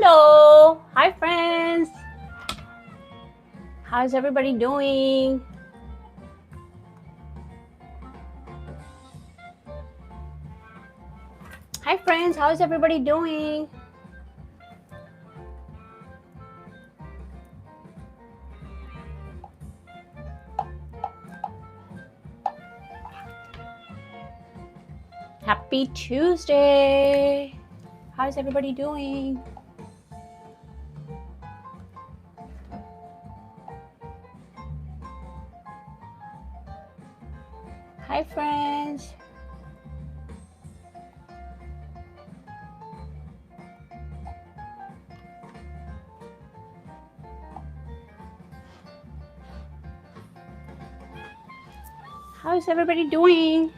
Hello. Hi, friends. How's everybody doing? Hi, friends. How's everybody doing? Happy Tuesday. How's everybody doing? Hi, friends. How's everybody doing?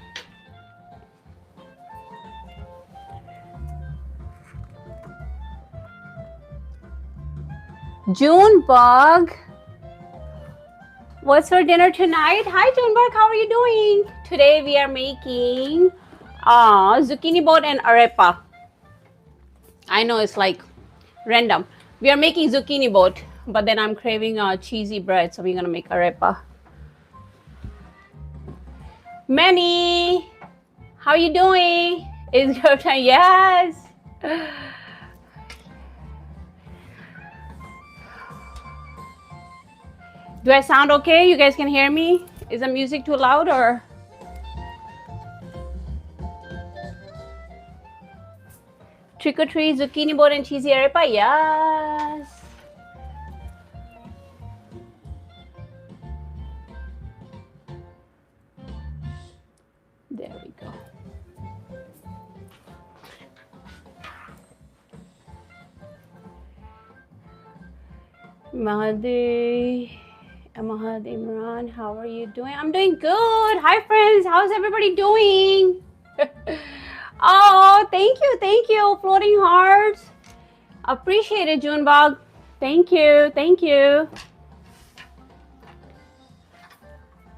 Junebug, what's for dinner tonight? Hi, Junebug, how are you doing? Today we are making zucchini boat and arepa. I know it's like random. We are making zucchini boat, but then I'm craving cheesy bread, so we're gonna make arepa. Manny, how are you doing? Is your time? Yes. Do I sound okay? You guys can hear me? Is the music too loud or? Trick or treat, zucchini boat and cheesy arepa? Yes. There we go. Mahadi Imran, how are you doing? I'm doing good. Hi, friends. How's everybody doing? Oh, thank you. Floating hearts. Appreciate it, Junebug. Thank you.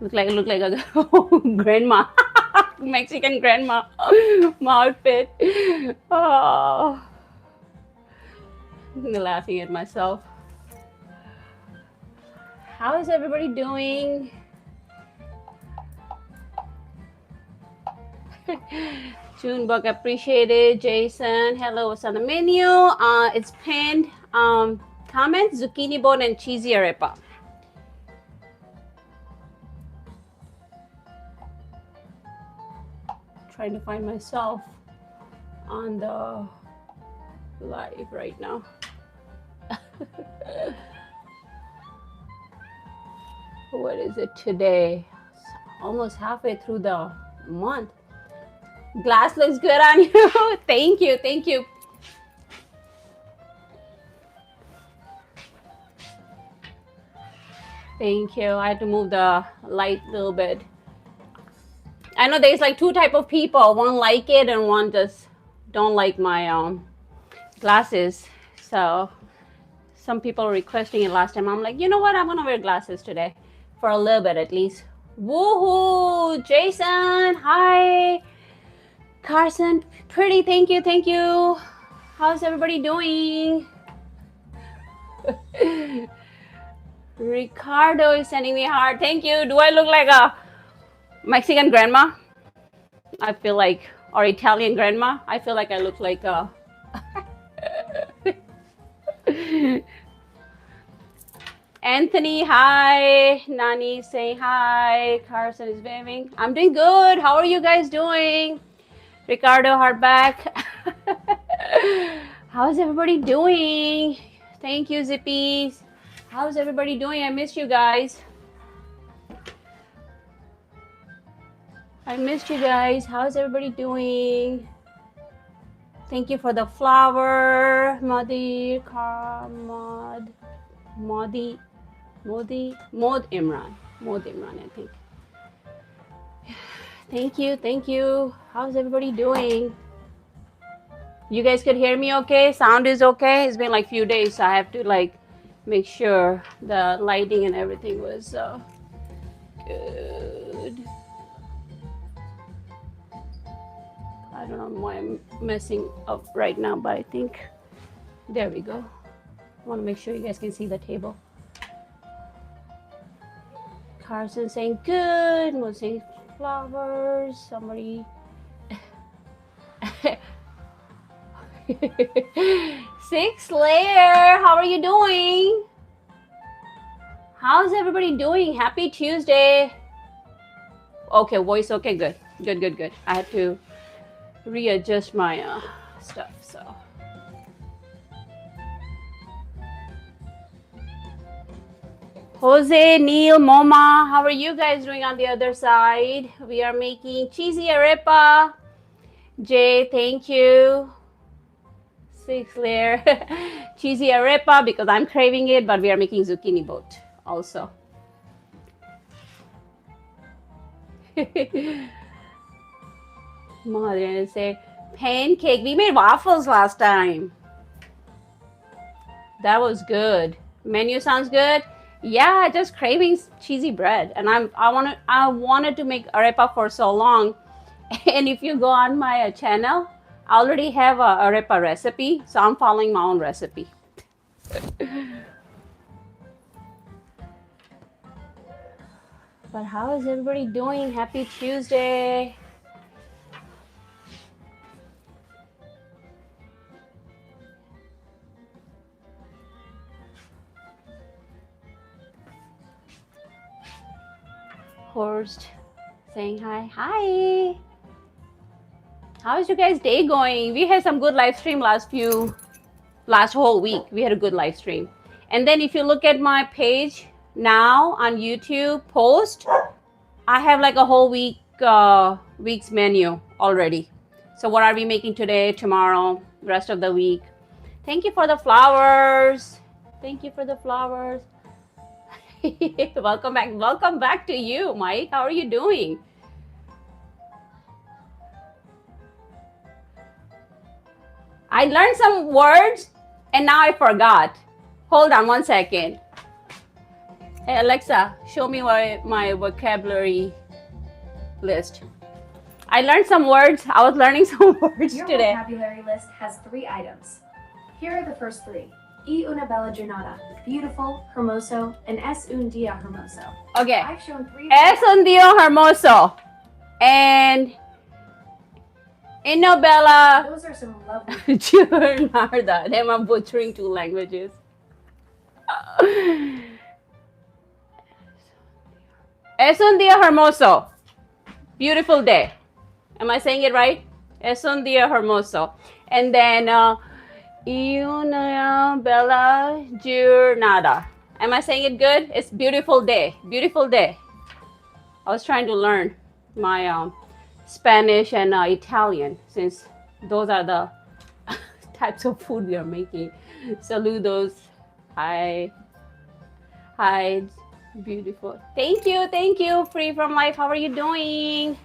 Look like a grandma, Mexican grandma outfit. Oh, I'm laughing at myself. How is everybody doing? Junebug, appreciate it. Jason, hello, what's on the menu? It's pinned. Comment, zucchini boat and cheesy arepa. Trying to find myself on the live right now. What is it today? It's almost halfway through the month. Glass looks good on you. Thank you. Thank you. I had to move the light a little bit. I know there's like two type of people. One like it and one just don't like my glasses. So some people were requesting it last time. I'm like, you know what? I'm gonna wear glasses today for a little bit at least. Woohoo! Jason, hi. Carson, pretty, thank you. How's everybody doing? Ricardo is sending me a heart. Thank you. Do I look like a Mexican grandma? I feel like, or Italian grandma? I feel like I look like a... Anthony, hi. Nani saying hi. Carson is waving. I'm doing good. How are you guys doing? Ricardo, hardback. How's everybody doing? Thank you, Zippies. How's everybody doing? I missed you guys. How's everybody doing? Thank you for the flower. Modi Imran, I think. Thank you. How's everybody doing? You guys could hear me okay? Sound is okay? It's been like a few days, so I have to like make sure the lighting and everything was good. I don't know why I'm messing up right now, but I think There we go. I want to make sure you guys can see the table. Carson saying good. Mo saying flowers. Somebody. 6-layer. How are you doing? How's everybody doing? Happy Tuesday. Okay, voice. Okay, good. Good. I had to readjust my stuff. So. Jose, Neil, Moma, how are you guys doing on the other side? We are making cheesy arepa. Jay, thank you. 6-layer cheesy arepa because I'm craving it, but we are making zucchini boat also. Mother say pancake. We made waffles last time. That was good. Menu sounds good. Yeah, just craving cheesy bread, and I wanted to make arepa for so long. And if you go on my channel, I already have a arepa recipe, so I'm following my own recipe. But how is everybody doing? Happy Tuesday. Horst saying hi. Hi. How's you guys' day going? We had some good live stream last whole week. We had a good live stream. And then if you look at my page now on YouTube post, I have like a whole week's menu already. So what are we making today, tomorrow, rest of the week? Thank you for the flowers. Thank you for the flowers. Welcome back. Welcome back to you, Mike. How are you doing? I learned some words and now I forgot. Hold on one second. Hey, Alexa, show me my vocabulary list. I learned some words. I was learning some words today. Your vocabulary list has 3 items. Here are the first 3. Y una bella giornata, beautiful, hermoso, and es un día hermoso. Okay. I've shown 3. Es un día hermoso. And Inobella. Those are some lovely. Giornata. Damn, I'm butchering 2 languages. Es un día hermoso. Beautiful day. Am I saying it right? Es un día hermoso. And then y una bella giornata. Am I saying it good? It's beautiful day. Beautiful day. I was trying to learn my Spanish and Italian, since those are the types of food we are making. Saludos. Hi. Beautiful. Thank you. Free from life. How are you doing?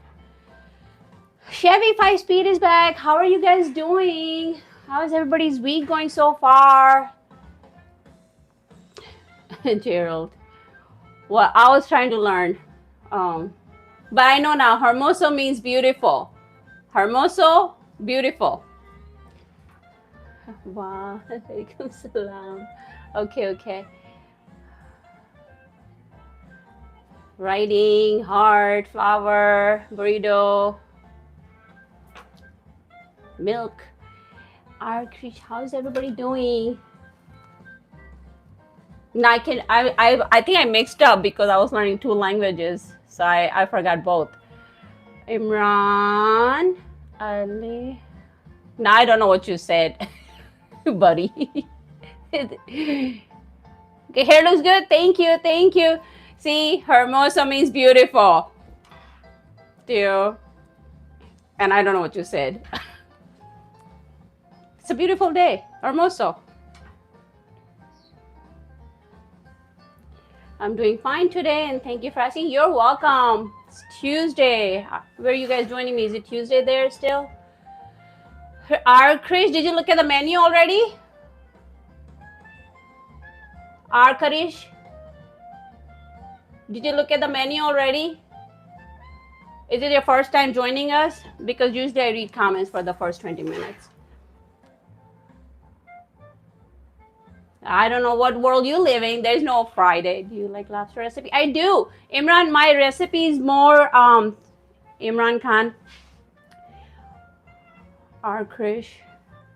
Chevy 5-speed is back. How are you guys doing? How is everybody's week going so far? Gerald. Well, I was trying to learn. But I know now, hermoso means beautiful. Hermoso, beautiful. Wow. Okay. Writing, heart, flower, burrito, milk. How's everybody doing? No, I think I mixed up because I was learning 2 languages. So I forgot both. Imran, Ali. No, I don't know what you said, buddy. Okay, hair looks good. Thank you. See, hermoso means beautiful. Dear. And I don't know what you said. It's a beautiful day. Hermoso. I'm doing fine today, and thank you for asking. You're welcome. It's Tuesday. Where are you guys joining me? Is it Tuesday there still? Krish, did you look at the menu already? Karish, did you look at the menu already? Is it your first time joining us? Because usually I read comments for the first 20 minutes. I don't know what world you live in. There's no Friday. Do you like lobster recipe? I do. Imran, my recipe is more Imran Khan. Our Krish.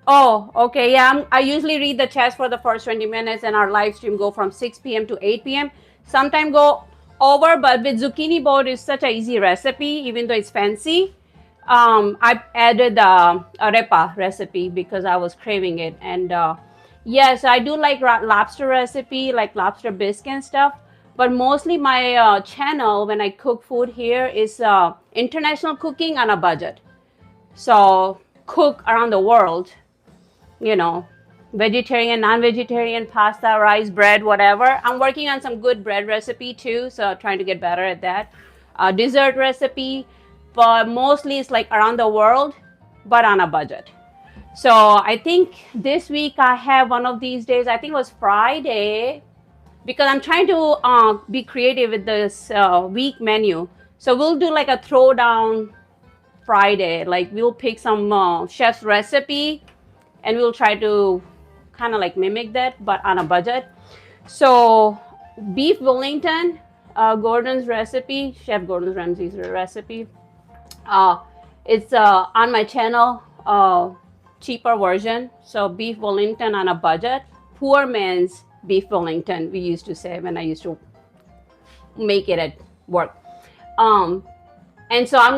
Oh, okay. Yeah, I usually read the chats for the first 20 minutes, and our live stream go from 6 p.m. to 8 p.m. Sometimes go over, but with zucchini boat is such an easy recipe, even though it's fancy. I added the arepa recipe because I was craving it, and yes, I do like lobster recipe, like lobster bisque and stuff. But mostly my channel when I cook food here is international cooking on a budget. So cook around the world, you know, vegetarian, non-vegetarian, pasta, rice, bread, whatever. I'm working on some good bread recipe too, so trying to get better at that. Dessert recipe, but mostly it's like around the world, but on a budget. So I think this week I have one of these days, I think it was Friday, because I'm trying to be creative with this week menu. So we'll do like a throwdown Friday, like we'll pick some chef's recipe and we'll try to kind of like mimic that, but on a budget. So beef Wellington, Gordon's recipe, Chef Gordon Ramsay's recipe. It's on my channel, cheaper version. So beef Wellington on a budget, poor man's beef Wellington, we used to say when I used to make it at work. And so I'm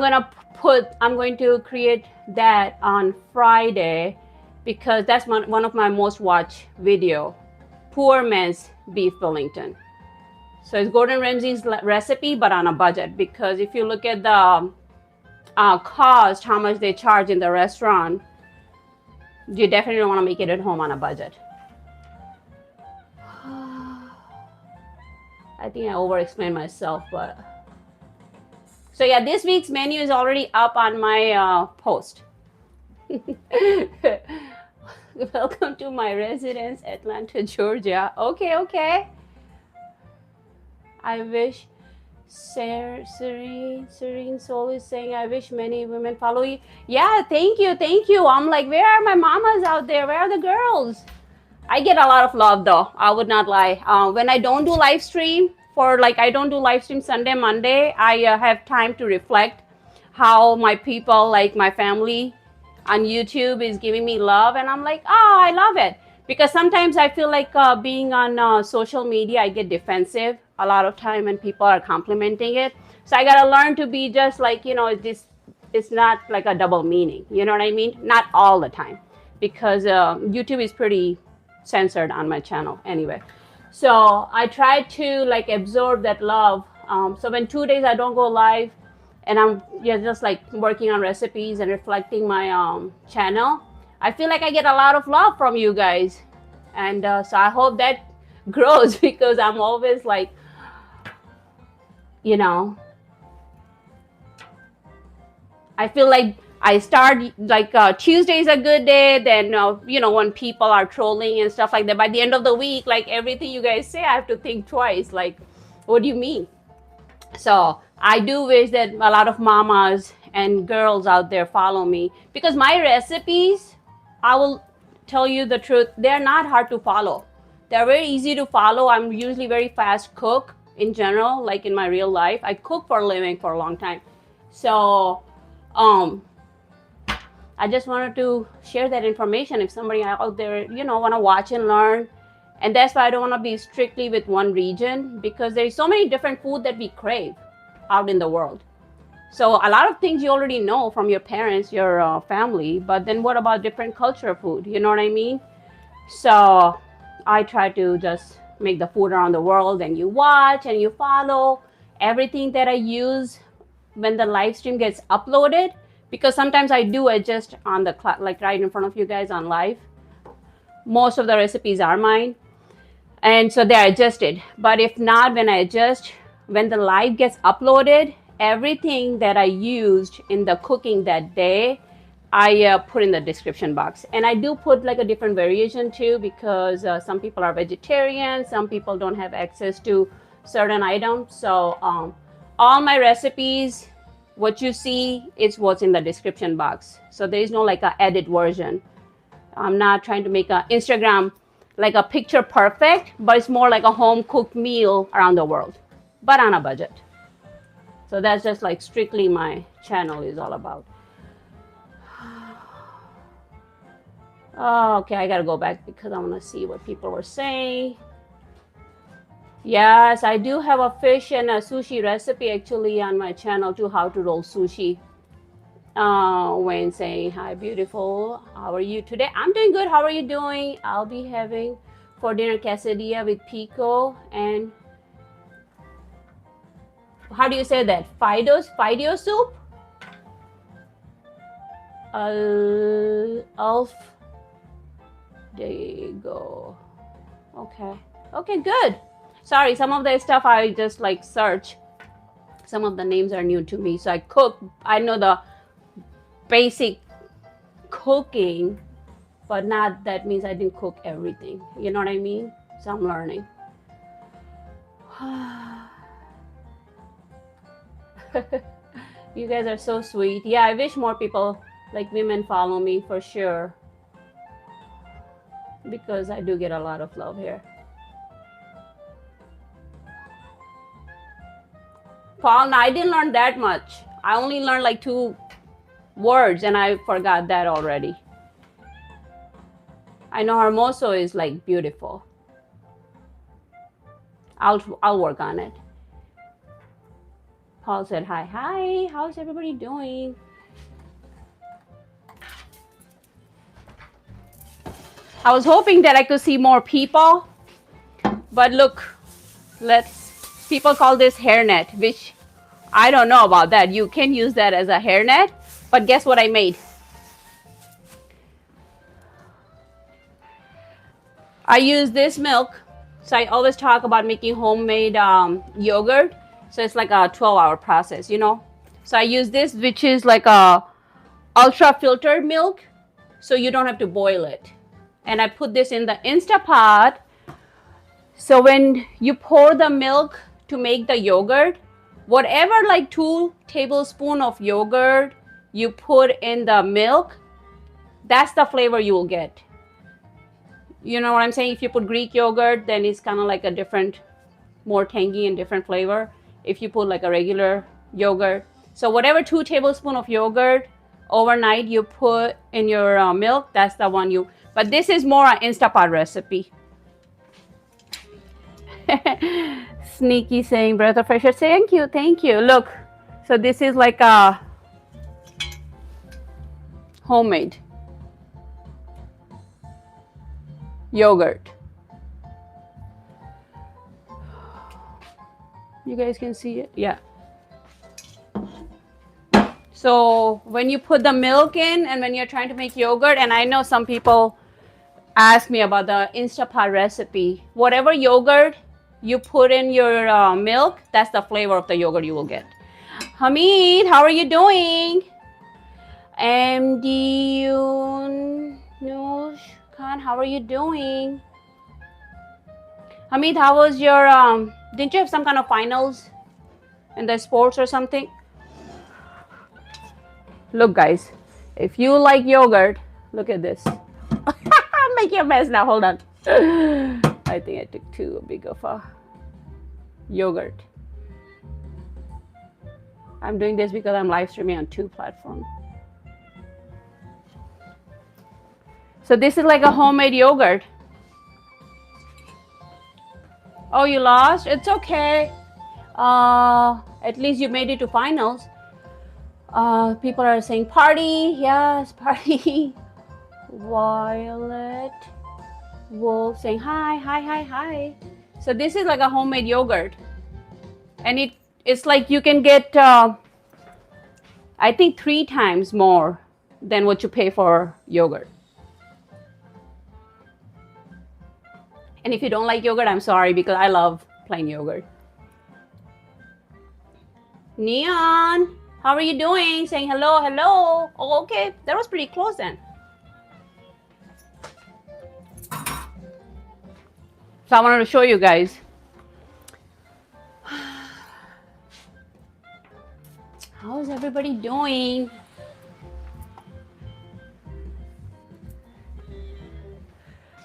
going to create that on Friday because that's one of my most watched video, poor man's beef Wellington. So it's Gordon Ramsay's recipe, but on a budget, because if you look at the cost, how much they charge in the restaurant, you definitely don't want to make it at home on a budget. I think I over-explained myself, but so yeah, this week's menu is already up on my post. Welcome to my residence, Atlanta, Georgia. Okay. I wish Serene Soul is saying, I wish many women follow you. Yeah, thank you. I'm like, where are my mamas out there? Where are the girls? I get a lot of love though. I would not lie. When I don't do live stream, I don't do live stream Sunday, Monday, I have time to reflect how my people, like my family on YouTube is giving me love. And I'm like, oh, I love it. Because sometimes I feel like being on social media, I get defensive a lot of time when people are complimenting it. So I got to learn to be just like, it's not like a double meaning. You know what I mean? Not all the time. Because YouTube is pretty censored on my channel anyway. So I try to like absorb that love. So when 2 days I don't go live and I'm just like working on recipes and reflecting my channel, I feel like I get a lot of love from you guys. And so I hope that grows because I'm always like, I feel like I start like Tuesday is a good day. Then, when people are trolling and stuff like that, by the end of the week, like everything you guys say, I have to think twice. Like, what do you mean? So I do wish that a lot of mamas and girls out there follow me because my recipes, I will tell you the truth, they're not hard to follow. They're very easy to follow. I'm usually very fast cook in general, like in my real life. I cook for a living for a long time. So, I just wanted to share that information if somebody out there, want to watch and learn. And that's why I don't want to be strictly with one region because there's so many different food that we crave out in the world. So a lot of things you already know from your parents, your family, but then what about different culture food? You know what I mean? So I try to just make the food around the world and you watch and you follow everything that I use when the live stream gets uploaded. Because sometimes I do adjust on the like right in front of you guys on live. Most of the recipes are mine. And so they're adjusted. But if not, when I adjust, when the live gets uploaded, everything that I used in the cooking that day, I put in the description box. And I do put like a different variation too, because some people are vegetarian, some people don't have access to certain items. So all my recipes, what you see is what's in the description box. So there is no like a edit version. I'm not trying to make an Instagram like a picture perfect, but it's more like a home cooked meal around the world, but on a budget. So that's just like strictly my channel is all about. Oh, okay, I gotta go back because I want to see what people were saying. Yes, I do have a fish and a sushi recipe actually on my channel too, how to roll sushi. Wayne saying, hi, beautiful. How are you today? I'm doing good. How are you doing? I'll be having for dinner quesadilla with pico and how do you say that? Fido soup? Alf. There you go. Okay. Okay, good. Sorry, some of the stuff I just like search. Some of the names are new to me. So I cook. I know the basic cooking, but not that means I didn't cook everything. You know what I mean? So I'm learning. You guys are so sweet. Yeah, I wish more people like women follow me for sure. Because I do get a lot of love here. Paul, no, I didn't learn that much. I only learned like 2 words and I forgot that already. I know hermoso is like beautiful. I'll work on it. Paul said hi. Hi, how's everybody doing? I was hoping that I could see more people, but look, people call this hairnet, which I don't know about that. You can use that as a hairnet, but guess what I made? I use this milk. So I always talk about making homemade yogurt. So it's like a 12-hour process, you know. So I use this, which is like a ultra filtered milk, so you don't have to boil it. And I put this in the Instapot. So when you pour the milk to make the yogurt, whatever like 2 tablespoons of yogurt you put in the milk, that's the flavor you will get. You know what I'm saying? If you put Greek yogurt, then it's kind of like a different, more tangy and different flavor. If you put like a regular yogurt. So whatever 2 tablespoons of yogurt overnight you put in your milk, that's the one you, but this is more an Instapot recipe. Sneaky saying breath of fresh air. Thank you, thank you. Look, so this is like a homemade yogurt. You guys can see it? Yeah. So when you put the milk in and when you're trying to make yogurt, and I know some people ask me about the Instapot recipe, whatever yogurt you put in your milk, that's the flavor of the yogurt you will get. Hamid, how are you doing? MD Nush Khan, how are you doing? Hamid, how was your didn't you have some kind of finals in the sports or something? Look guys, if you like yogurt, look at this. I'm making a mess now, hold on. I think I took too big of a yogurt. I'm doing this because I'm live streaming on 2 platforms. So this is like a homemade yogurt. Oh, you lost? It's okay. At least you made it to finals. People are saying party. Yes, party. Violet Wolf saying hi, hi, hi, hi. So this is like a homemade yogurt. And it's like you can get, I think 3 times more than what you pay for yogurt. And if you don't like yogurt, I'm sorry because I love plain yogurt. Neon, how are you doing? Saying hello, hello. Oh, okay, that was pretty close then. So I wanted to show you guys. How is everybody doing?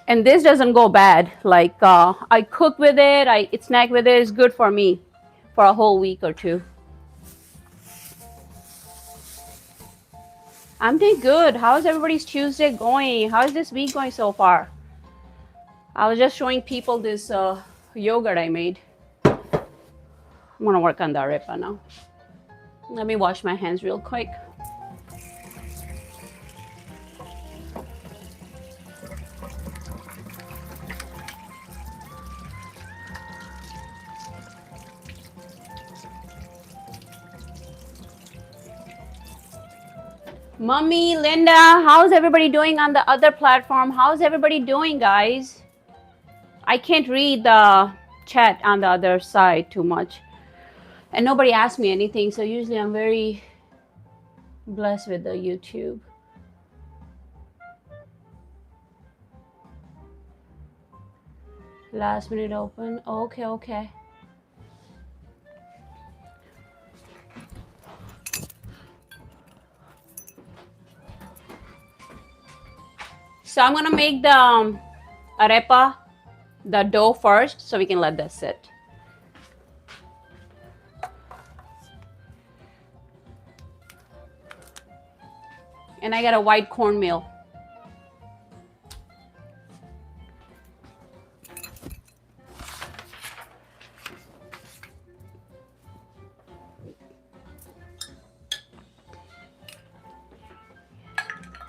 And this doesn't go bad. Like I cook with it, I snack with it. It's good for me for a whole week or two. I'm doing good. How's everybody's Tuesday going? How's this week going so far? I was just showing people this yogurt I made. I'm gonna work on the arepa now. Let me wash my hands real quick. Mommy, Linda, how's everybody doing on the other platform? How's everybody doing, guys? I can't read the chat on the other side too much. And nobody asked me anything, so usually I'm very blessed with the YouTube. Last minute open. Okay, okay. So I'm gonna make the arepa, the dough first, so we can let that sit. And I got a white cornmeal.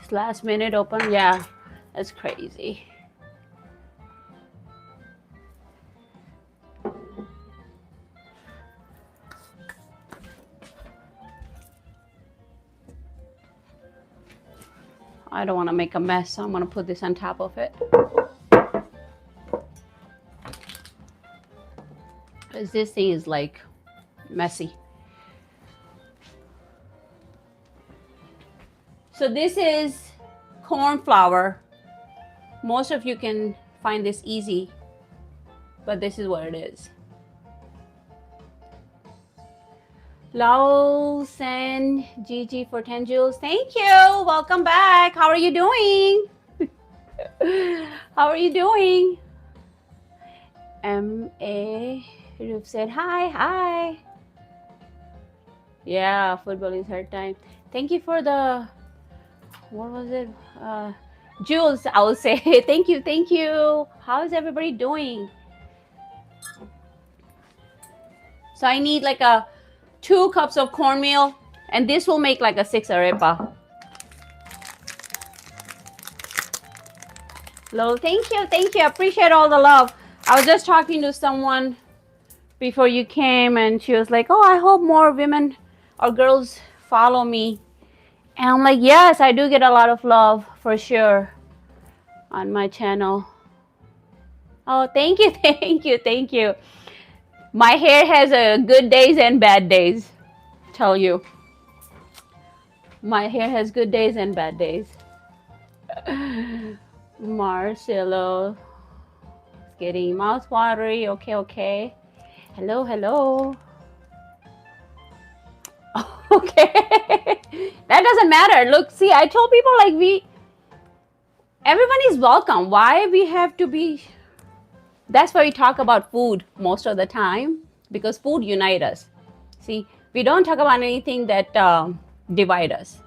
It's last minute open, yeah, that's crazy. I don't want to make a mess, so I'm going to put this on top of it. Because this thing is like messy. So this is corn flour. Most of you can find this easy, but this is what it is. Laos and Gigi for 10 jewels. Thank you. Welcome back. How are you doing? How are you doing? M.A. Roof said hi. Hi. Yeah, football is her time. Thank you for the, what was it? Jules, I will say. Thank you. Thank you. How is everybody doing? So I need like 2 cups of cornmeal, and this will make like a 6 arepa. Hello, thank you, I appreciate all the love. I was just talking to someone before you came, and she was like, oh, I hope more women or girls follow me. And I'm like, yes, I do get a lot of love for sure on my channel. Oh, thank you, thank you. My hair has good days and bad days. Tell you. My hair has good days and bad days. Marcelo. It's getting mouth watery. Okay, okay. Hello, hello. Okay. That doesn't matter. Look, see, I told people like everyone is welcome. Why we have to be... That's why we talk about food most of the time, because food unites us. See, we don't talk about anything that divide us.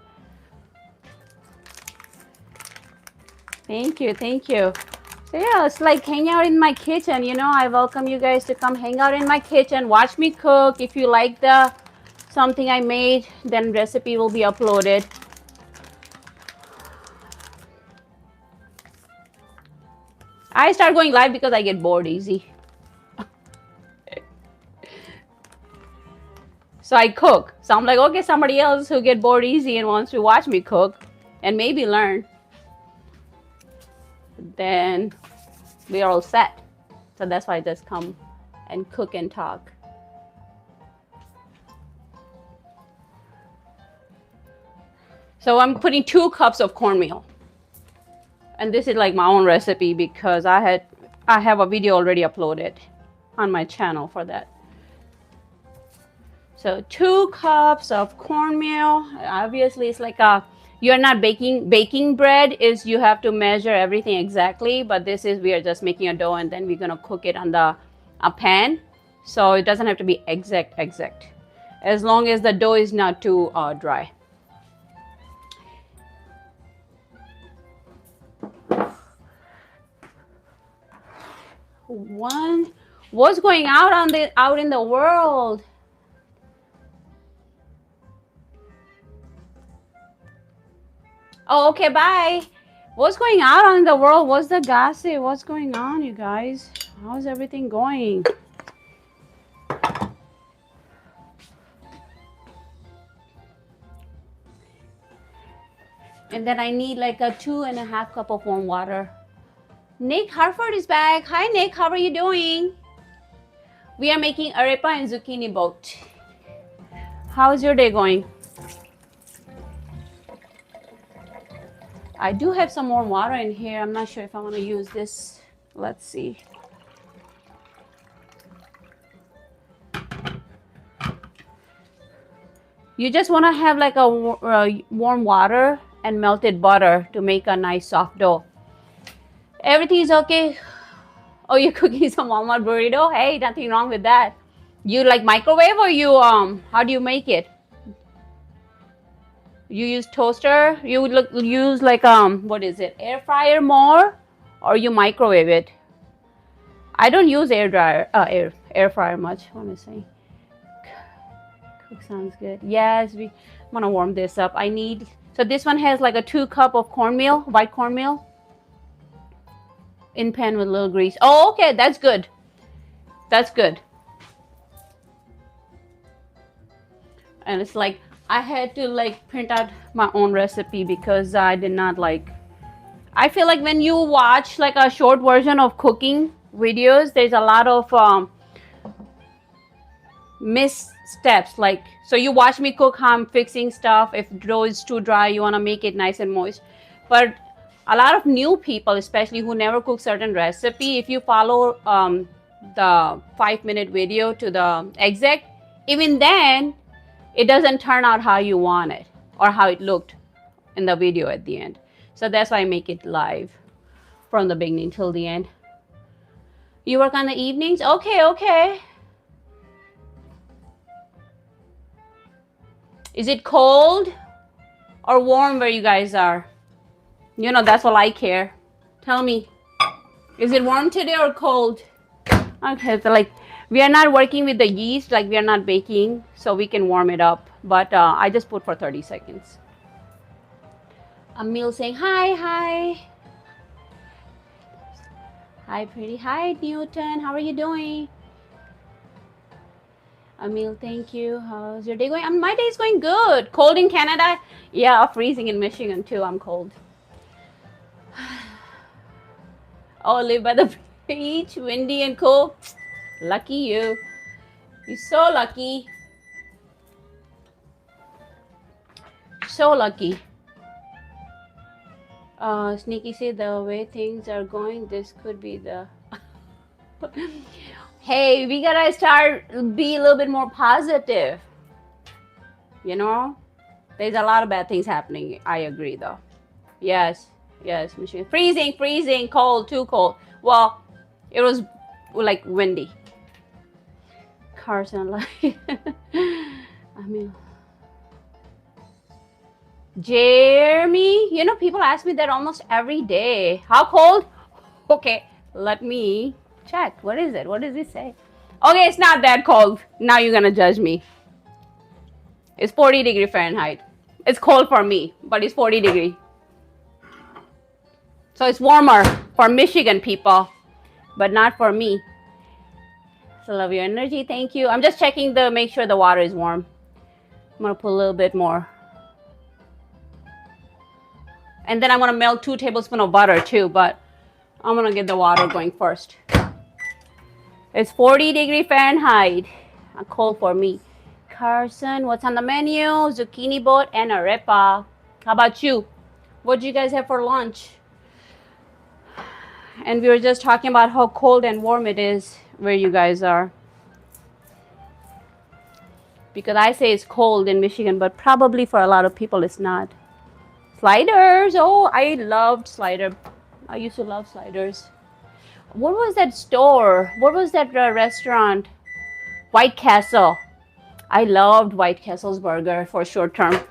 Thank you, thank you. So yeah, it's like hang out in my kitchen. You know, I welcome you guys to come hang out in my kitchen, watch me cook. If you like something I made, then recipe will be uploaded. I start going live because I get bored easy. So I cook. So I'm like, okay, somebody else who get bored easy and wants to watch me cook and maybe learn, then we're all set. So that's why I just come and cook and talk. So I'm putting 2 cups of cornmeal. And this is like my own recipe because I have a video already uploaded on my channel for that. So 2 cups of cornmeal. Obviously, it's like You're not baking bread is you have to measure everything exactly, but this is we are just making a dough and then we're gonna cook it on the a pan, so it doesn't have to be exact as long as the dough is not too dry. What's going out in the world? Oh, okay, bye. What's going on in the world? What's the gossip? What's going on, you guys? How's everything going? And then I need like a 2.5 cup of warm water. Nick Harford is back. Hi, Nick. How are you doing? We are making arepa and zucchini boat. How's your day going? I do have some more water in here. I'm not sure if I want to use this. Let's see. You just want to have like a warm water and melted butter to make a nice soft dough. Everything is okay. Oh, you're cooking some Walmart burrito? Hey, nothing wrong with that. You like microwave or you how do you make it? You use toaster? You would use like what is it? Air fryer more, or you microwave it? I don't use air fryer much. What am I saying? Cook sounds good. Yes, I'm gonna warm this up. So this one has like a 2 cup of cornmeal, white cornmeal, in pan with a little grease. Oh, okay, that's good. That's good. And it's like I had to like print out my own recipe because I did not like. I feel like when you watch like a short version of cooking videos, there's a lot of missteps. Like, so you watch me cook how I'm fixing stuff. If dough is too dry, you want to make it nice and moist. But a lot of new people, especially who never cook certain recipe, if you follow the 5-minute video to the exact, even then it doesn't turn out how you want it or how it looked in the video at the end. So that's why I make it live from the beginning till the end. You work on the evenings? Okay. Is it cold or warm where you guys are? You know, that's all I care. Tell me, is it warm today or cold? Okay, so like we are not working with the yeast, like we are not baking, so we can warm it up. But I just put for 30 seconds. Emil saying hi. Hi, pretty. Hi, Newton. How are you doing? Emil, thank you. How's your day going? My day is going good. Cold in Canada? Yeah, freezing in Michigan too. I'm cold. Oh, live by the beach, windy and cool. Lucky you. You're so lucky. So lucky. Sneaky said the way things are going, this could be the... Hey, we gotta be a little bit more positive. You know? There's a lot of bad things happening. I agree though. Yes, Michigan. Freezing, cold, too cold. Well, it was like windy. Carson, like, I mean, Jeremy, you know, people ask me that almost every day. How cold? Okay, let me check. What is it? What does it say? Okay, it's not that cold. Now you're gonna judge me. It's 40 degrees Fahrenheit. It's cold for me, but it's 40 degrees. So it's warmer for Michigan people, but not for me. So love your energy. Thank you. I'm just checking make sure the water is warm. I'm gonna put a little bit more. And then I'm gonna melt 2 tablespoons of butter too, but I'm gonna get the water going first. It's 40 degrees Fahrenheit. Cold for me. Carson, what's on the menu? Zucchini boat and arepa. How about you? What do you guys have for lunch? And we were just talking about how cold and warm it is where you guys are. Because I say it's cold in Michigan, but probably for a lot of people it's not. It's Sliders. Oh, I loved slider. I used to love sliders. What was that store? What was that restaurant? White Castle. I loved White Castle's burger for short term.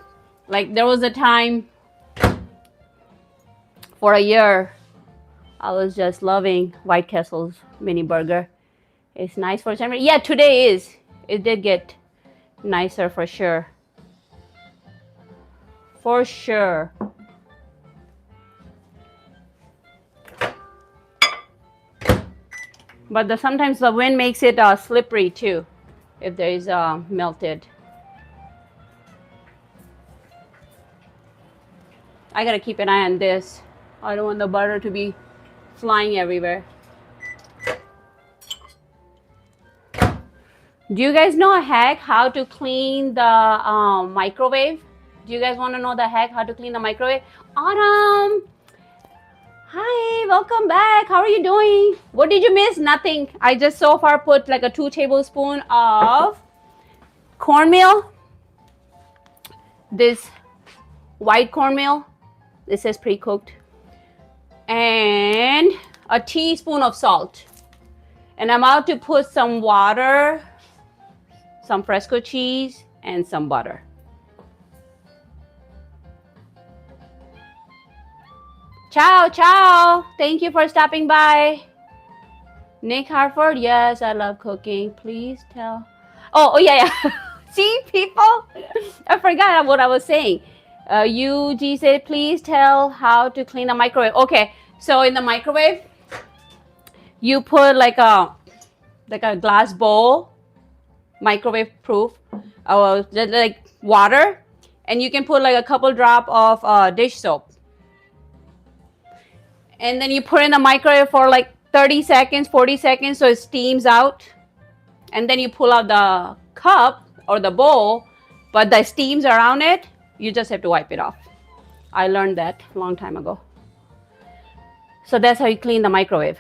Like there was a time for a year I was just loving White Castle's mini burger. It's nice for summer. Yeah, today is. It did get nicer for sure. For sure. But sometimes the wind makes it slippery too, if there is melted. I gotta keep an eye on this. I don't want the butter to be flying everywhere. Do you guys know a hack how to clean the microwave? Do you guys want to know the hack how to clean the microwave? Autumn! Hi, welcome back. How are you doing? What did you miss? Nothing. I just so far put like a 2 tablespoons of cornmeal. This white cornmeal. This is pre-cooked. And a teaspoon of salt. And I'm about to put some water, some fresco cheese, and some butter. Ciao, ciao. Thank you for stopping by. Nick Harford, yes, I love cooking. Please tell. Oh yeah. See, people? I forgot what I was saying. UG said, please tell how to clean a microwave. Okay, so in the microwave, you put like a glass bowl, microwave proof, like water, and you can put like a couple drop of dish soap. And then you put in the microwave for like 30 seconds, 40 seconds, so it steams out. And then you pull out the cup or the bowl, but the steams around it, you just have to wipe it off. I learned that a long time ago. So that's how you clean the microwave.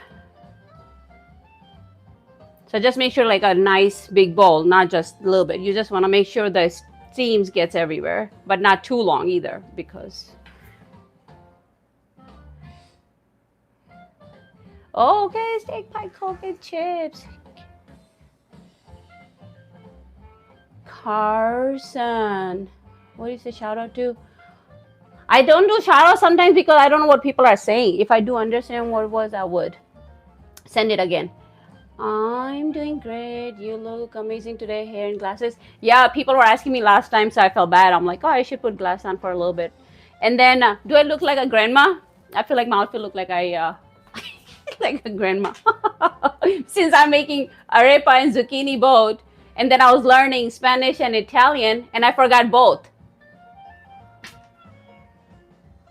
So just make sure like a nice big bowl, not just a little bit. You just want to make sure the steams gets everywhere, but not too long either, because okay, steak pie, Coke and chips. Carson, what do you say shout out to? I don't do shout out sometimes because I don't know what people are saying. If I do understand what it was, I would send it again. I'm doing great. You look amazing today. Hair and glasses. Yeah, people were asking me last time, so I felt bad. I'm like, oh, I should put glasses on for a little bit. And then, do I look like a grandma? I feel like my outfit look like I like a grandma. Since I'm making arepa and zucchini boat, and then I was learning Spanish and Italian, and I forgot both.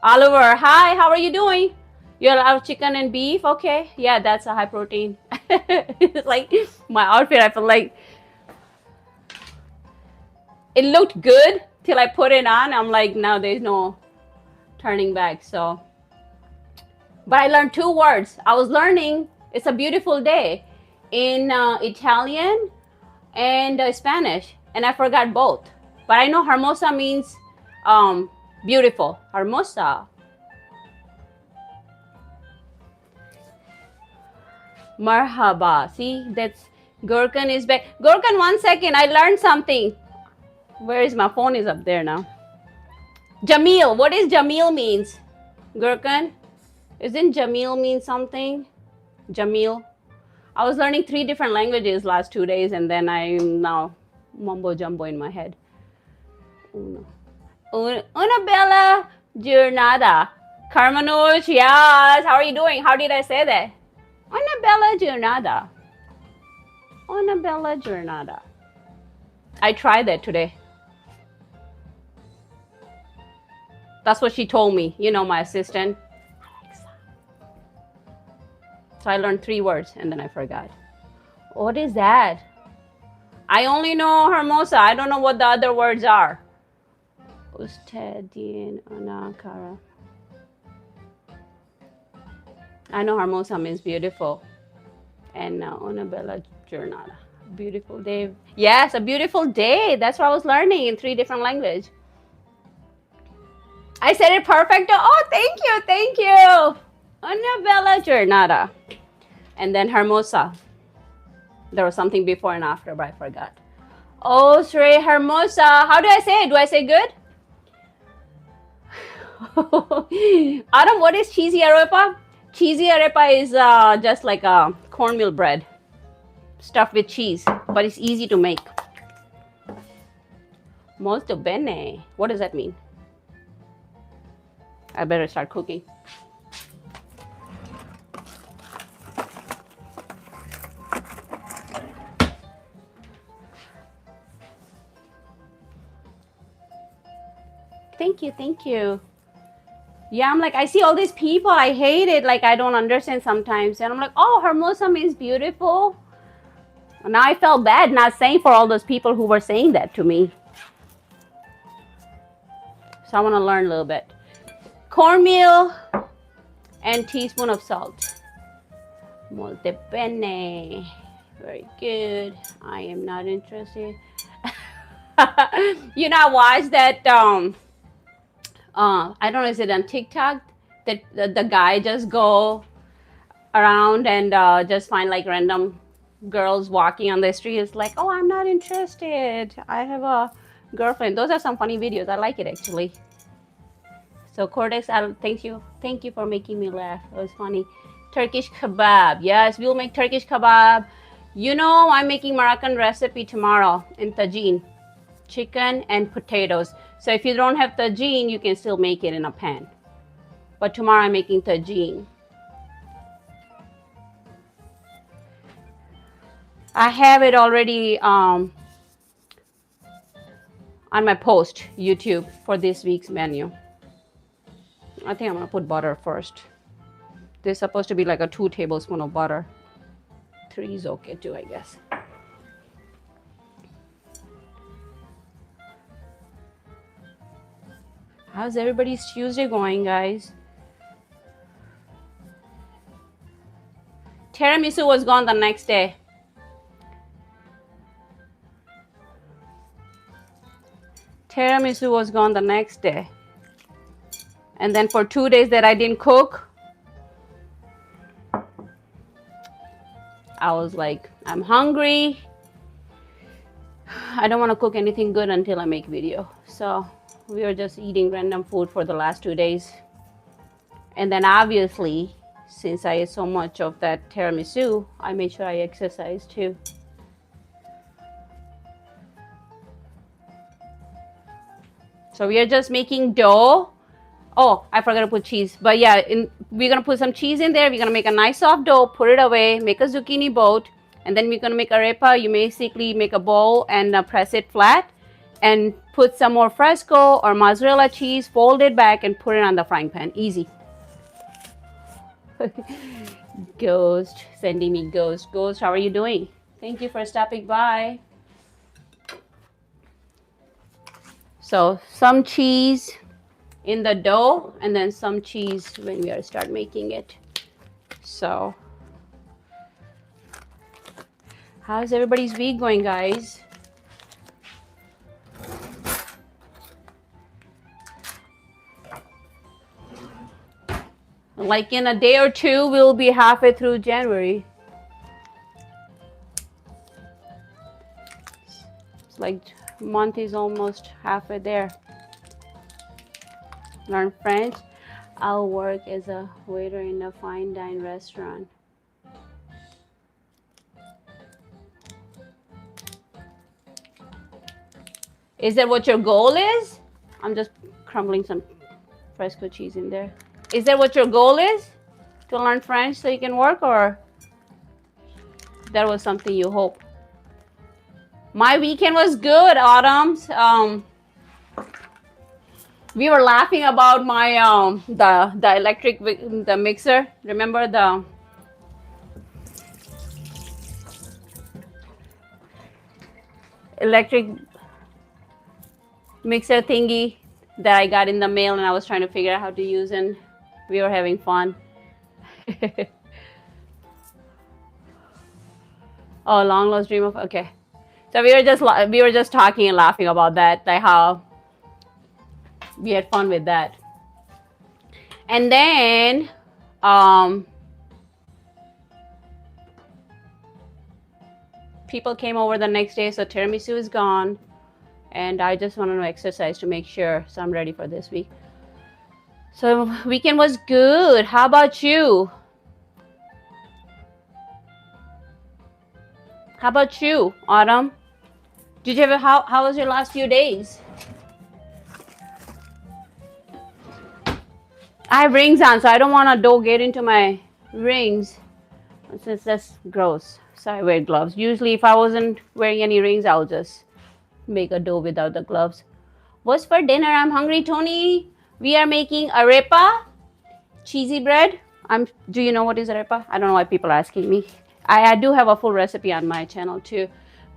Oliver, hi, how are you doing? You love chicken and beef? Okay, yeah, that's a high protein. It's like my outfit, I feel like it looked good till I put it on. I'm like, now there's no turning back. So, but I learned 2 words. I was learning it's a beautiful day in Italian and Spanish, and I forgot both. But I know hermosa means beautiful. Hermosa. Marhaba. See, that's Gurkan is back. Gurkan, 1 second. I learned something. Where is my phone? Is up there now. Jamil. What is Jamil means? Gurkan? Isn't Jamil mean something? Jamil. I was learning 3 different languages last 2 days, and then I'm now mumbo jumbo in my head. Una bella giornata. Carmenush, yes. How are you doing? How did I say that? Una bella giornata. Una bella giornata. I tried that today. That's what she told me. You know, my assistant. So I learned 3 words and then I forgot. What is that? I only know hermosa. I don't know what the other words are. Ustedin anakara. I know hermosa means beautiful. And una bella giornata. Beautiful day. Yes, a beautiful day. That's what I was learning in 3 different languages. I said it perfect. Oh, thank you, thank you. Una bella giornata. And then hermosa. There was something before and after, but I forgot. Oh, Sri hermosa. How do I say it? Do I say good? Adam, what is cheesy arepa? Cheesy arepa is just like a cornmeal bread stuffed with cheese, but it's easy to make. Molto bene. What does that mean? I better start cooking. Thank you, thank you. Yeah, I'm like, I see all these people, I hate it, like I don't understand sometimes. And I'm like, oh, hermosa means beautiful. And now I felt bad not saying for all those people who were saying that to me. So I want to learn a little bit. Cornmeal and teaspoon of salt. Molto bene. Very good. I am not interested. You know, I watched that I don't know, is it on TikTok that the guy just go around and just find like random girls walking on the street. It's like, oh, I'm not interested, I have a girlfriend. Those are some funny videos. I like it actually. So Cortex, thank you for making me laugh. It was funny. Turkish kebab. Yes, we'll make Turkish kebab. You know, I'm making Moroccan recipe tomorrow in tagine. Chicken and potatoes. So if you don't have tagine, you can still make it in a pan. But tomorrow I'm making tagine. I have it already on my post YouTube for this week's menu. I think I'm gonna put butter first. There's supposed to be like a 2 tablespoons of butter. 3 is okay too, I guess. How's everybody's Tuesday going, guys? Tiramisu was gone the next day. Tiramisu was gone the next day. And then for 2 days that I didn't cook, I was like, I'm hungry. I don't want to cook anything good until I make video. So we were just eating random food for the last 2 days. And then obviously, since I ate so much of that tiramisu, I made sure I exercised too. So we are just making dough. Oh, I forgot to put cheese. But yeah, we're going to put some cheese in there. We're going to make a nice soft dough, put it away, make a zucchini boat. And then we're going to make arepa. You basically make a bowl and press it flat. And put some more fresco or mozzarella cheese, fold it back and put it on the frying pan. Easy. Ghost, sending me ghost. Ghost, how are you doing? Thank you for stopping by. So some cheese in the dough and then some cheese when we start making it. So how's everybody's week going, guys? Like in a day or two, we'll be halfway through January. It's like month is almost halfway there. Learn French. I'll work as a waiter in a fine dine restaurant. Is that what your goal is? I'm just crumbling some fresco cheese in there. Is that what your goal is? To learn French so you can work, or that was something you hope? My weekend was good, Autumn's. We were laughing about my the electric the mixer. Remember the electric mixer thingy that I got in the mail, and I was trying to figure out how to use, and we were having fun. Oh, long lost dream of, okay. So we were just talking and laughing about that, like how we had fun with that. And then people came over the next day, so tiramisu is gone. And I just wanted to exercise to make sure, so I'm ready for this week. So weekend was good. How about you? How about you, Autumn? Did you ever, how was your last few days? I have rings on, so I don't want a dough get into my rings. Since that's gross. So I wear gloves. Usually if I wasn't wearing any rings, I'll just make a dough without the gloves. What's for dinner? I'm hungry, Tony. We are making arepa, cheesy bread. Do you know what is arepa? I don't know why people are asking me. I do have a full recipe on my channel too.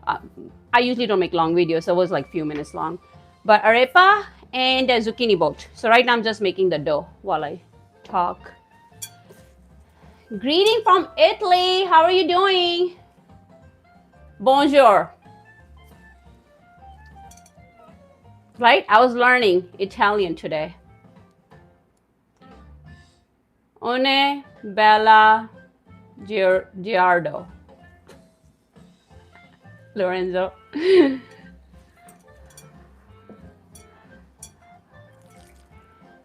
I usually don't make long videos, so it was like a few minutes long. But arepa and a zucchini boat. So right now I'm just making the dough while I talk. Greeting from Italy. How are you doing? Bonjour. Right? I was learning Italian today. One bella giardo. Lorenzo.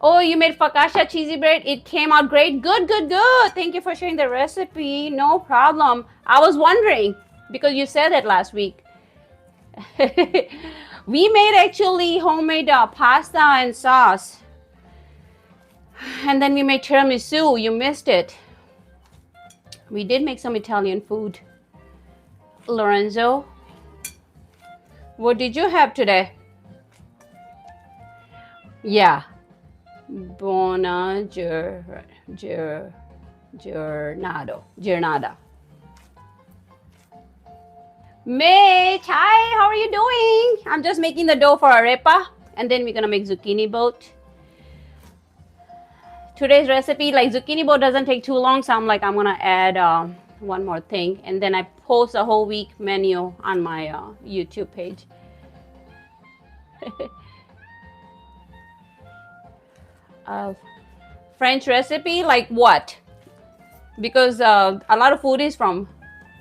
Oh, you made focaccia cheesy bread. It came out great. Good, good, good. Thank you for sharing the recipe. No problem. I was wondering because you said it last week. We made actually homemade pasta and sauce. And then we made tiramisu. You missed it. We did make some Italian food. Lorenzo, what did you have today? Yeah. Buona giornata. Mitch, hi, how are you doing? I'm just making the dough for arepa, and then we're gonna make zucchini boat. Today's recipe, like zucchini boat doesn't take too long, so I'm gonna add one more thing, and then I post a whole week menu on my YouTube page. French recipe, like what? Because a lot of food is from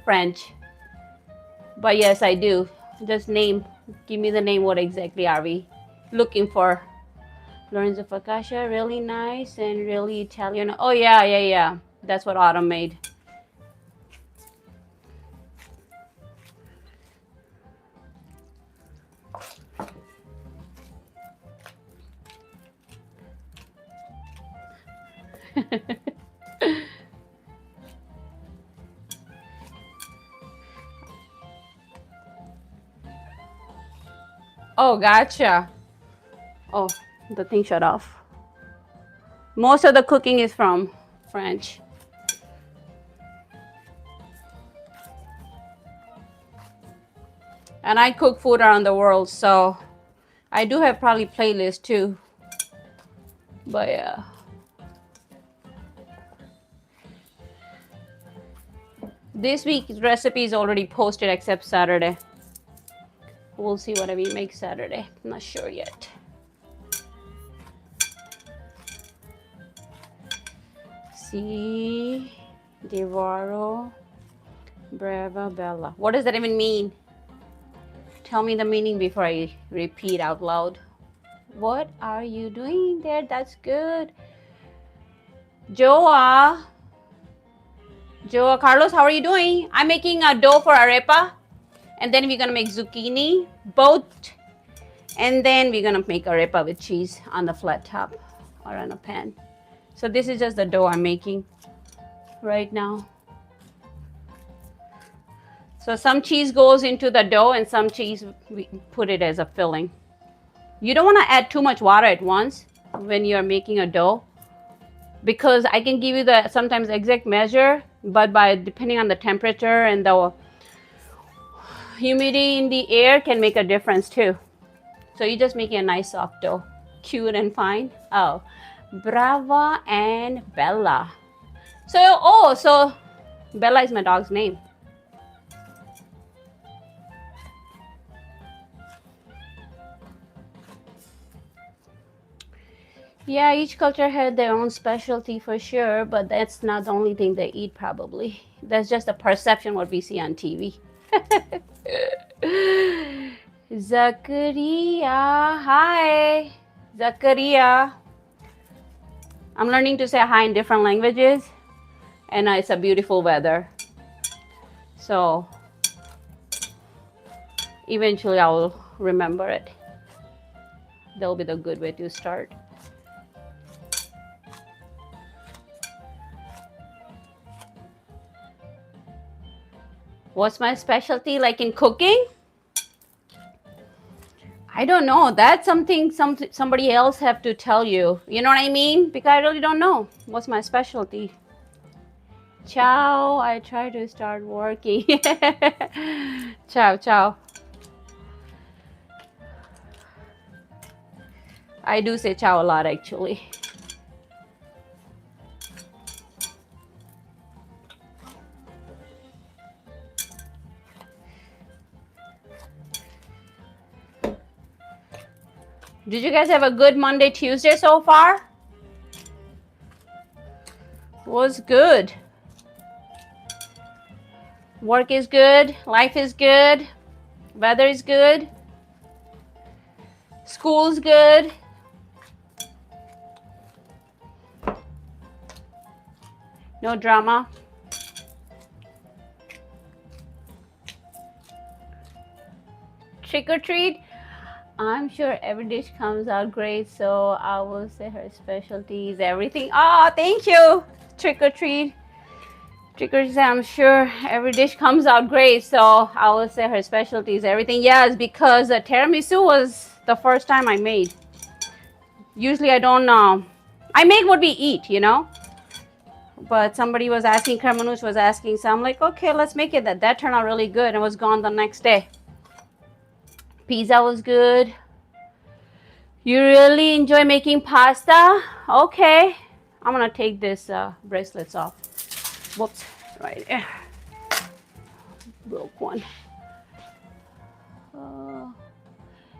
French. But yes, I do. Just name. Give me the name. What exactly are we looking for? Lorenzo focaccia, really nice and really Italian. Oh yeah, yeah, yeah. That's what Autumn made. Oh, gotcha. Oh, the thing shut off. Most of the cooking is from French. And I cook food around the world, so I do have probably playlists too. But yeah. This week's recipe is already posted except Saturday. We'll see whatever we make Saturday. I'm not sure yet. Si devoro brava bella. What does that even mean? Tell me the meaning before I repeat out loud. What are you doing there? That's good. Joa, Carlos, how are you doing? I'm making a dough for arepa. And then we're gonna make zucchini boat. And then we're gonna make arepa with cheese on the flat top or on a pan. So this is just the dough I'm making right now. So some cheese goes into the dough and some cheese we put it as a filling. You don't wanna add too much water at once when you're making a dough, because I can give you the sometimes exact measure, but depending on the temperature and the humidity in the air can make a difference too. So you're just making a nice soft dough, cute and fine. Oh, Brava and Bella. So Bella is my dog's name. Yeah, each culture had their own specialty for sure, but that's not the only thing they eat probably. That's just a perception what we see on TV. Zakaria, hi. Zakaria. I'm learning to say hi in different languages, and it's a beautiful weather. So eventually I will remember it. That'll be the good way to start. What's my specialty like in cooking? I don't know. That's something somebody else have to tell you. You know what I mean? Because I really don't know. What's my specialty? Ciao. I try to start working. Ciao, ciao. I do say ciao a lot actually. Did you guys have a good Monday, Tuesday so far? Was good. Work is good. Life is good. Weather is good. School's good. No drama. Trick or treat. I'm sure every dish comes out great, so I will say her specialty is everything. Oh, thank you. Trick or treat. Trick or treat, I'm sure every dish comes out great, so I will say her specialty is everything. Yes, because tiramisu was the first time I made. Usually I don't I make what we eat, you know. But somebody was asking, Kermanush was asking, so I'm like, okay, let's make it. That turned out really good and was gone the next day. Pizza was good. You really enjoy making pasta? Okay. I'm gonna take this bracelets off. Whoops, right there. Broke one.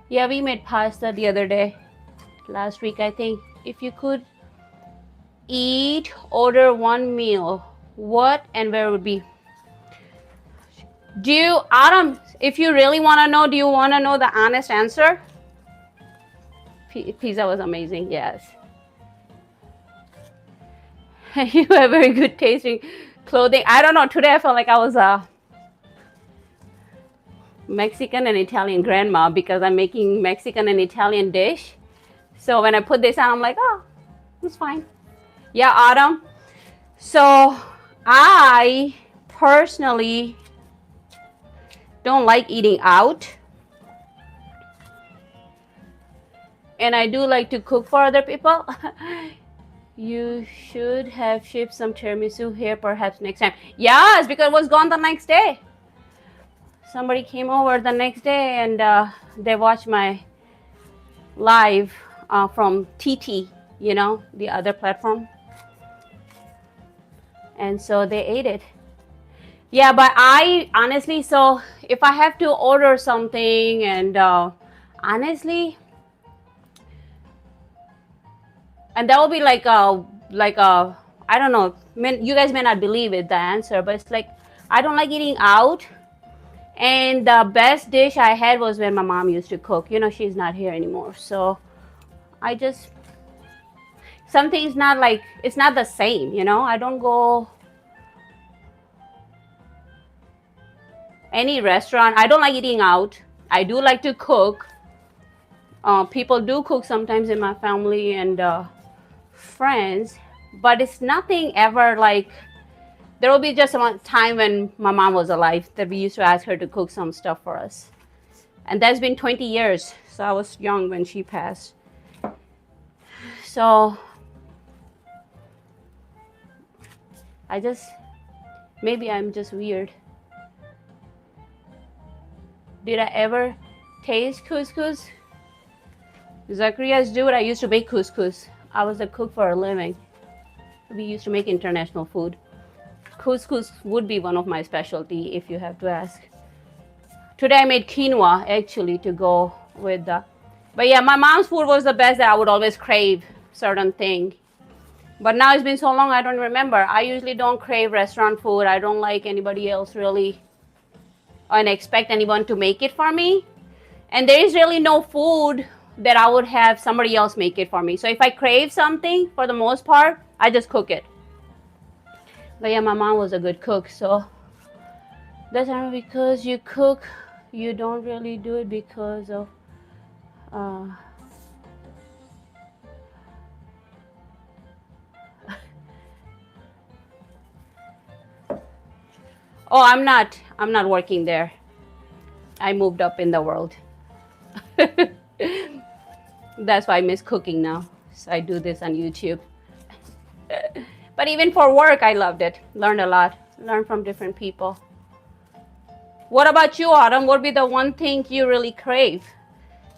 Yeah, we made pasta the other day. Last week, I think. If you could order one meal, what and where would be? Adam, if you really want to know, do you want to know the honest answer? Pizza was amazing, yes. You have very good tasting clothing. I don't know, today I felt like I was a Mexican and Italian grandma because I'm making Mexican and Italian dish. So when I put this on, I'm like, oh, it's fine. Yeah, Autumn. So I personally don't like eating out. And I do like to cook for other people. You should have shipped some tiramisu here perhaps next time. Yes, because it was gone the next day. Somebody came over the next day and they watched my live from TT, you know, the other platform. And so they ate it. Yeah, but I honestly, so if I have to order something and honestly, and that will be like a, I don't know, you guys may not believe it, the answer, but it's like, I don't like eating out. And the best dish I had was when my mom used to cook. You know, she's not here anymore. So I just, something's not like, it's not the same, you know. I don't go any restaurant. I don't like eating out. I do like to cook. People do cook sometimes in my family and friends, but it's nothing ever like, there will be just a time when my mom was alive that we used to ask her to cook some stuff for us. And that's been 20 years. So I was young when she passed. So maybe I'm just weird. Did I ever taste couscous? Zacharias, dude, I used to make couscous. I was a cook for a living. We used to make international food. Couscous would be one of my specialty if you have to ask. Today I made quinoa actually to go with the, but yeah, my mom's food was the best that I would always crave. certain thing. But now it's been so long, I don't remember. I usually don't crave restaurant food. I don't like anybody else really, and expect anyone to make it for me. And there is really no food that I would have somebody else make it for me. So if I crave something, for the most part, I just cook it. But yeah, my mom was a good cook, so that's not because you cook, you don't really do it because of oh, I'm not working there. I moved up in the world. That's why I miss cooking now. So I do this on YouTube. But even for work, I loved it. Learned a lot. Learned from different people. What about you, Autumn? What would be the one thing you really crave?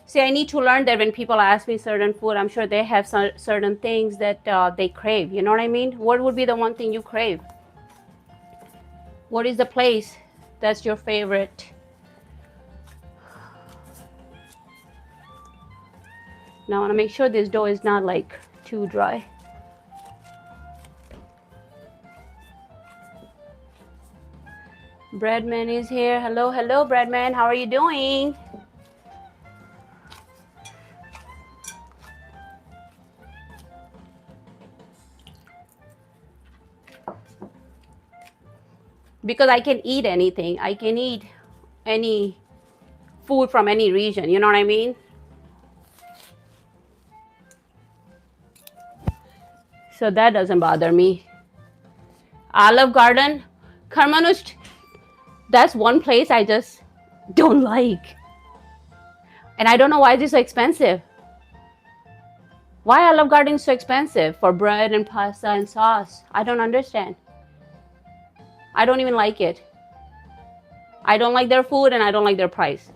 See, I need to learn that when people ask me certain food, I'm sure they have certain things that they crave. You know what I mean? What would be the one thing you crave? What is the place that's your favorite? Now I want to make sure this dough is not like too dry. Breadman is here. Hello, hello, Breadman. How are you doing? Because I can eat anything. I can eat any food from any region. You know what I mean? So that doesn't bother me. Olive Garden, Karmanush, that's one place I just don't like. And I don't know why it's so expensive. Why Olive Garden is so expensive for bread and pasta and sauce? I don't understand. I don't even like it. I don't like their food and I don't like their price.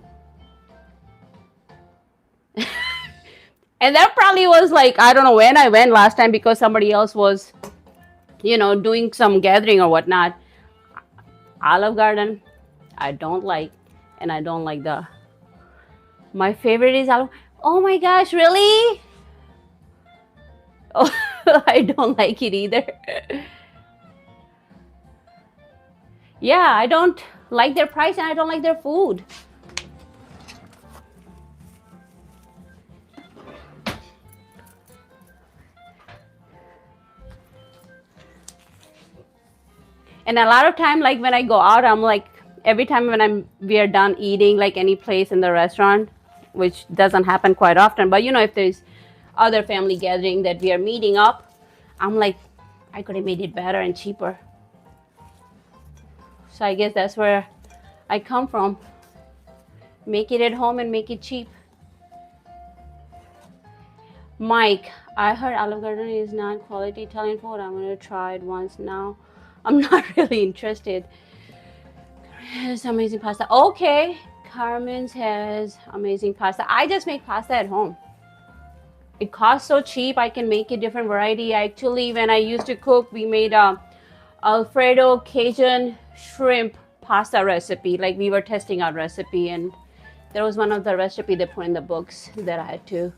And that probably was like, I don't know when I went last time because somebody else was, you know, doing some gathering or whatnot. Olive Garden, I don't like, and I don't like the, my favorite is Olive. Oh my gosh, really? Oh, I don't like it either. Yeah, I don't like their price and I don't like their food. And a lot of time, like when I go out, I'm like, every time when we are done eating, like any place in the restaurant, which doesn't happen quite often, but you know, if there's other family gathering that we are meeting up, I'm like, I could have made it better and cheaper. So I guess that's where I come from. Make it at home and make it cheap. Mike, I heard Olive Garden is not quality Italian food. I'm gonna try it once now. I'm not really interested. It's amazing pasta. Okay, Carmen's has amazing pasta. I just make pasta at home. It costs so cheap. I can make a different variety. Actually, when I used to cook, we made a Alfredo Cajun shrimp pasta recipe. Like we were testing out recipe, and there was one of the recipe they put in the books that I had to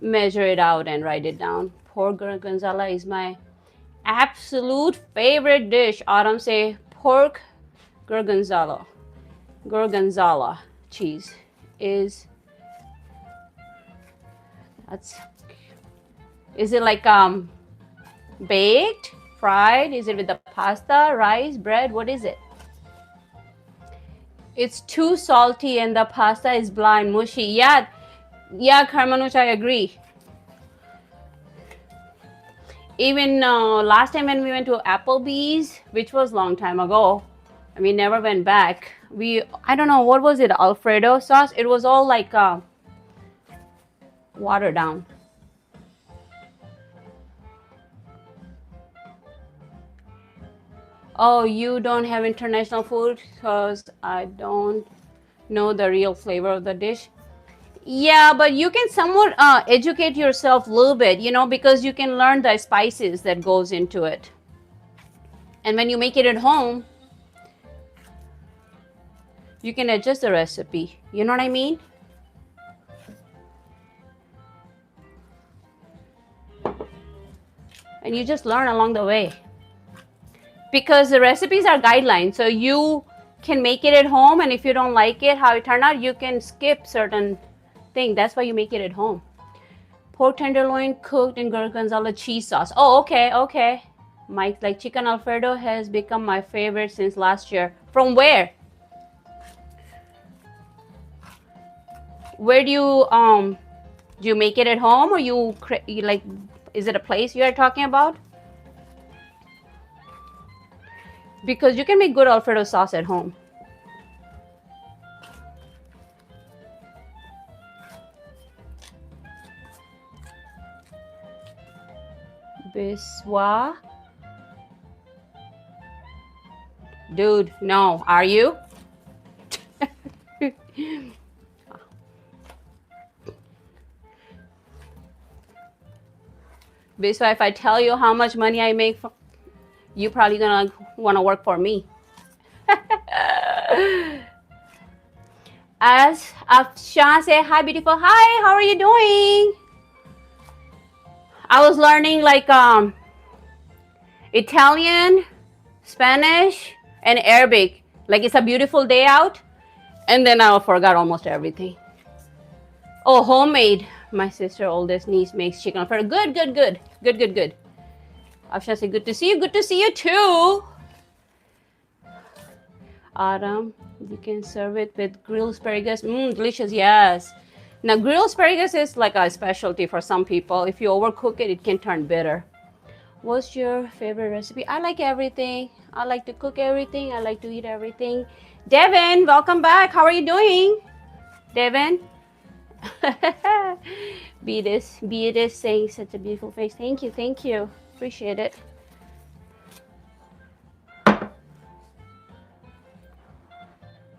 measure it out and write it down. Pork gorgonzola is my absolute favorite dish. Autumn say pork gorgonzola cheese is, is it like baked, fried? Is it with the pasta, rice, bread? What is it? It's too salty and the pasta is bland, mushy. Yeah, Karmanush, I agree. Even last time when we went to Applebee's, which was a long time ago, and we never went back. I don't know, what was it, Alfredo sauce? It was all like watered down. Oh, you don't have international food because I don't know the real flavor of the dish. Yeah, but you can somewhat educate yourself a little bit, you know, because you can learn the spices that goes into it. And when you make it at home, you can adjust the recipe. You know what I mean? and you just learn along the way. Because the recipes are guidelines, so you can make it at home, and if you don't like it, how it turned out, you can skip certain things. That's why you make it at home. Pork tenderloin cooked in gorgonzola cheese sauce. Oh, okay, okay. Mike's like, chicken Alfredo has become my favorite since last year. From where? Where do you make it at home, or you like, is it a place you are talking about? Because you can make good Alfredo sauce at home. Biswa. Dude, no. Are you? Biswa, if I tell you how much money I make, you probably gonna want to work for me. As Afshan say, hi beautiful. Hi, how are you doing? I was learning like Italian, Spanish, and Arabic. Like it's a beautiful day out, and then I forgot almost everything. Oh, homemade. My sister, oldest niece, makes chicken Alfredo. Good, good, good, good, good, good. Afshan say, good to see you. Good to see you too. Autumn, you can serve it with grilled asparagus. Delicious, yes. Now, grilled asparagus is like a specialty for some people. If you overcook it, it can turn bitter. What's your favorite recipe? I like everything. I like to cook everything. I like to eat everything. Devin, welcome back. How are you doing? Devin? Be this saying such a beautiful face. Thank you, thank you. Appreciate it.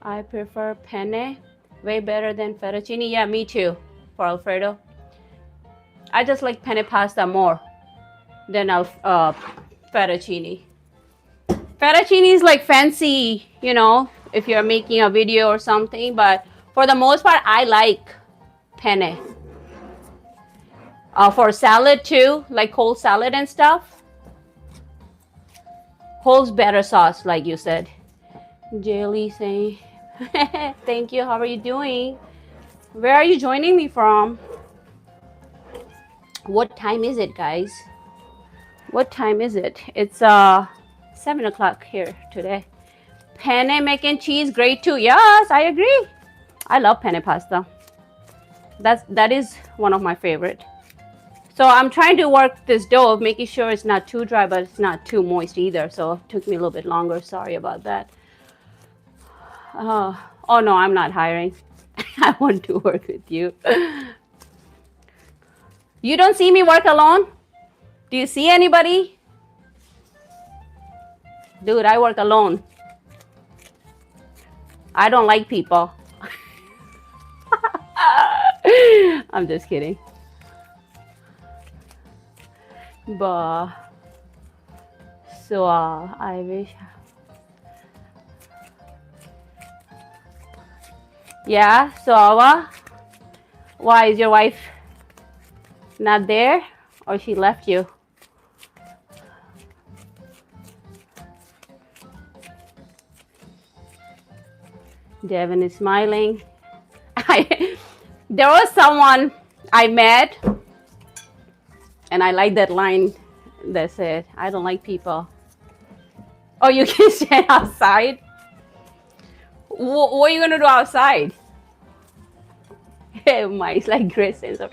I prefer penne way better than fettuccine. Yeah, me too, for Alfredo. I just like penne pasta more than fettuccine. Fettuccine is like fancy, you know, if you're making a video or something, but for the most part, I like penne. For salad too, like cold salad and stuff. Holds better sauce, like you said. Jaylee saying, thank you. How are you doing? Where are you joining me from? What time is it, guys? What time is it? It's 7 o'clock here today. Penne mac and cheese, great too. Yes, I agree. I love penne pasta. That is one of my favorite. So I'm trying to work this dough, making sure it's not too dry, but it's not too moist either. So it took me a little bit longer. Sorry about that. Oh no, I'm not hiring. I want to work with you. You don't see me work alone? Do you see anybody? Dude, I work alone. I don't like people. I'm just kidding. But so I wish. Yeah, so why is your wife not there, or she left you? Devin is smiling. There was someone I met, and I like that line that said, I don't like people. Oh, you can stand outside? What are you going to do outside? Mike's like great sense of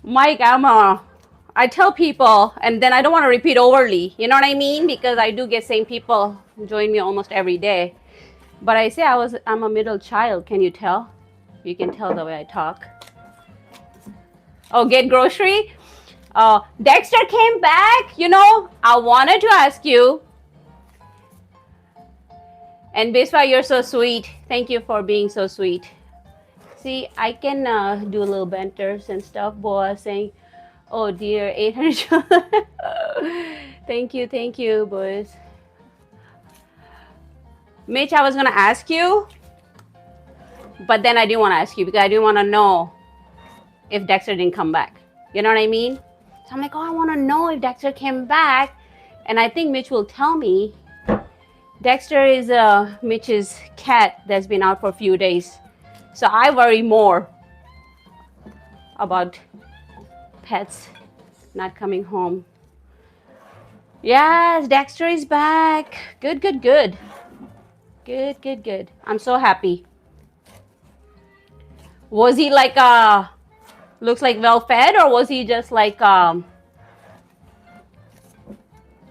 Mike, I tell people, and then I don't want to repeat overly, you know what I mean? Because I do get same people join me almost every day. But I say I'm a middle child. Can you tell? You can tell the way I talk. Oh, get grocery? Dexter came back. You know, I wanted to ask you. And Biswa, you're so sweet. Thank you for being so sweet. See, I can do little banters and stuff. Boa saying, oh dear, 800. Thank you, boys. Mitch, I was going to ask you, but then I didn't want to ask you because I didn't want to know if Dexter didn't come back. You know what I mean? So I'm like, oh, I want to know if Dexter came back. And I think Mitch will tell me. Dexter is Mitch's cat that's been out for a few days. So I worry more about pets not coming home. Yes, Dexter is back. Good, good, good. Good, good, good. I'm so happy. Was he like looks like well fed, or was he just like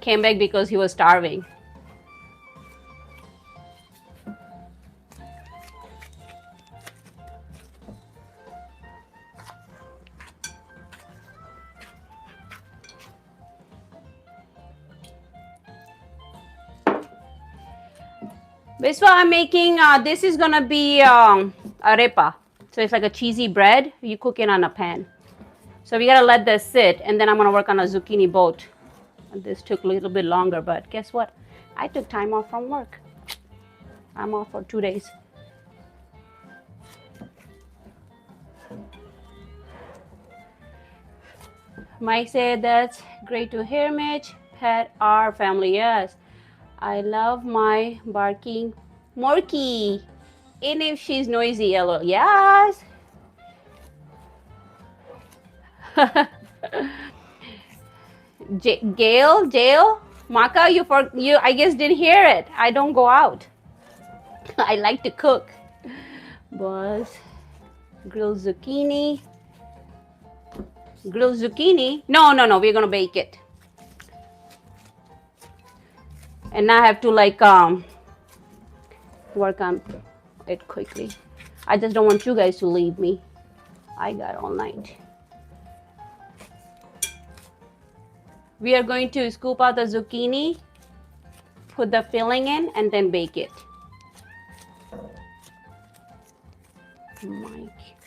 came back because he was starving? This one I'm making, this is gonna be arepa. So it's like a cheesy bread, you cook it on a pan. So we gotta let this sit, and then I'm gonna work on a zucchini boat. This took a little bit longer, but guess what? I took time off from work. I'm off for 2 days. Mike said, that's great to hear, Mitch. Pet our family, yes. I love my barking Morky. And if she's noisy, hello. Yes. Jail, Maka, you I guess didn't hear it. I don't go out. I like to cook. Boss, grilled zucchini. Grilled zucchini? No, we're gonna bake it. And now I have to like work on it quickly. I just don't want you guys to leave me. I got all night. We are going to scoop out the zucchini, put the filling in, and then bake it. Mike.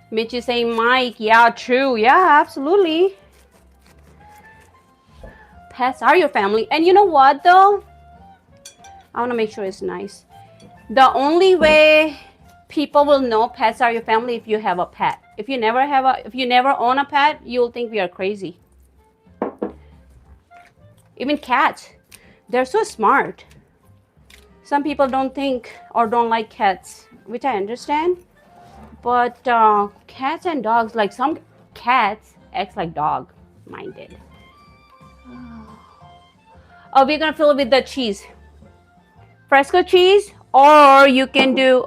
Mitch is saying Mike. Yeah, true. Yeah, absolutely. Pets are your family. And you know what though? I want to make sure it's nice. The only way people will know pets are your family if you have a pet. If you never own a pet, you'll think we are crazy. Even cats, they're so smart. Some people don't think or don't like cats, which I understand. But cats and dogs, like some cats act like dog minded. Oh, we're gonna fill it with the cheese. Fresco cheese, or you can do,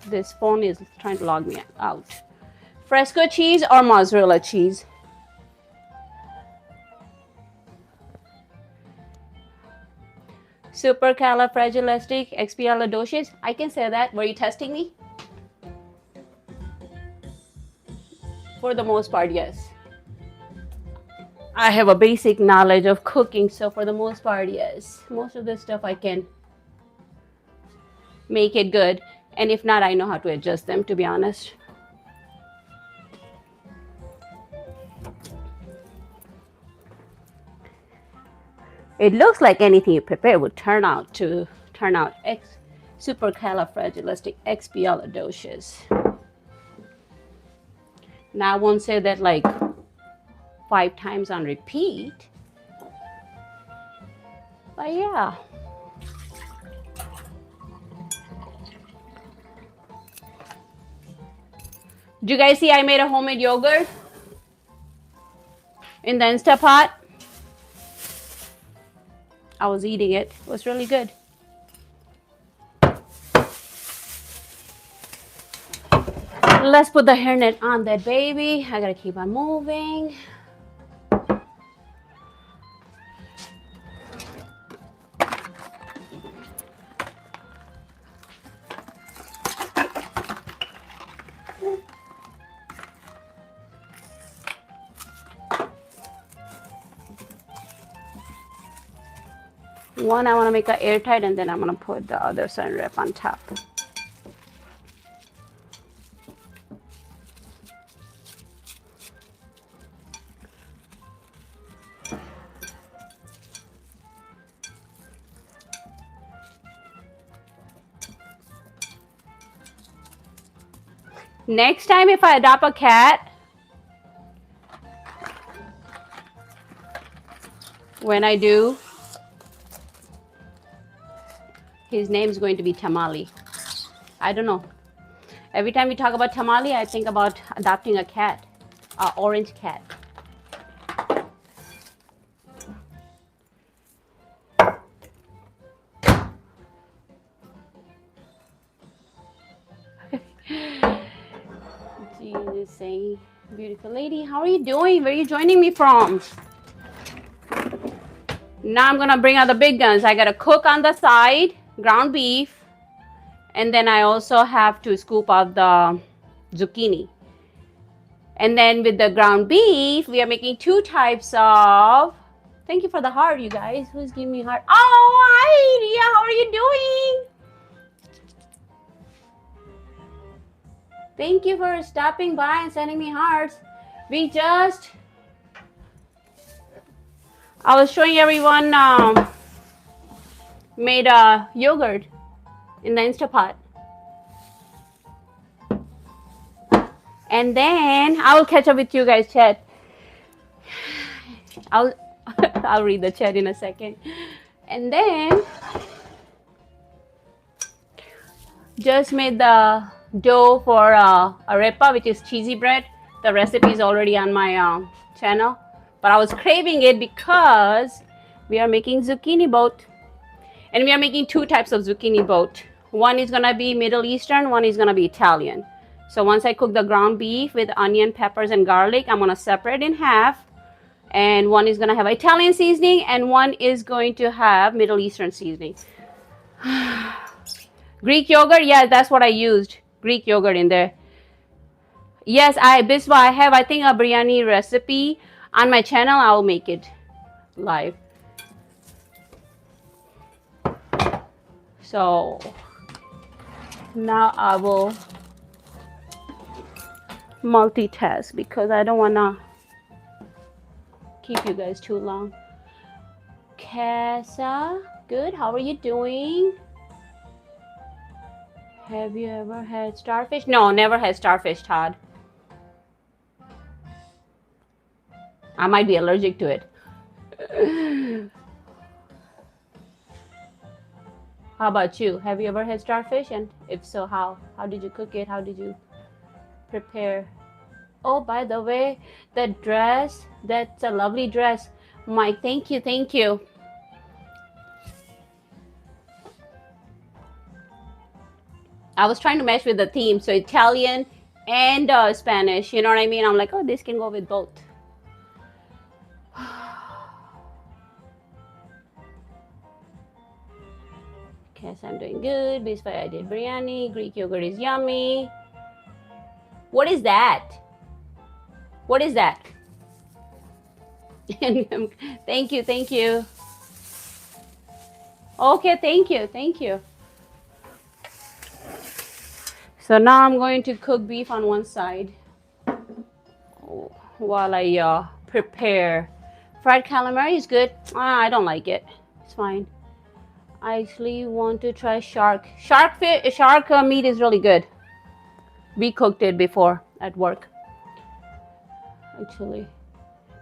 this phone is trying to log me out. Fresco cheese or mozzarella cheese. Supercalifragilisticexpialidocious. I can say that. Were you testing me? For the most part, yes. I have a basic knowledge of cooking, so for the most part, yes. Most of this stuff I can make it good. And if not, I know how to adjust them, to be honest. It looks like anything you prepare would turn out supercalifragilisticexpialidocious. Now I won't say that like 5 times on repeat, but yeah. Do you guys see I made a homemade yogurt in the Instapot? I was eating it. It was really good. Let's put the hairnet on that baby. I gotta keep on moving. One, I want to make it airtight, and then I'm going to put the other sunwrap on top. Next time if I adopt a cat, when I do, his name is going to be Tamale. I don't know. Every time we talk about Tamale, I think about adopting a cat, an orange cat. Jesus saying, beautiful lady, how are you doing? Where are you joining me from? Now I'm gonna bring out the big guns. I gotta cook on the side, ground beef, and then I also have to scoop out the zucchini. And then with the ground beef, we are making two types of. Thank you for the heart, you guys. Who's giving me heart? Oh, hi, Ria. How are you doing? Thank you for stopping by and sending me hearts. I was showing everyone made a yogurt in the Instapot. And then I will catch up with you guys, chat. I'll read the chat in a second. And then just made the dough for arepa, which is cheesy bread. The recipe is already on my channel, but I was craving it because we are making zucchini boat, and we are making two types of zucchini boat. One is gonna be Middle Eastern, one is gonna be Italian. So once I cook the ground beef with onion, peppers, and garlic, I'm gonna separate in half, and one is gonna have Italian seasoning, and one is going to have Middle Eastern seasoning. Greek yogurt, yeah, that's what I used. Greek yogurt in there. Yes, Biswa, I have, I think, a biryani recipe on my channel. I'll make it live. So now I will multitask because I don't want to keep you guys too long. Casa, good. How are you doing? Have you ever had starfish? No, never had starfish, Todd. I might be allergic to it. How about you? Have you ever had starfish? And if so, how? How did you cook it? How did you prepare? Oh, by the way, that dress, that's a lovely dress. Mike, thank you, thank you. I was trying to match with the theme, so Italian and Spanish, you know what I mean? I'm like, oh, this can go with both. Yes, I'm doing good. Biswa, I did biryani. Greek yogurt is yummy. What is that? What is that? Thank you, thank you. Okay, thank you, thank you. So now I'm going to cook beef on one side while I prepare. Fried calamari is good. I don't like it. It's fine. I actually want to try shark. Shark meat is really good. We cooked it before at work, actually.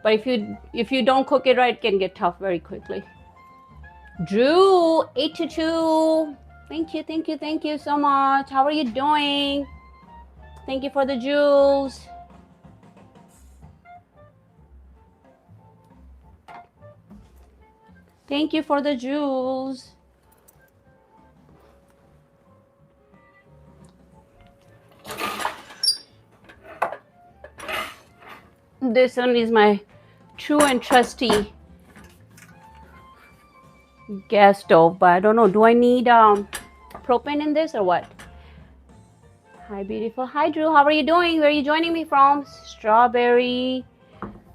But if you don't cook it right, it can get tough very quickly. Drew 822. Thank you so much. How are you doing? Thank you for the jewels. Thank you for the jewels. This one is my true and trusty gas stove, but I don't know. Do I need propane in this or what? Hi, beautiful. Hi, Drew. How are you doing? Where are you joining me from? Strawberry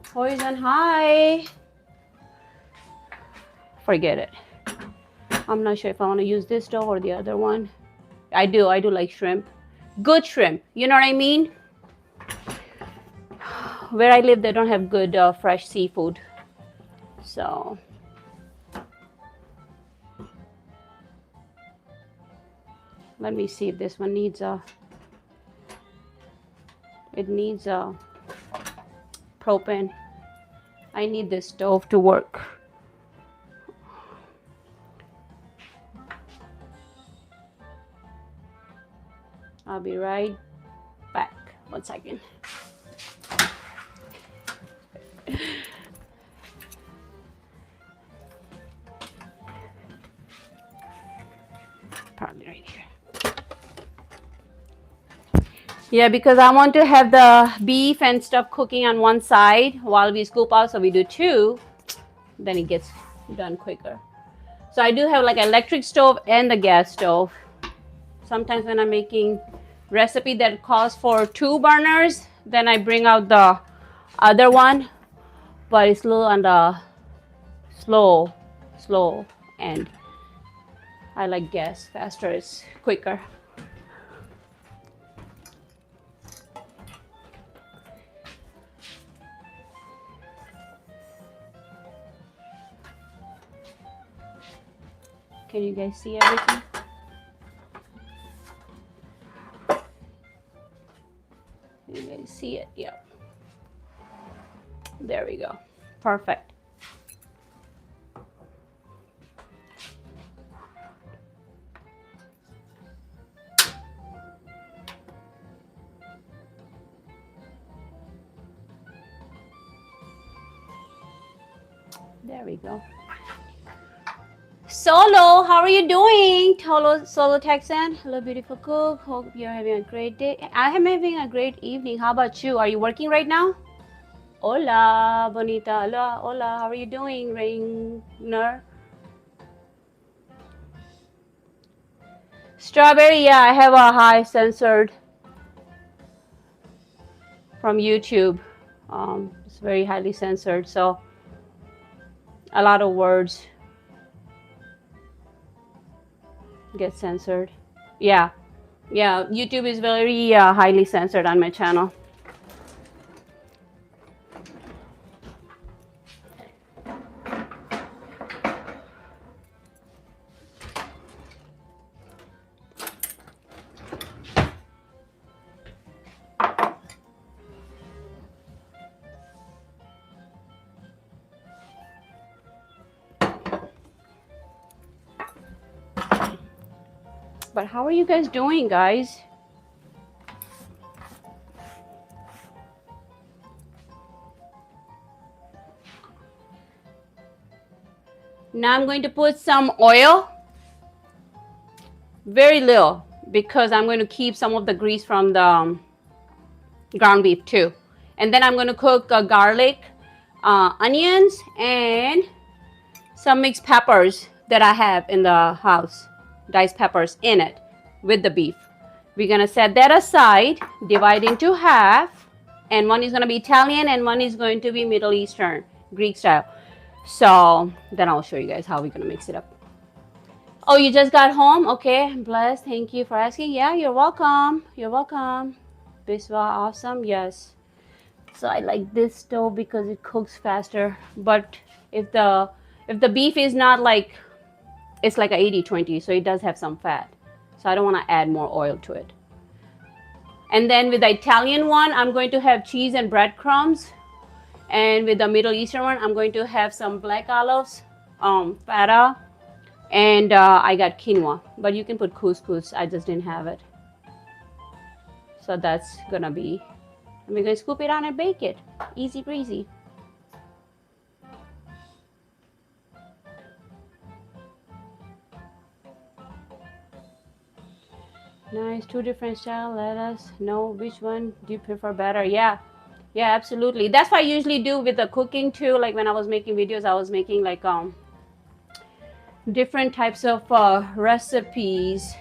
poison. Hi. Forget it. I'm not sure if I want to use this stove or the other one. I do like shrimp. Good shrimp. You know what I mean? Where I live, they don't have good fresh seafood. So let me see if this one needs it needs propane. I need this stove to work. I'll be right back. 1 second. Probably right here. Yeah, because I want to have the beef and stuff cooking on one side while we scoop out. So we do 2, then it gets done quicker. So I do have like an electric stove and the gas stove. Sometimes when I'm making recipe that calls for 2 burners, then I bring out the other one, but it's a little on the slow end. I like gas, faster, it's quicker. Can you guys see everything? You guys see it? Yeah. There we go. Perfect. There we go. Solo, how are you doing? Solo Texan, hello beautiful cook. Hope you're having a great day. I am having a great evening. How about you? Are you working right now? Hola, bonita. Hola, hola. How are you doing, Rainer? Strawberry, yeah, I have a high censored from YouTube. It's very highly censored, so a lot of words get censored. Yeah, YouTube is very highly censored on my channel. But how are you guys doing, guys? Now I'm going to put some oil, very little, because I'm going to keep some of the grease from the ground beef too. And then I'm going to cook garlic, onions, and some mixed peppers that I have in the house, diced peppers in it with the beef. We're going to set that aside, divide into half, and one is going to be Italian and one is going to be Middle Eastern, Greek style. So then I'll show you guys how we're going to mix it up. Oh, you just got home? Okay, blessed. Thank you for asking. Yeah, you're welcome. You're welcome. Biswa, awesome. Yes. So I like this stove because it cooks faster. But if the beef is not like, it's like a 80-20, so it does have some fat. So I don't want to add more oil to it. And then with the Italian one, I'm going to have cheese and breadcrumbs. And with the Middle Eastern one, I'm going to have some black olives, feta, and I got quinoa. But you can put couscous. I just didn't have it. So that's gonna be, and we're gonna scoop it on and bake it. Easy breezy. Nice, 2 different styles. Let us know which one do you prefer better. Yeah, absolutely. That's what I usually do with the cooking too. Like when I was making videos, I was making like different types of recipes,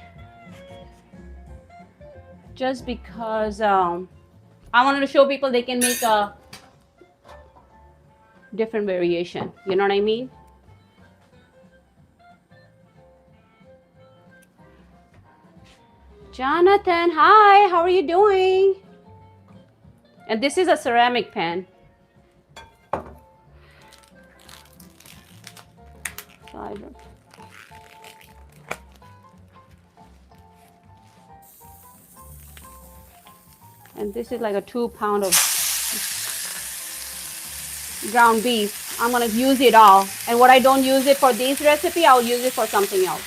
just because I wanted to show people they can make a different variation. You know what I mean? Jonathan, hi, how are you doing? And this is a ceramic pan. And this is like a 2 pound of ground beef. I'm gonna use it all. And what I don't use it for this recipe, I'll use it for something else.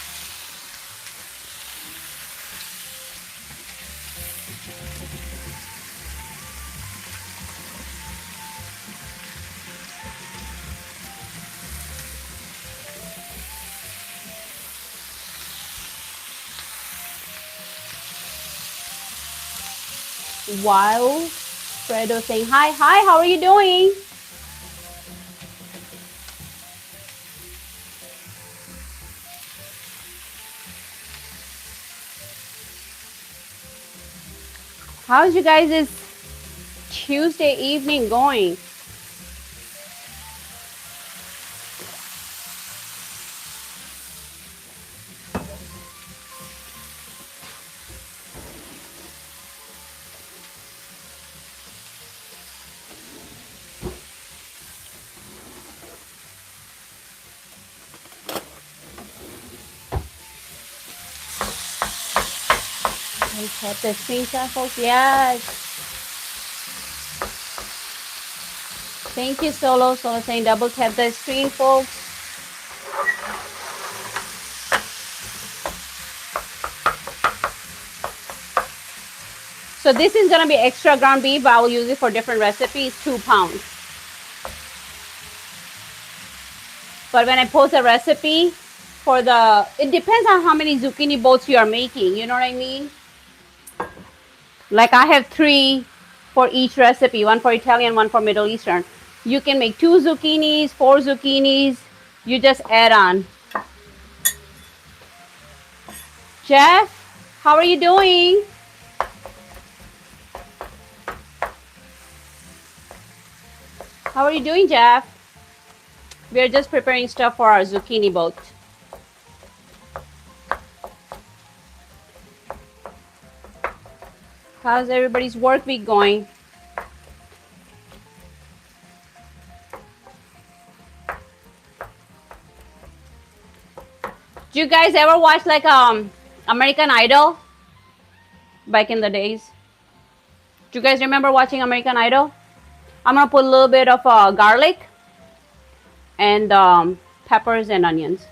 Wilfredo saying hi. Hi, how are you doing? How's you guys' Tuesday evening going? Tap the screenshot, folks. Yes. Thank you, Solo. Solo saying double tap the screen, folks. So this is gonna be extra ground beef, but I will use it for different recipes. 2 pounds. But when I post a recipe for the, it depends on how many zucchini boats you are making. You know what I mean? Like I have 3 for each recipe, 1 for Italian, 1 for Middle Eastern. You can make 2 zucchinis, 4 zucchinis. You just add on. Jeff, how are you doing? How are you doing, Jeff? We are just preparing stuff for our zucchini boat. How's everybody's work week going? Do you guys ever watch like American Idol back in the days? Do you guys remember watching American Idol? I'm gonna put a little bit of garlic and peppers and onions.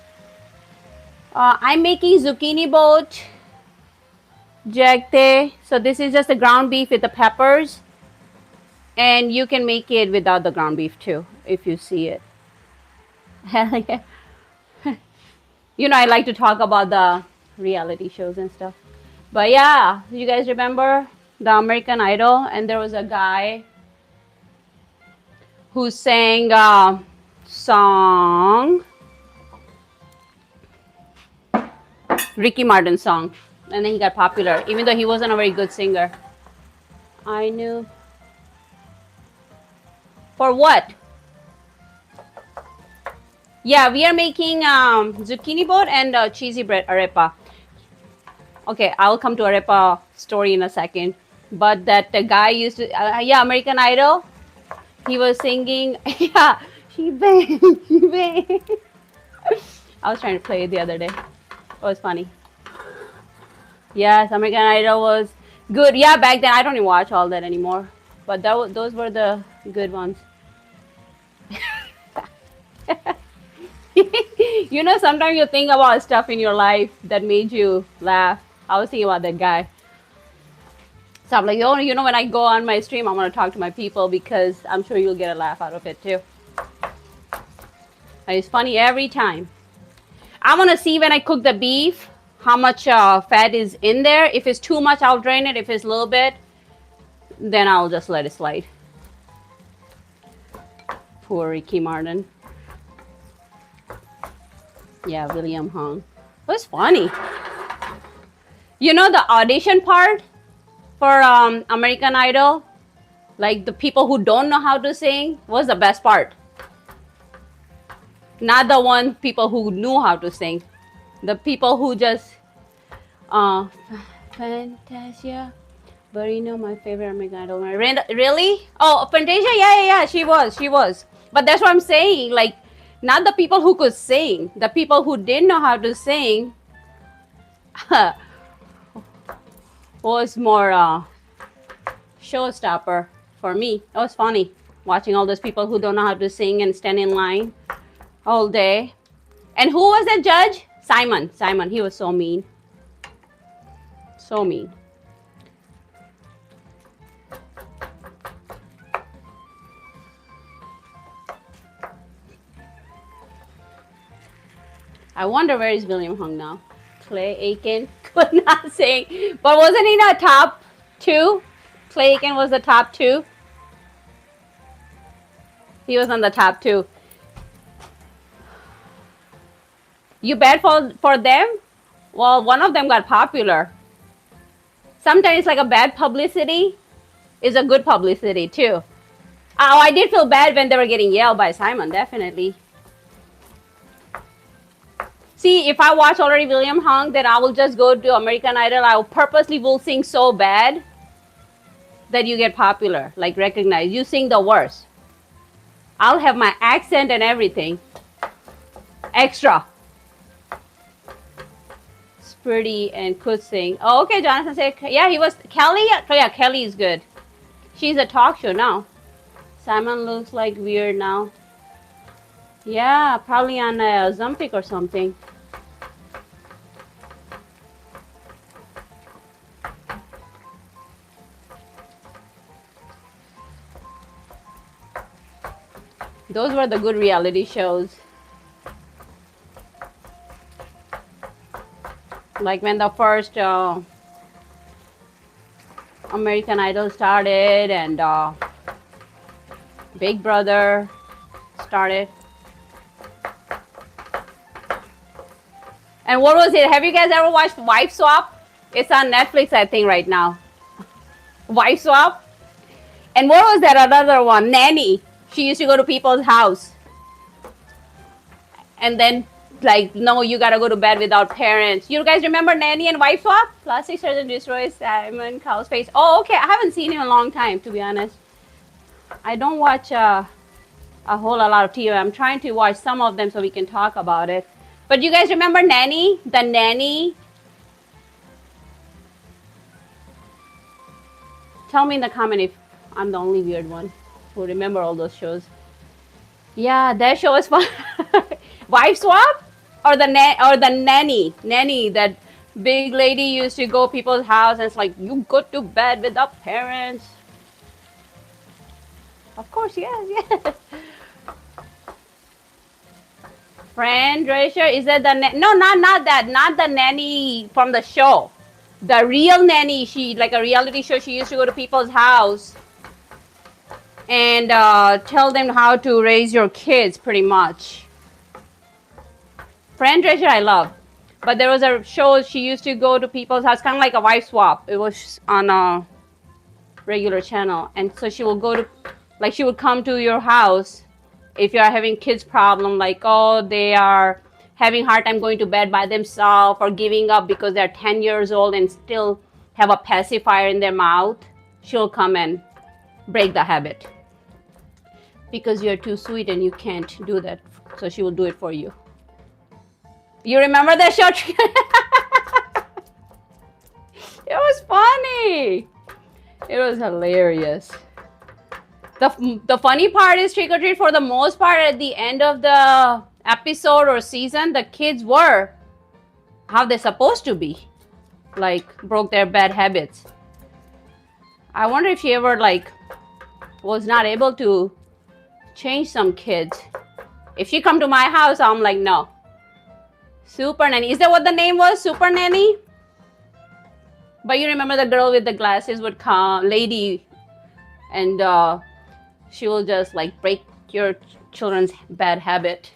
I'm making zucchini boat. Jagte. So this is just the ground beef with the peppers, and you can make it without the ground beef too if you see it. Hell yeah. You know, I like to talk about the reality shows and stuff. But yeah, you guys remember the American Idol? And there was a guy who sang a song, Ricky Martin song. And then he got popular, even though he wasn't a very good singer. I knew. For what? Yeah, we are making zucchini boat and cheesy bread arepa. Okay, I'll come to arepa story in a second. But that the guy used to, yeah, American Idol. He was singing, yeah, she bang, she bang. I was trying to play it the other day. It was funny. Yes, American Idol was good. Yeah, back then I don't even watch all that anymore. But those were the good ones. You know, sometimes you think about stuff in your life that made you laugh. I was thinking about that guy. So I'm like, oh, you know, when I go on my stream, I'm going to talk to my people because I'm sure you'll get a laugh out of it too. And it's funny every time. I want to see when I cook the beef how much fat is in there. If it's too much, I'll drain it. If it's a little bit, then I'll just let it slide. Poor Ricky Martin. Yeah, William Hung. It was funny. You know the audition part for American Idol? Like the people who don't know how to sing was the best part. Not the one people who knew how to sing. The people who just Fantasia. But you know my favorite American Idol. Really? Oh, Fantasia? Yeah, she was. But that's what I'm saying. Like, not the people who could sing. The people who didn't know how to sing was more showstopper for me. It was funny watching all those people who don't know how to sing and stand in line all day. And who was the judge? Simon. He was so mean. So mean. I wonder where is William Hung now. Clay Aiken could not sing, but wasn't he in the top 2? Clayton was the top 2. He was on the top 2. You bet for them? Well, one of them got popular. Sometimes like a bad publicity is a good publicity too. Oh, I did feel bad when they were getting yelled by Simon, definitely. See, if I watch already William Hung, then I will just go to American Idol. I will purposely will sing so bad that you get popular, like recognized. You sing the worst. I'll have my accent and everything. Extra. It's pretty and could sing. Oh, okay, Jonathan said, yeah, he was, Kelly? Yeah, Kelly is good. She's a talk show now. Simon looks like weird now. Yeah, probably on a Ozempic or something. Those were the good reality shows. Like when the first American Idol started and Big Brother started. And what was it? Have you guys ever watched Wife Swap? It's on Netflix, I think, right now. Wife Swap. And what was that other one? Nanny. She used to go to people's house. And then, like, no, you gotta go to bed without parents. You guys remember Nanny and Wife Swap? Plastic Surgeon Destroys Simon Cowell's face. Oh, okay. I haven't seen him in a long time, to be honest. I don't watch a whole lot of TV. I'm trying to watch some of them so we can talk about it. But you guys remember Nanny? The Nanny? Tell me in the comment if I'm the only weird one who remember all those shows. Yeah, that show was fun. Wife Swap? Or the Nanny? Nanny, that big lady used to go people's house and it's like, you go to bed without parents. Of course, yes. Fran Drescher, is that the no, not that, not the nanny from the show. The real nanny, she like a reality show. She used to go to people's house and tell them how to raise your kids, pretty much. Fran Drescher, I love, but there was a show she used to go to people's house, kind of like a Wife Swap. It was on a regular channel, and so she will go to, like, she would come to your house. If you are having kids problem, like, oh, they are having hard time going to bed by themselves or giving up because they're 10 years old and still have a pacifier in their mouth, she'll come and break the habit because you're too sweet and you can't do that. So she will do it for you. You remember that show? It was funny. It was hilarious. The funny part is Trick or Treat, for the most part, at the end of the episode or season, the kids were how they're supposed to be. Like, broke their bad habits. I wonder if she ever, like, was not able to change some kids. If she come to my house, I'm like, no. Super Nanny. Is that what the name was? Super Nanny? But you remember the girl with the glasses would come, lady, and she will just like break your children's bad habit.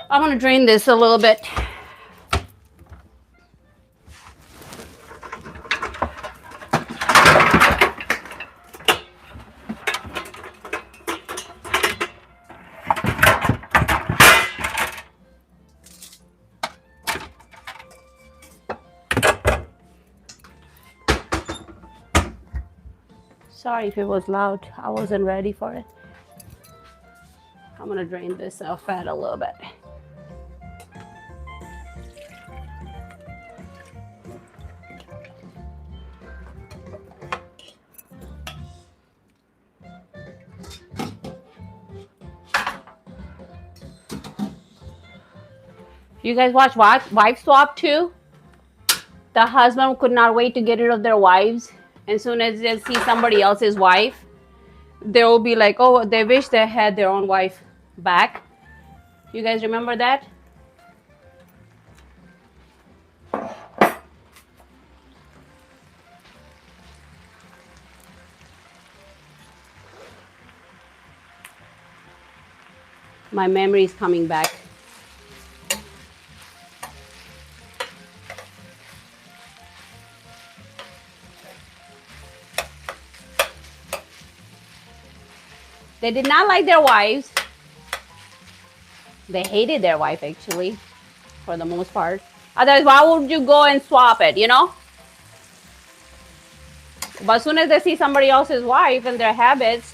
I'm gonna drain this a little bit. Sorry if it was loud. I wasn't ready for it. I'm gonna drain this fat a little bit. You guys watch Wife Swap too? The husband could not wait to get rid of their wives. As soon as they see somebody else's wife, they will be like, oh, they wish they had their own wife back. You guys remember that? My memory is coming back. They did not like their wives. They hated their wife, actually, for the most part. Otherwise, why would you go and swap it, you know? But as soon as they see somebody else's wife and their habits,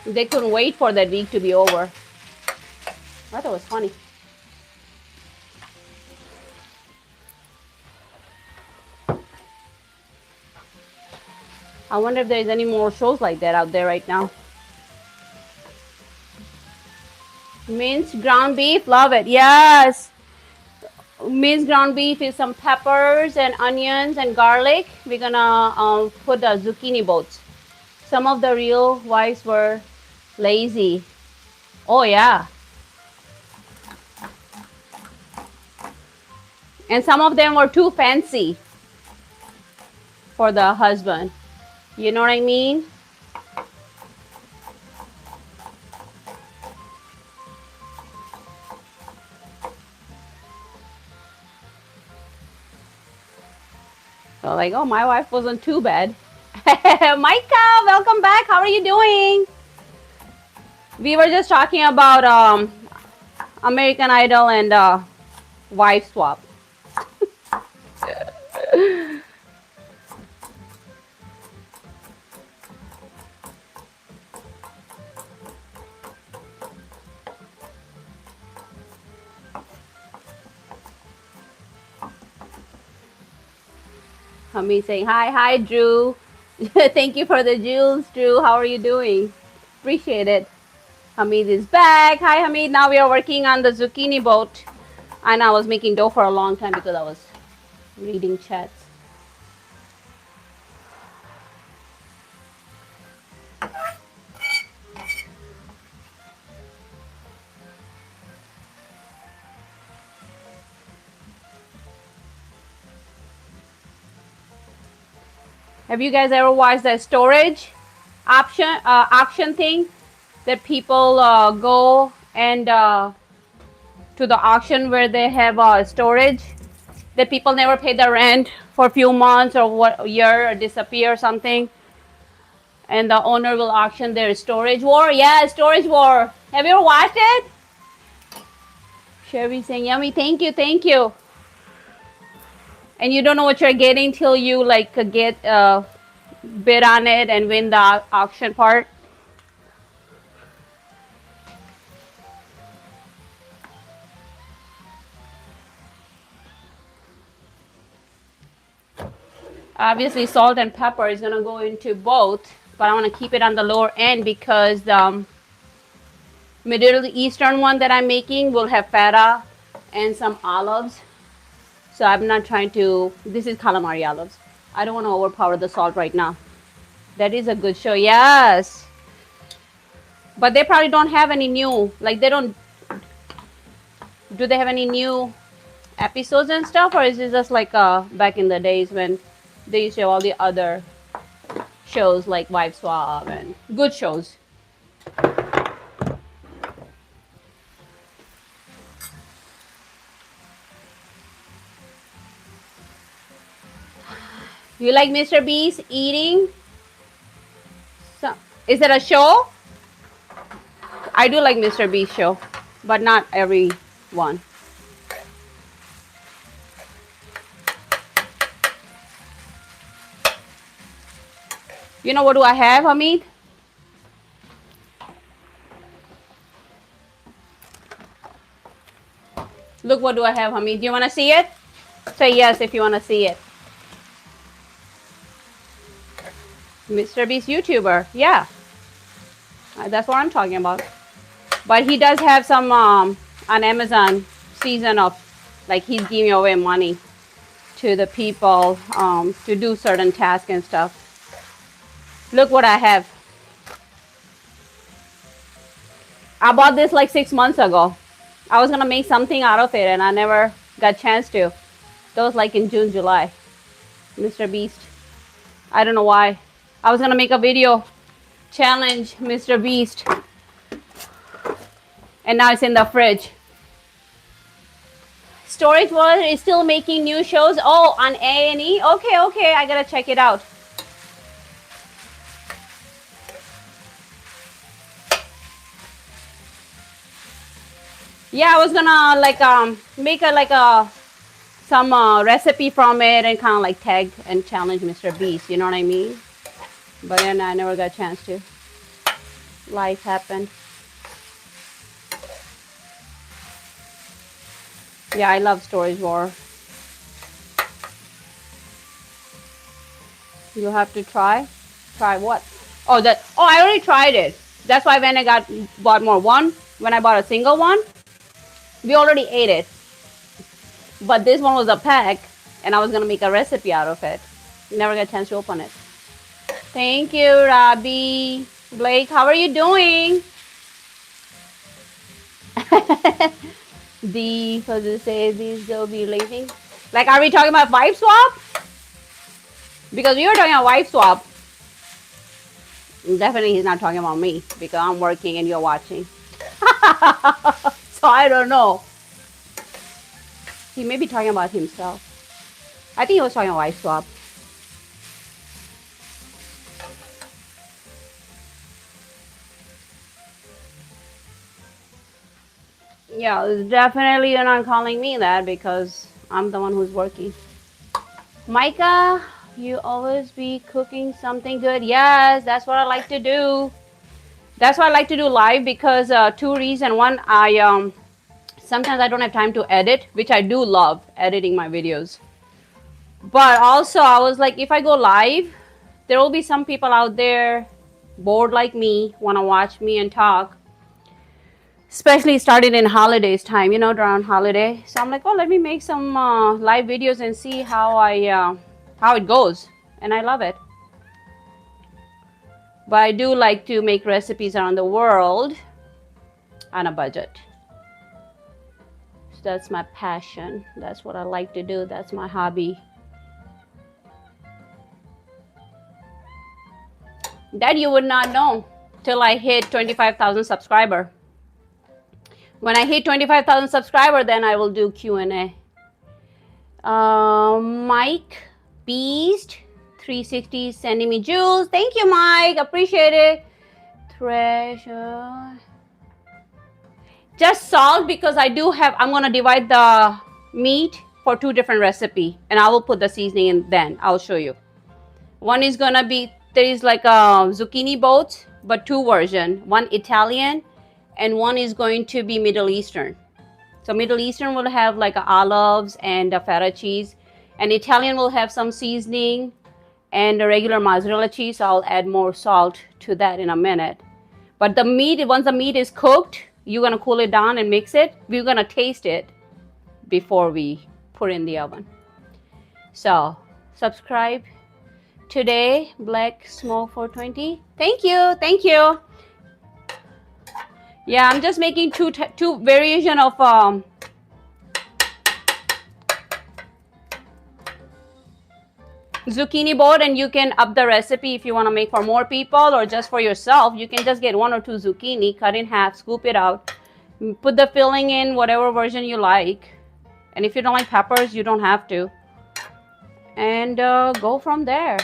they couldn't wait for that week to be over. I thought it was funny. I wonder if there's any more shows like that out there right now. Minced ground beef, love it. Yes. Minced ground beef is some peppers and onions and garlic. We're gonna put the zucchini boats. Some of the real wives were lazy. Oh yeah. And some of them were too fancy for the husband. You know what I mean? So like, oh, my wife wasn't too bad. Micah, welcome back. How are you doing? We were just talking about American Idol and wife swap. Hamid saying hi Drew. Thank you for the jewels, Drew. How are you doing? Appreciate it. Hamid is back. Hi Hamid. Now we are working on the zucchini boat, and I was making dough for a long time because I was reading chats. Have you guys ever watched that storage auction thing that people go and to the auction where they have storage that people never pay the rent for a few months or what year or disappear or something, and the owner will auction their storage war? Yeah, storage war. Have you ever watched it? Sherry saying yummy. Thank you, thank you. And you don't know what you're getting till you like get bid on it and win the auction part. Obviously salt and pepper is going to go into both, but I want to keep it on the lower end because the Middle Eastern one that I'm making will have feta and some olives. So I'm not trying to, this is calamari olives. I don't want to overpower the salt right now. That is a good show, yes. But they probably don't have any new, like they don't, do they have any new episodes and stuff? Or is it just like back in the days when they used to have all the other shows like Wife Swap and good shows? You like Mr. Beast eating? So, is it a show? I do like Mr. Beast show, but not every one. You know what do I have, Hamid? Look, what do I have, Hamid? Do you want to see it? Say yes if you want to see it. Mr. Beast YouTuber, yeah. That's what I'm talking about. But he does have some on Amazon season of, like, he's giving away money to the people to do certain tasks and stuff. Look what I have. I bought this like 6 months ago. I was gonna make something out of it and I never got a chance to. That was like in June, July. Mr. Beast. I don't know why. I was gonna make a video challenge Mr. Beast. and now it's in the fridge. Storage Wars is still making new shows. Oh, on A&E. Okay, I gotta check it out. Yeah, I was gonna like make some recipe from it and kind of like tag and challenge Mr. Beast. You know what I mean? But then I never got a chance to. Life happened. Yeah, I love Storage War. You have to try. Try what? Oh, that. Oh, I already tried it. That's why when I bought more one, when I bought a single one, we already ate it. But this one was a pack, and I was gonna make a recipe out of it. Never got a chance to open it. Thank you, Robbie. Blake, how are you doing? Because it says these will be lazy. Like, are we talking about wife swap? Because we were talking about wife swap. Definitely he's not talking about me because I'm working and you're watching. So I don't know. He may be talking about himself. I think he was talking about wife swap. Yeah, definitely you're not calling me that because I'm the one who's working. Micah, you always be cooking something good. Yes, that's what I like to do. That's why I like to do live because two reasons. One, sometimes I don't have time to edit, which I do love editing my videos. But also I was like, if I go live, there will be some people out there bored like me, want to watch me and talk. Especially starting in holidays time, you know, around holiday. So I'm like, oh, let me make some live videos and see how it goes. And I love it. But I do like to make recipes around the world on a budget. So that's my passion. That's what I like to do. That's my hobby. That you would not know till I hit 25,000 subscribers. When I hit 25,000 subscribers, then I will do Q&A. Mike Beast 360 sending me jewels. Thank you, Mike. Appreciate it. Treasure. Just salt because I do have. I'm gonna divide the meat for two different recipes, and I will put the seasoning in. Then I'll show you. One is gonna be there is like a Zucchini Boats, but two versions. One Italian. And one is going to be Middle Eastern. So Middle Eastern will have like olives and feta cheese. And Italian will have some seasoning and a regular mozzarella cheese. So I'll add more salt to that in a minute. But the meat, once the meat is cooked, you're going to cool it down and mix it. We're going to taste it before we put it in the oven. So subscribe today. Black Smoke 420. Thank you. Thank you. Yeah, I'm just making two variation of zucchini boat, and you can up the recipe if you want to make for more people or just for yourself. You can just get 1 or 2 zucchini, cut in half, scoop it out, put the filling in whatever version you like. And if you don't like peppers, you don't have to. And go from there.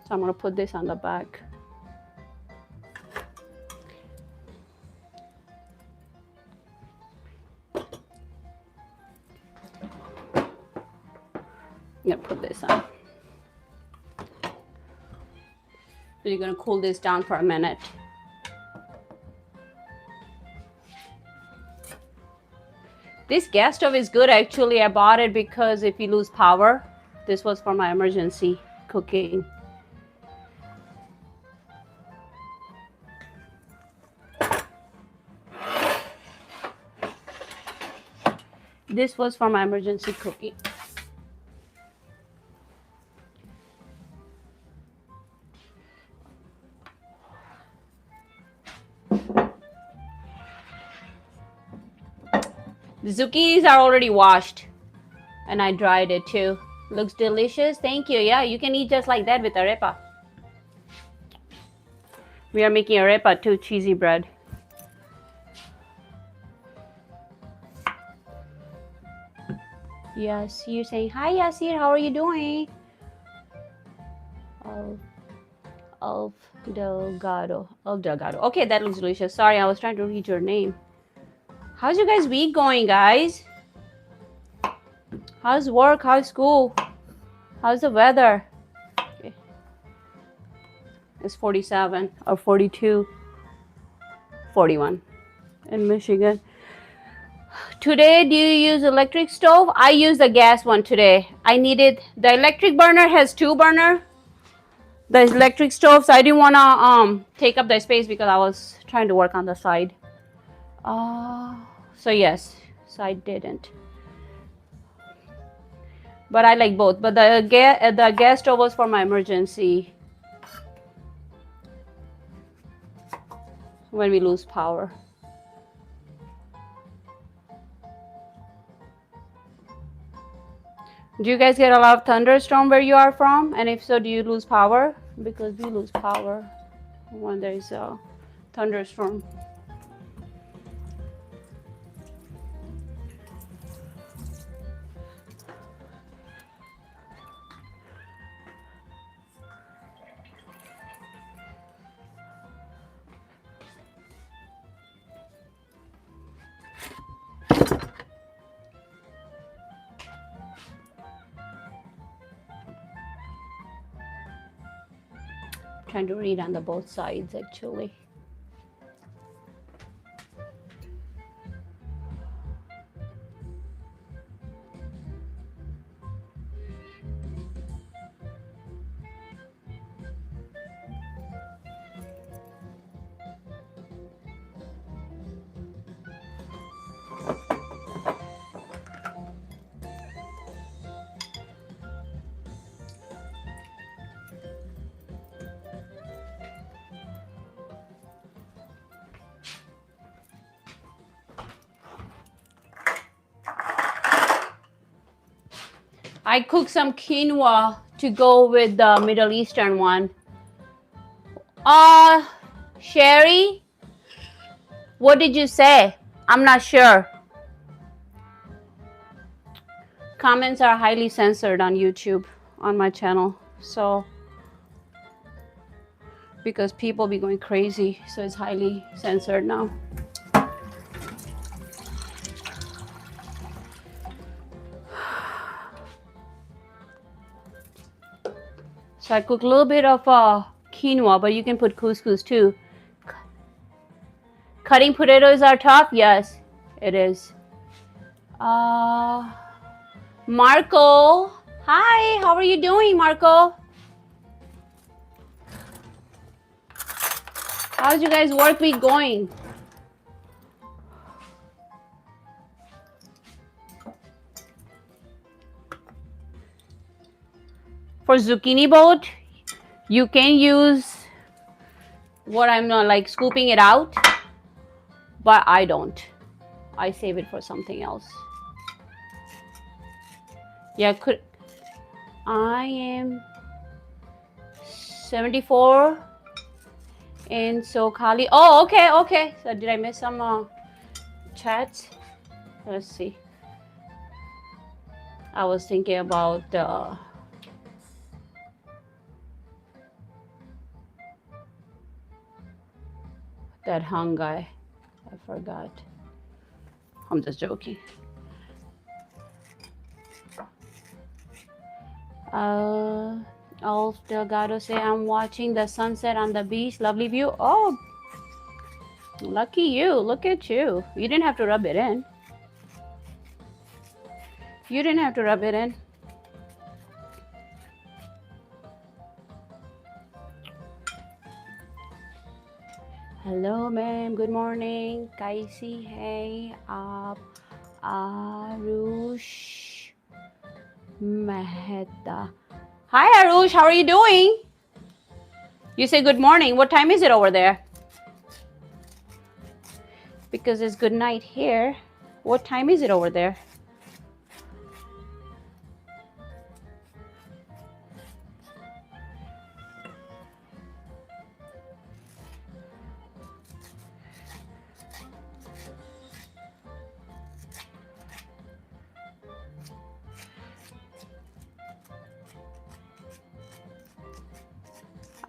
So I'm going to put this on the back. I'm going to put this on. So you're going to cool this down for a minute. This gas stove is good actually. I bought it because if you lose power, this was for my emergency cooking. This was for my emergency cooking. The zucchinis are already washed and I dried it too. Looks delicious. Thank you. Yeah, you can eat just like that with arepa. We are making arepa too, cheesy bread. Yes, you're saying hi, Yasir. How are you doing? Elf Delgado. Elf Delgado. Okay, that looks delicious. Sorry, I was trying to read your name. How's your guys' week going, guys? How's work? How's school? How's the weather? Okay. It's 47 or 42, 41 in Michigan. Today, do you use electric stove? I use the gas one today. I needed, the electric burner has 2 burner. The electric stove, so I didn't want to take up the space because I was trying to work on the side. So yes, so I didn't. But I like both. But the gas stove was for my emergency when we lose power. Do you guys get a lot of thunderstorm where you are from? And if so, do you lose power? Because we lose power when there is a thunderstorm. Trying to read on the both sides actually. I cooked some quinoa to go with the Middle Eastern one. Sherry, what did you say? I'm not sure. Comments are highly censored on YouTube, on my channel. So, because people be going crazy, so it's highly censored now. So I cook a little bit of quinoa, but you can put couscous too. Cutting potatoes are tough? Yes, it is. Marco. Hi, how are you doing, Marco? How's you guys' work week going? For zucchini boat, you can use what I'm not like scooping it out, but I don't. I save it for something else. Yeah, I am 74 in Sokali. Oh, okay. So did I miss some chats? Let's see. I was thinking about that hung guy. I forgot. I'm just joking. Alf Delgado say I'm watching the sunset on the beach. Lovely view. Oh, lucky you. Look at you. You didn't have to rub it in. You didn't have to rub it in. Hello, ma'am. Good morning. Kaisi, hey, Arush Mehta. Hi, Arush. How are you doing? You say good morning. What time is it over there? Because it's good night here. What time is it over there?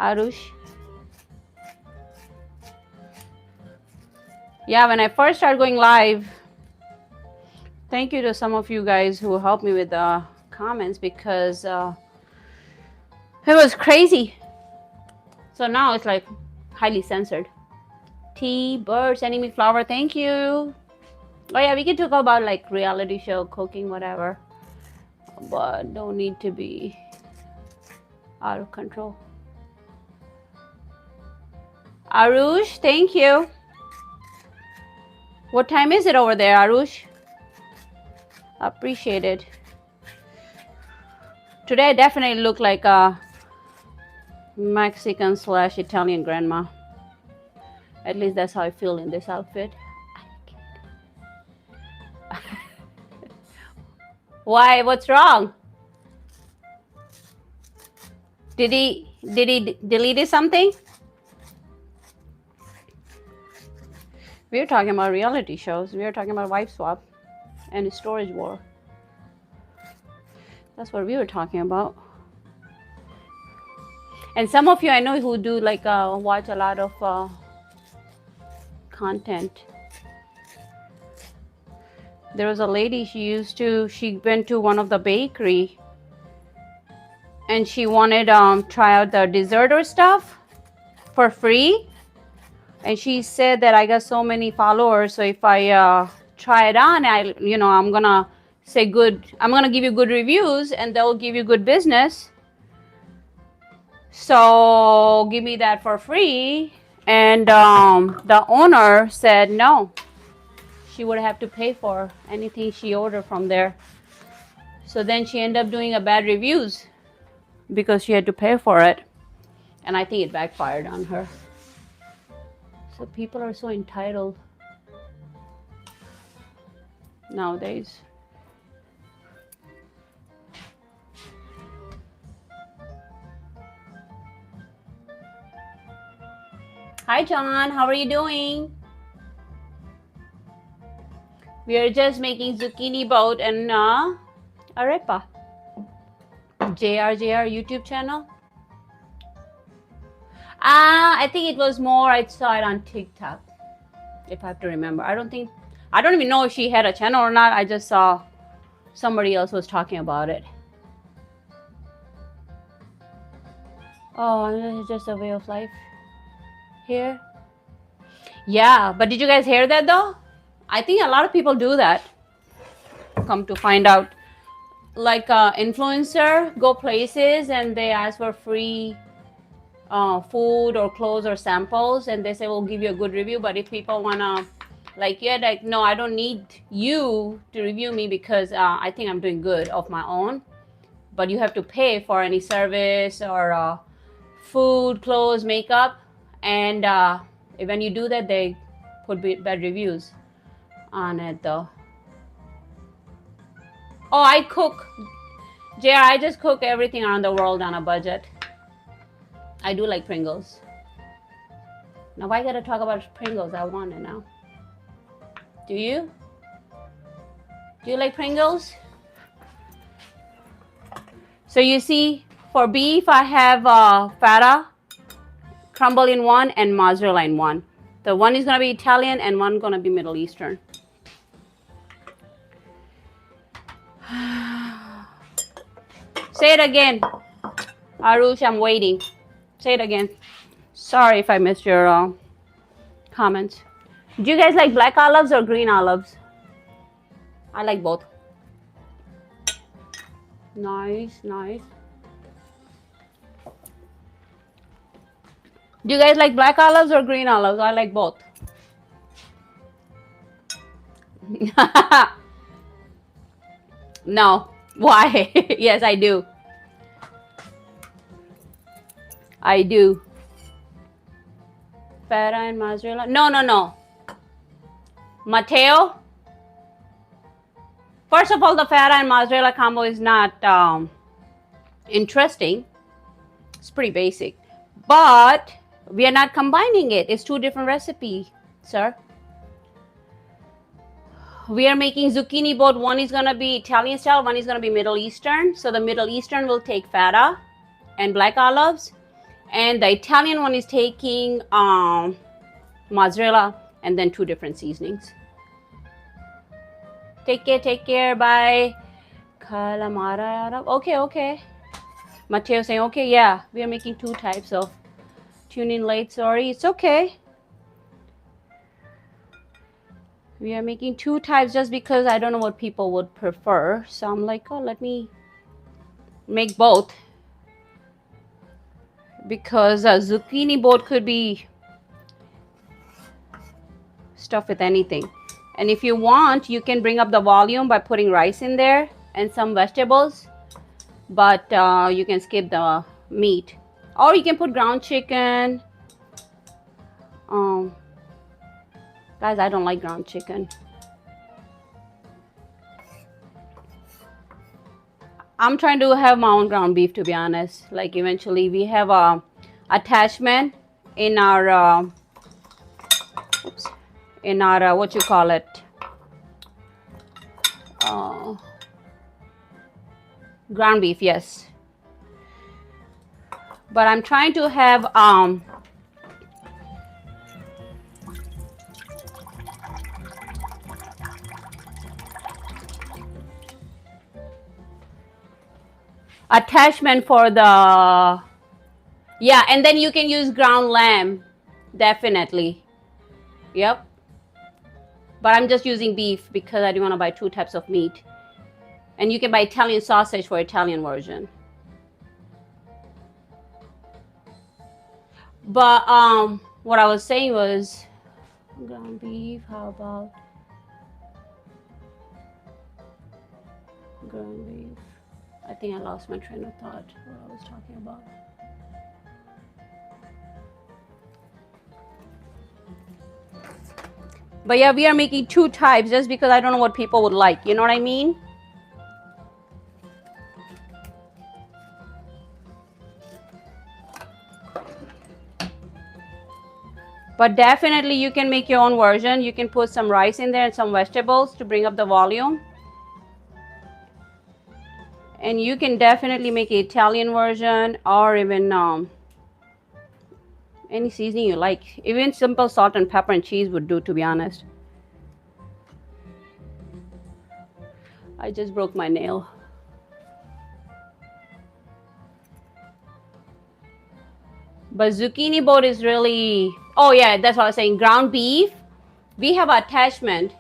Arush. Yeah, when I first started going live, thank you to some of you guys who helped me with the comments, because it was crazy. So now it's like highly censored. Bird sending me flower. Thank you. Oh yeah, we can talk about like reality show, cooking, whatever, but don't need to be out of control. Arush, thank you. What time is it over there, Arush? Appreciate it. Today I definitely look like a Mexican / Italian grandma. At least that's how I feel in this outfit. Why? What's wrong? Did he delete something? We were talking about reality shows. We were talking about wife swap and storage war. That's what we were talking about. And some of you I know who do like watch a lot of content. There was a lady, she went to one of the bakery and she wanted try out the dessert or stuff for free. And she said that I got so many followers, so if I try it on, I'm gonna say good, I'm gonna give you good reviews and they'll give you good business. So give me that for free. And the owner said no. She would have to pay for anything she ordered from there. So then she ended up doing a bad reviews because she had to pay for it. And I think it backfired on her. So people are so entitled nowadays. Hi John, how are you doing? We are just making zucchini boat and arepa. JR YouTube channel. I think it was more, I saw it on TikTok, if I have to remember. I don't even know if she had a channel or not. I just saw somebody else was talking about it. Oh, this is just a way of life here. Yeah, but did you guys hear that though? I think a lot of people do that. Come to find out, like influencer go places and they ask for free food or clothes or samples, and they say we'll give you a good review. But if people wanna, like no, I don't need you to review me because I think I'm doing good of my own. But you have to pay for any service or food, clothes, makeup, and when you do that, they put bad reviews on it though. Oh, I cook, JR, I just cook everything around the world on a budget. I do like Pringles. Now why gotta talk about Pringles? I want it now. Do you? Do you like Pringles? So you see, for beef, I have feta, crumble in one, and mozzarella in one. The one is gonna be Italian and one gonna be Middle Eastern. Say it again. Arush, I'm waiting. Say it again. Sorry if I missed your comments. Do you guys like black olives or green olives? I like both. Nice, nice. Do you guys like black olives or green olives? I like both. No. Why? Yes, I do. I do. Feta and mozzarella? No. Mateo? First of all, the feta and mozzarella combo is not interesting. It's pretty basic. But we are not combining it. It's two different recipes, sir. We are making zucchini boat. One is going to be Italian style. One is going to be Middle Eastern. So the Middle Eastern will take feta and black olives. And the Italian one is taking mozzarella and then 2 different seasonings. Take care, bye. Calamara. Okay. Matteo saying, okay, yeah, we are making 2 types of. Tune in late, sorry. It's okay. We are making 2 types just because I don't know what people would prefer. So I'm like, oh, let me make both. Because a zucchini boat could be stuffed with anything. And if you want, you can bring up the volume by putting rice in there and some vegetables. But you can skip the meat. Or you can put ground chicken. Guys, I don't like ground chicken. I'm trying to have my own ground beef, to be honest. Like eventually we have a attachment in our what you call it, ground beef, yes. But I'm trying to have attachment for the, yeah, and then you can use ground lamb, definitely. Yep. But I'm just using beef because I didn't want to buy 2 types of meat. And you can buy Italian sausage for Italian version. But what I was saying was ground beef. How about ground beef? I think I lost my train of thought. What I was talking about. But yeah, we are making 2 types just because I don't know what people would like. You know what I mean? But definitely you can make your own version. You can put some rice in there and some vegetables to bring up the volume. And you can definitely make an Italian version or even any seasoning you like. Even simple salt and pepper and cheese would do, to be honest. I just broke my nail. But zucchini boat is really, oh yeah, that's what I was saying. Ground beef, we have an attachment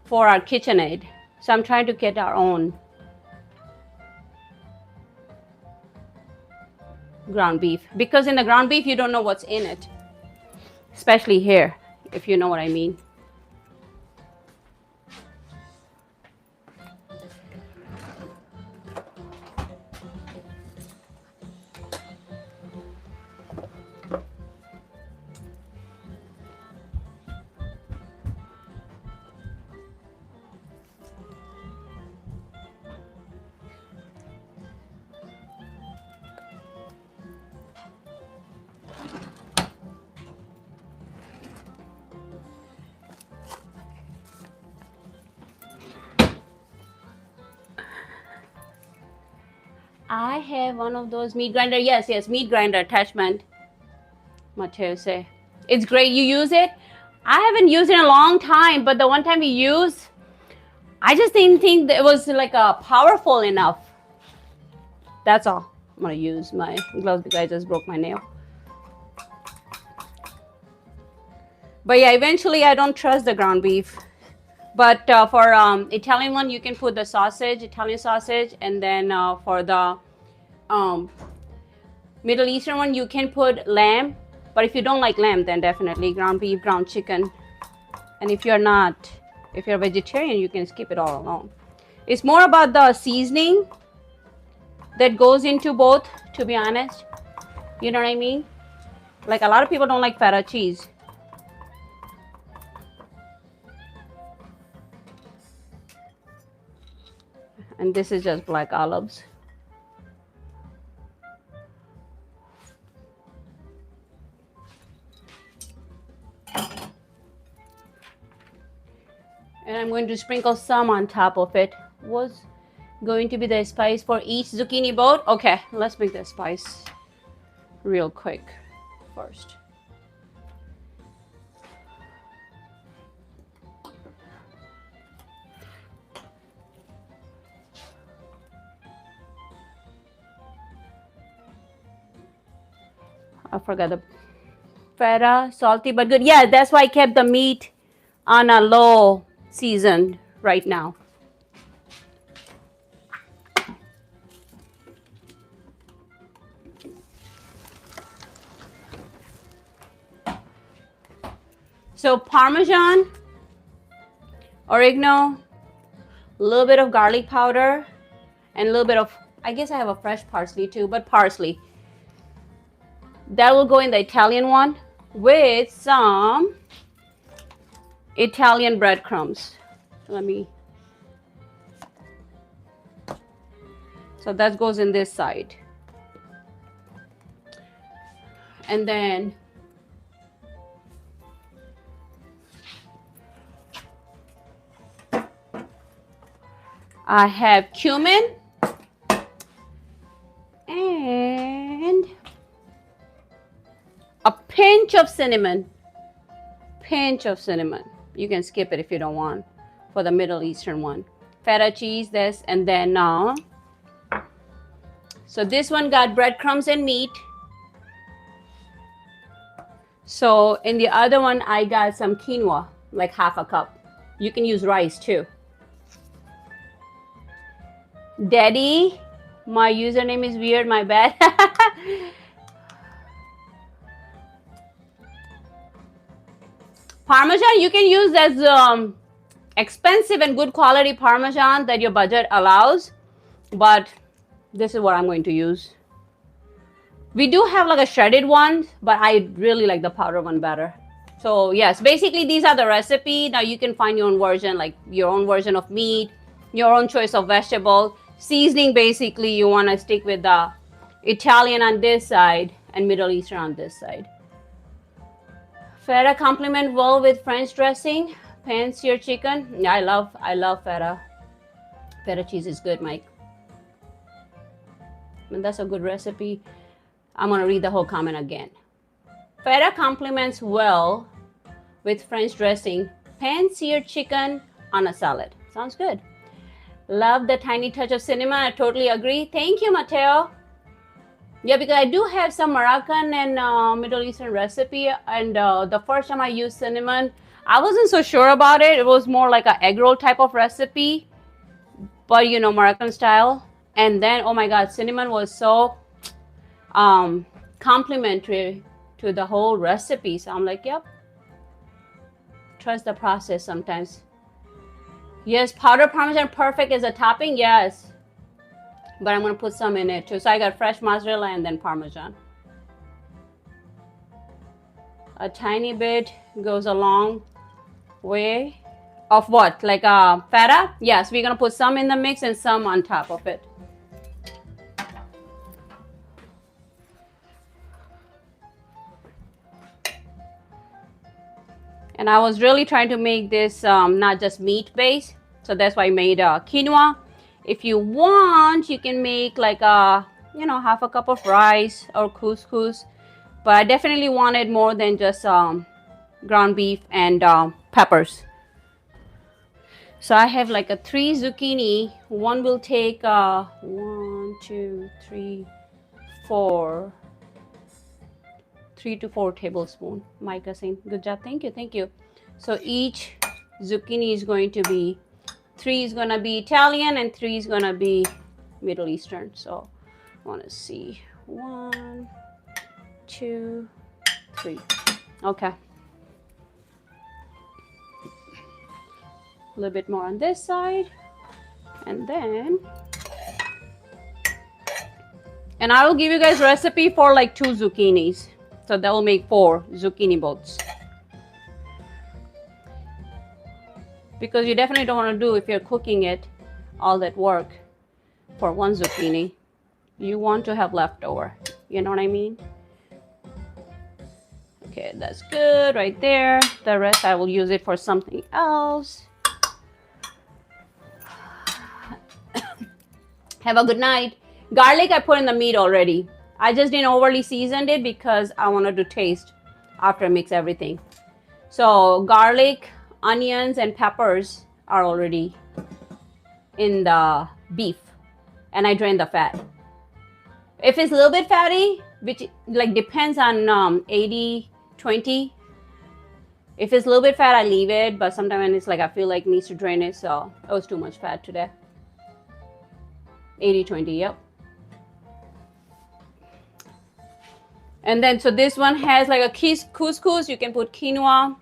for our KitchenAid. So I'm trying to get our own ground beef, because in the ground beef you don't know what's in it, especially here, if you know what I mean. I have one of those meat grinder. Yes, meat grinder attachment. Matteo say it's great. You use it? I haven't used it in a long time, but the one time we used, I just didn't think that it was like powerful enough. That's all. I'm gonna use my gloves because I just broke my nail. But yeah, eventually I don't trust the ground beef. But for Italian one, you can put the sausage, Italian sausage, and then for the Middle Eastern one, you can put lamb. But if you don't like lamb, then definitely ground beef, ground chicken. And if you're a vegetarian, you can skip it all alone. It's more about the seasoning that goes into both, to be honest. You know what I mean? Like a lot of people don't like feta cheese. And this is just black olives. And I'm going to sprinkle some on top of it. What's going to be the spice for each zucchini boat? Okay, let's make the spice. real quick first. I forgot the feta, salty but good. Yeah, that's why I kept the meat on a low season right now. So Parmesan, oregano, a little bit of garlic powder, and a little bit of, I guess I have a fresh parsley too, but parsley. That will go in the Italian one with some Italian breadcrumbs. So that goes in this side. And then I have cumin and a pinch of cinnamon. You can skip it if you don't want for the Middle Eastern one. Feta cheese, this, and then so this one got breadcrumbs and meat. So in the other one, I got some quinoa, like half a cup. You can use rice too. Daddy, my username is weird, my bad. Parmesan, you can use as expensive and good quality Parmesan that your budget allows, but this is what I'm going to use. We do have like a shredded one, but I really like the powder one better. So yes, basically these are the recipe. Now you can find your own version, like your own version of meat, your own choice of vegetable. Seasoning, basically you want to stick with the Italian on this side and Middle Eastern on this side. Feta complement well with French dressing. Pan-seared chicken. Yeah, I love feta. Feta cheese is good, Mike. And that's a good recipe. I'm going to read the whole comment again. Feta complements well with French dressing. Pan-seared chicken on a salad. Sounds good. Love the tiny touch of cinnamon. I totally agree. Thank you, Mateo. Yeah, because I do have some Moroccan and Middle Eastern recipe. And the first time I used cinnamon, I wasn't so sure about it. It was more like an egg roll type of recipe, but you know, Moroccan style. And then, oh my God, cinnamon was so complimentary to the whole recipe. So I'm like, yep, trust the process sometimes. Yes, powdered Parmesan perfect as a topping, yes. But I'm gonna put some in it too. So I got fresh mozzarella and then Parmesan. A tiny bit goes a long way. Of what? Like feta? Yes, we're gonna put some in the mix and some on top of it. And I was really trying to make this not just meat based, so that's why I made quinoa. If you want, you can make like half a cup of rice or couscous, but I definitely wanted more than just ground beef and peppers. So I have like a 3 zucchini. One will take 1, 2, 3, 4. 3 to 4 tablespoons. Micah saying, good job. Thank you. So each zucchini is going to be 3 is going to be Italian and 3 is going to be Middle Eastern. So I want to see 1, 2, 3. Okay. A little bit more on this side, and then I will give you guys recipe for like 2 zucchinis. So that will make 4 zucchini boats. Because you definitely don't want to do, if you're cooking it, all that work for 1 zucchini. You want to have leftover. You know what I mean? Okay, that's good right there. The rest I will use it for something else. Have a good night. Garlic I put in the meat already. I just didn't overly season it because I wanted to taste after I mix everything. So garlic, onions, and peppers are already in the beef, and I drain the fat. If it's a little bit fatty, which like depends on 80-20. If it's a little bit fat, I leave it, but sometimes when it's like I feel like it needs to drain it, so it was too much fat today. 80-20, yep. And then so this one has like a couscous. You can put quinoa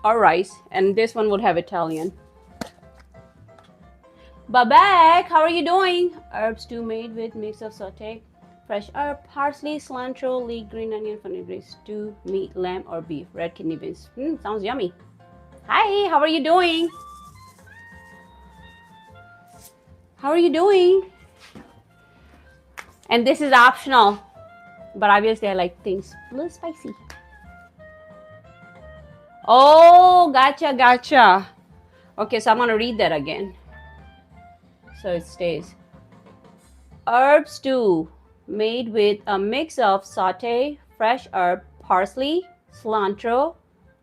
or rice, and this one would have Italian. Babak, how are you doing? Herb stew made with mix of saute, fresh herb, parsley, cilantro, leek, green onion, fenugreek, stew, meat, lamb, or beef, red kidney beans. Sounds yummy. Hi, how are you doing? How are you doing? And this is optional, but obviously I like things a little spicy. Oh, gotcha. Okay, so I'm gonna read that again. So it stays. Herb stew made with a mix of saute, fresh herb, parsley, cilantro,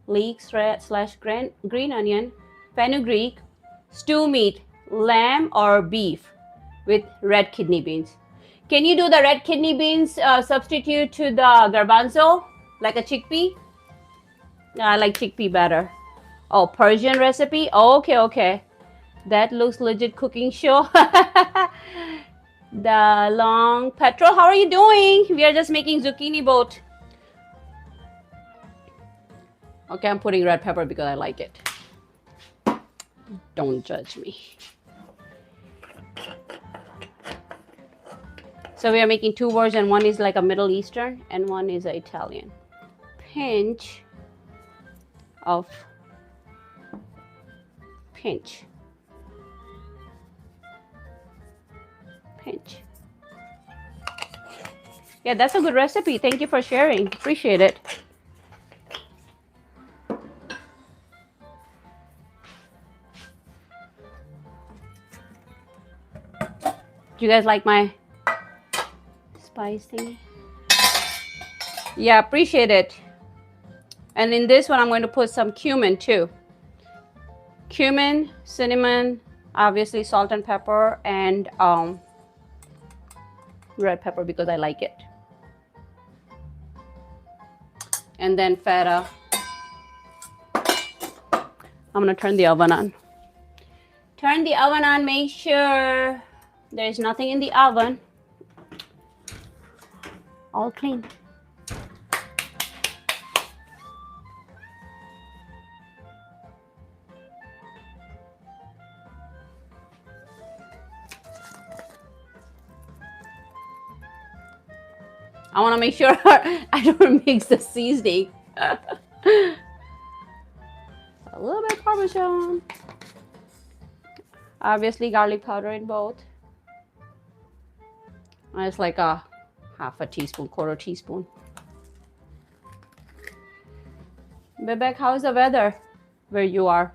leek / green onion, fenugreek, stew meat, lamb or beef with red kidney beans. Can you do the red kidney beans substitute to the garbanzo, like a chickpea? I like chickpea better. Oh, Persian recipe? Oh, okay. That looks legit cooking show. The long petrol. How are you doing? We are just making zucchini boat. Okay, I'm putting red pepper because I like it. Don't judge me. So we are making two versions. One is like a Middle Eastern and one is an Italian. Pinch. Yeah, that's a good recipe. Thank you for sharing. Appreciate it. Do you guys like my spice thing? Yeah, appreciate it. And in this one, I'm going to put some cumin too. Cumin, cinnamon, obviously salt and pepper, and red pepper because I like it. And then feta. I'm gonna turn the oven on. Turn the oven on, make sure there's nothing in the oven. All clean. I want to make sure I don't mix the seasoning. A little bit Parmesan. Obviously garlic powder in both. And it's like a half a teaspoon, quarter teaspoon. Bebek, how's the weather where you are?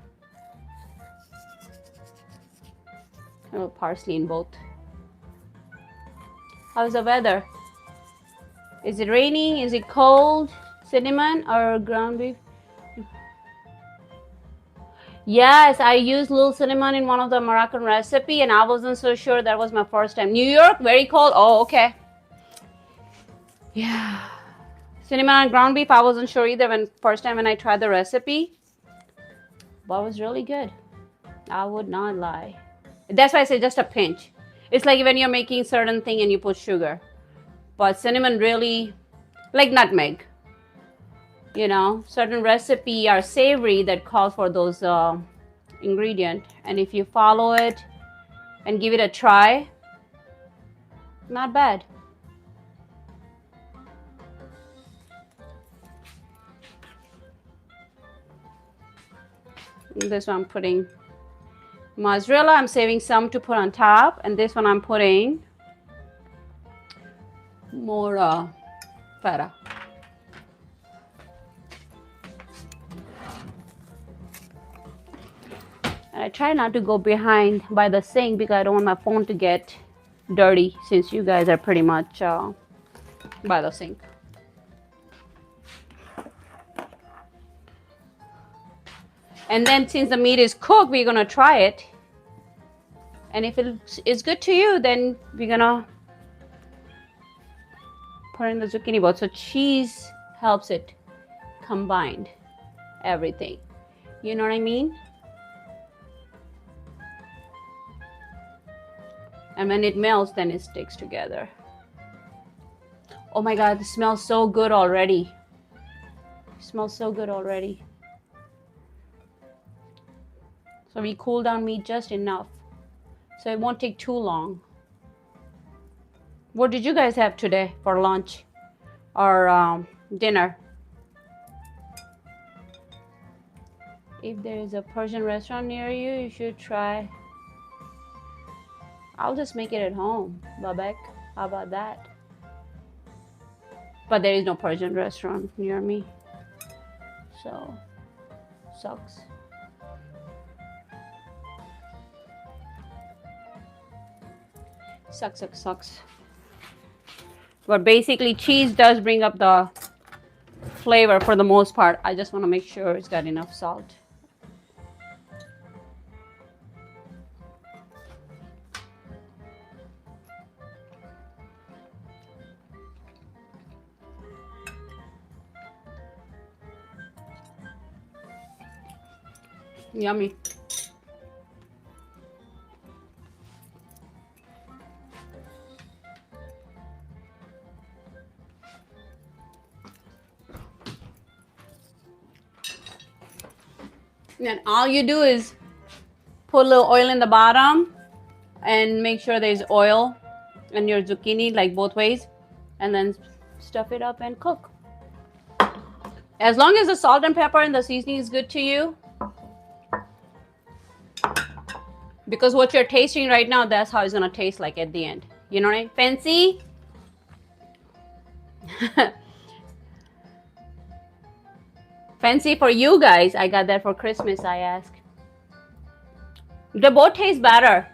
A little parsley in both. How's the weather? Is it raining? Is it cold? Cinnamon or ground beef? Yes, I used little cinnamon in one of the Moroccan recipe and I wasn't so sure. That was my first time. New York, very cold. Oh, okay. Yeah. Cinnamon and ground beef, I wasn't sure either first time when I tried the recipe. But it was really good. I would not lie. That's why I say just a pinch. It's like when you're making certain thing and you put sugar. But cinnamon really, like nutmeg, you know, certain recipe are savory that calls for those ingredient. And if you follow it and give it a try, not bad. And this one I'm putting mozzarella. I'm saving some to put on top. And this one I'm putting more feta. And I try not to go behind by the sink because I don't want my phone to get dirty since you guys are pretty much by the sink. And then since the meat is cooked, we're gonna try it. And if it's good to you, then we're gonna put in the zucchini boat. So cheese helps it combine everything. You know what I mean? And when it melts, then it sticks together. Oh my God, it smells so good already. It smells so good already. So we cool down meat just enough, so it won't take too long. What did you guys have today for lunch or dinner? If there is a Persian restaurant near you, you should try. I'll just make it at home, Babek. How about that? But there is no Persian restaurant near me, so sucks. Sucks. But basically cheese does bring up the flavor for the most part. I just want to make sure it's got enough salt. Yummy. And all you do is put a little oil in the bottom and make sure there's oil in your zucchini, like both ways, and then stuff it up and cook. As long as the salt and pepper and the seasoning is good to you, because what you're tasting right now, that's how it's gonna taste like at the end. You know what I mean? Fancy? Fancy for you guys. I got that for Christmas, I ask. They both taste better.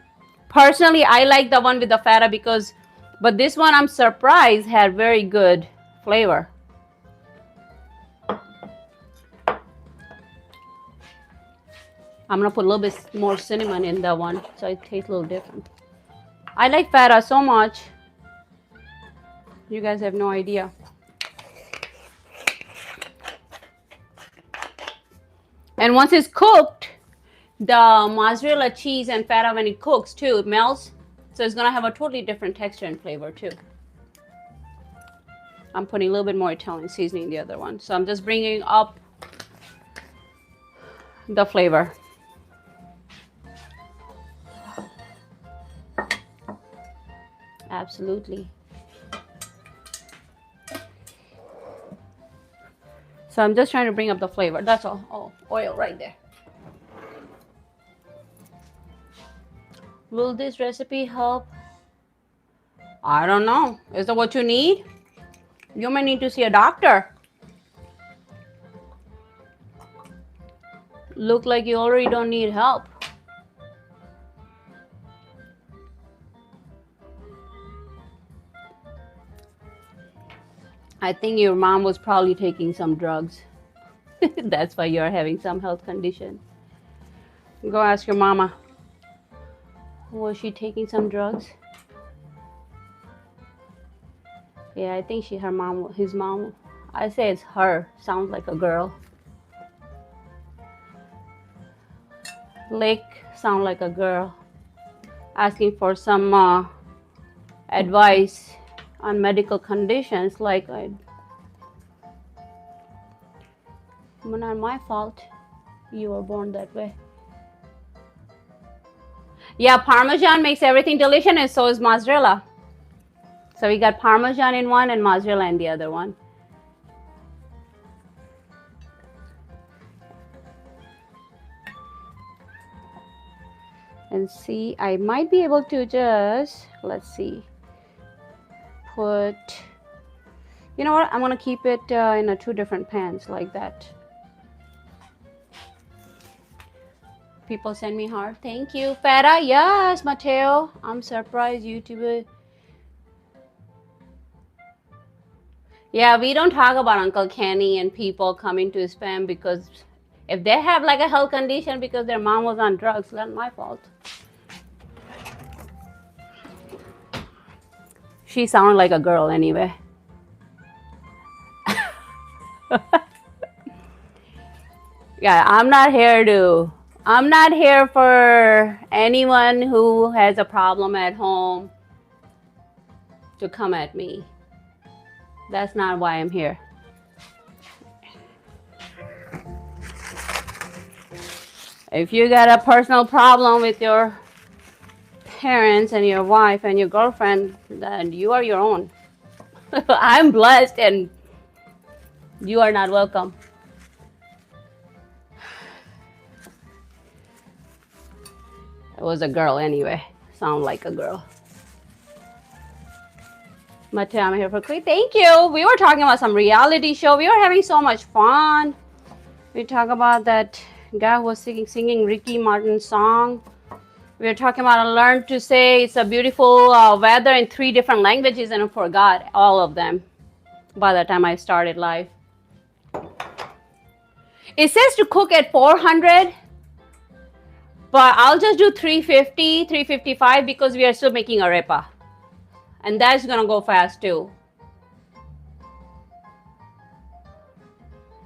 Personally, I like the one with the feta but this one I'm surprised had very good flavor. I'm gonna put a little bit more cinnamon in that one so it tastes a little different. I like feta so much. You guys have no idea. And once it's cooked, the mozzarella cheese and feta, when it cooks too, it melts. So it's gonna have a totally different texture and flavor too. I'm putting a little bit more Italian seasoning in the other one. So I'm just bringing up the flavor. Absolutely. So I'm just trying to bring up the flavor. That's all. Oh, oil right there. Will this recipe help? I don't know. Is that what you need? You may need to see a doctor. Look like you already don't need help. I think your mom was probably taking some drugs. That's why you're having some health condition. Go ask your mama. Was she taking some drugs? Yeah, I think his mom. I say it's her. Sounds like a girl. Lake sound like a girl. Asking for some advice on medical conditions, like not my fault. You were born that way. Yeah, Parmesan makes everything delicious, and so is mozzarella. So we got Parmesan in one and mozzarella in the other one. And see, I might be able to just, let's see, put, you know what, I'm gonna keep it in two different pans like that. People send me heart. Thank you. Feta, yes, Mateo. I'm surprised YouTube. Yeah, we don't talk about Uncle Kenny and people coming to spam because if they have like a health condition because their mom was on drugs, that's my fault. She sounded like a girl anyway. Yeah, I'm not here for anyone who has a problem at home to come at me. That's not why I'm here. If you got a personal problem with your parents and your wife and your girlfriend, then you are your own. I'm blessed and you are not welcome. It was a girl anyway. Sound like a girl. Mateo, I'm here for quick. Thank you. We were talking about some reality show. We were having so much fun. We talk about that guy who was singing Ricky Martin's song. We were talking about learn to say it's a beautiful weather in 3 different languages, and I forgot all of them by the time I started live. It says to cook at 400, but I'll just do 350, 355 because we are still making arepa. And that's gonna go fast too.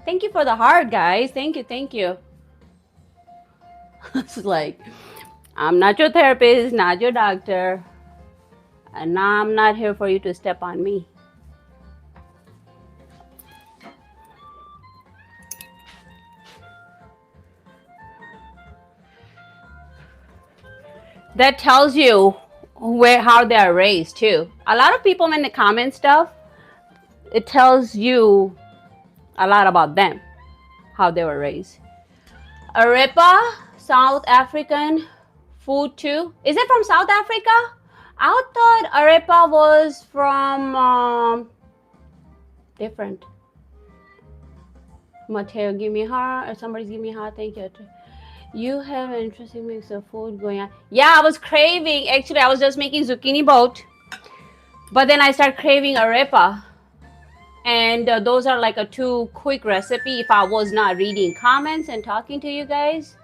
Thank you for the heart, guys. Thank you. It's like, I'm not your therapist, not your doctor, and I'm not here for you to step on me. That tells you how they are raised too. A lot of people when they comment stuff, it tells you a lot about them, how they were raised. Arepa, South African food too. Is it from South Africa? I thought arepa was from different. Mateo, give me a heart, or somebody's give me a heart. Thank you. You have an interesting mix of food going on. Yeah, I was craving. Actually, I was just making zucchini boat, but then I started craving arepa. And those are like a 2 quick recipe if I was not reading comments and talking to you guys.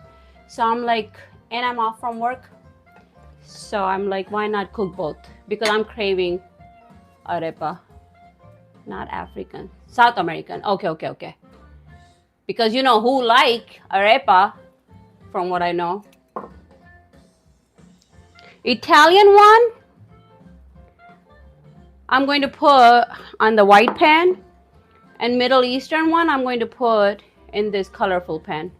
So I'm like, and I'm off from work. So I'm like, why not cook both? Because I'm craving arepa. Not African, South American. Okay. Because you know who like arepa, from what I know. Italian one, I'm going to put on the white pan, and Middle Eastern one, I'm going to put in this colorful pan.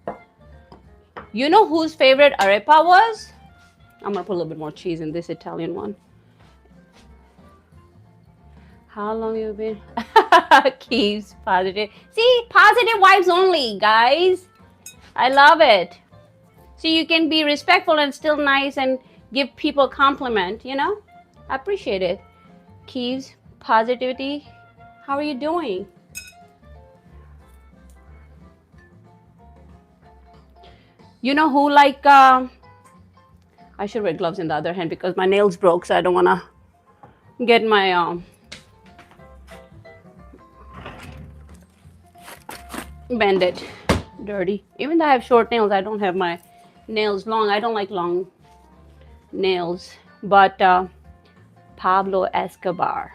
You know whose favorite arepa was? I'm gonna put a little bit more cheese in this Italian one. How long you been? Keeps positive. See, positive vibes only, guys. I love it. So you can be respectful and still nice and give people a compliment, you know? I appreciate it. Keys, positivity. How are you doing? You know who like, I should wear gloves in the other hand because my nails broke, so I don't want to get my bandit dirty. Even though I have short nails, I don't have my nails long. I don't like long nails. But Pablo Escobar,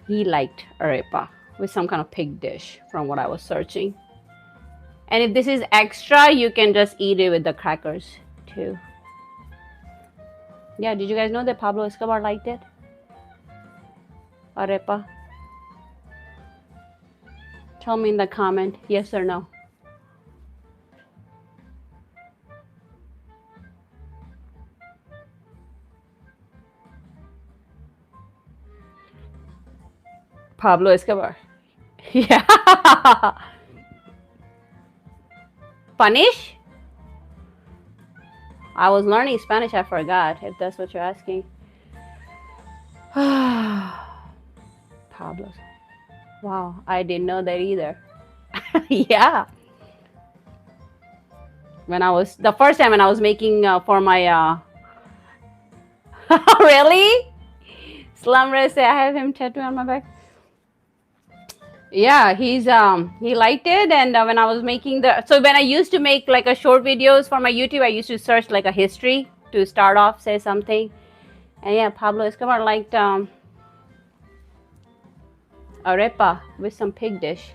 he liked arepa with some kind of pig dish from what I was searching. And if this is extra, you can just eat it with the crackers too. Yeah, did you guys know that Pablo Escobar liked it? Arepa? Tell me in the comment, yes or no. Pablo Escobar. Yeah. Spanish? I was learning Spanish, I forgot, if that's what you're asking. Pablo. Wow, I didn't know that either. Yeah. When I was, the first time when I was making for my, really? Slumber say I have him tattooed on my back. Yeah, he liked it, and when I was making when I used to make like a short videos for my YouTube, I used to search like a history to start off, say something, and yeah, Pablo Escobar liked arepa with some pig dish.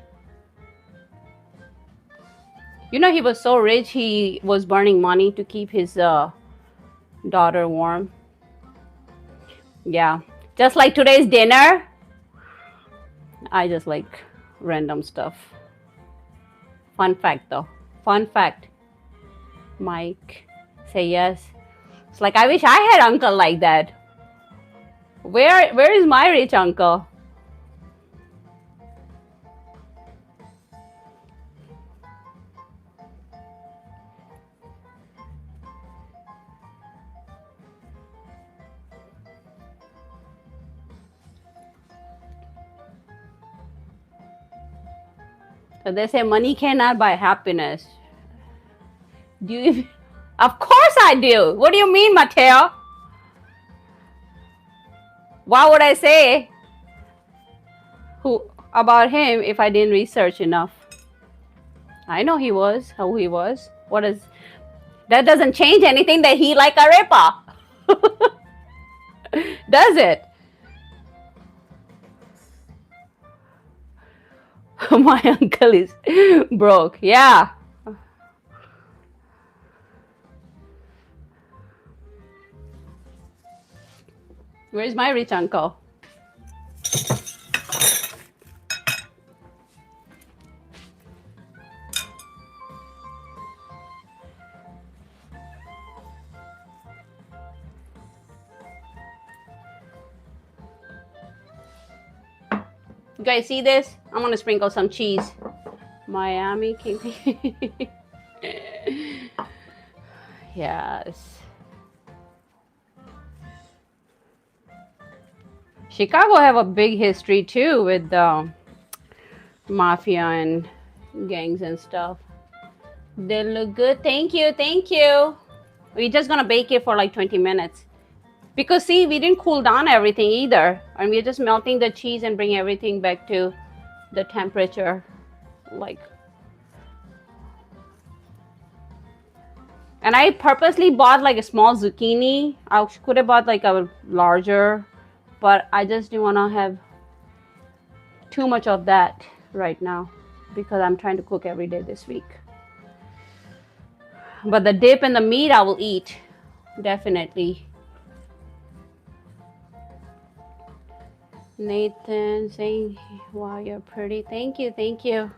You know, he was so rich, he was burning money to keep his daughter warm. Yeah, just like today's dinner, I just like random stuff. Fun fact though, fun fact. Mike, say yes. It's like I wish I had uncle like that. Where is my rich uncle? So they say money cannot buy happiness. Do you even... Of course I do. What do you mean, Mateo? Why would I say who about him if I didn't research enough? I know who he was. What is that? Doesn't change anything that he like arepa. Does it? My uncle is broke. Yeah. Where's my rich uncle? You guys see this? I'm gonna sprinkle some cheese. Miami King. Yes. Chicago have a big history too with the mafia and gangs and stuff. They look good. Thank you. Thank you. We're just gonna bake it for like 20 minutes. Because see, we didn't cool down everything either. And we're just melting the cheese and bring everything back to the temperature. Like, and I purposely bought like a small zucchini. I could have bought like a larger, but I just didn't want to have too much of that right now because I'm trying to cook every day this week. But the dip and the meat I will eat, definitely. Nathan saying, wow, you're pretty. Thank you, thank you.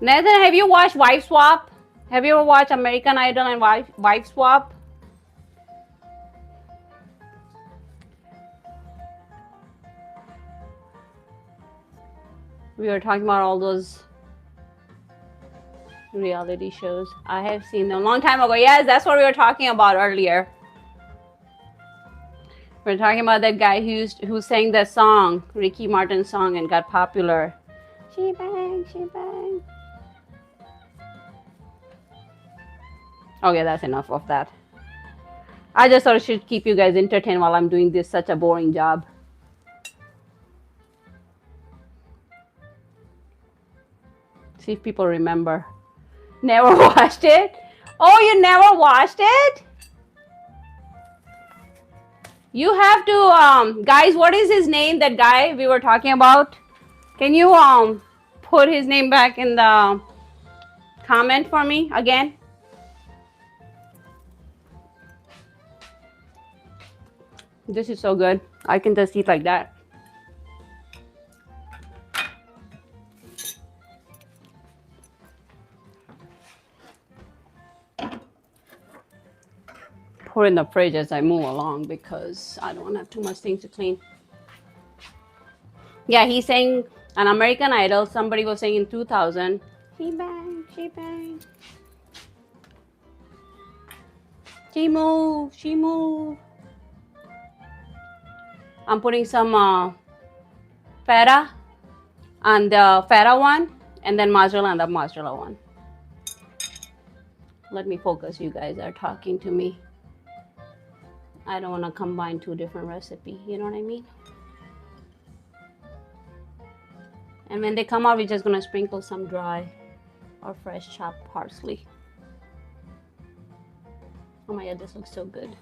Nathan, have you watched Wife Swap? Have you ever watched American Idol and Wife Swap? We were talking about all those reality shows. I have seen them a long time ago. Yes, that's what we were talking about earlier. We're talking about that guy who sang that song, Ricky Martin song, and got popular. She bang, she bang. Okay, that's enough of that. I just thought I should keep you guys entertained while I'm doing this such a boring job. See if people remember. Never watched it? Oh, you never watched it? You have to, guys, what is his name, that guy we were talking about? Can you put his name back in the comment for me again? This is so good. I can just eat like that. Put in the fridge as I move along because I don't have too much things to clean. Yeah, he's saying an American Idol. Somebody was saying in 2000. She bang, she bang. She move, she move. I'm putting some feta on the feta one and then mozzarella on the mozzarella one. Let me focus. You guys are talking to me. I don't want to combine two different recipes. You know what I mean? And when they come out, we're just gonna sprinkle some dry or fresh chopped parsley. Oh my God, this looks so good.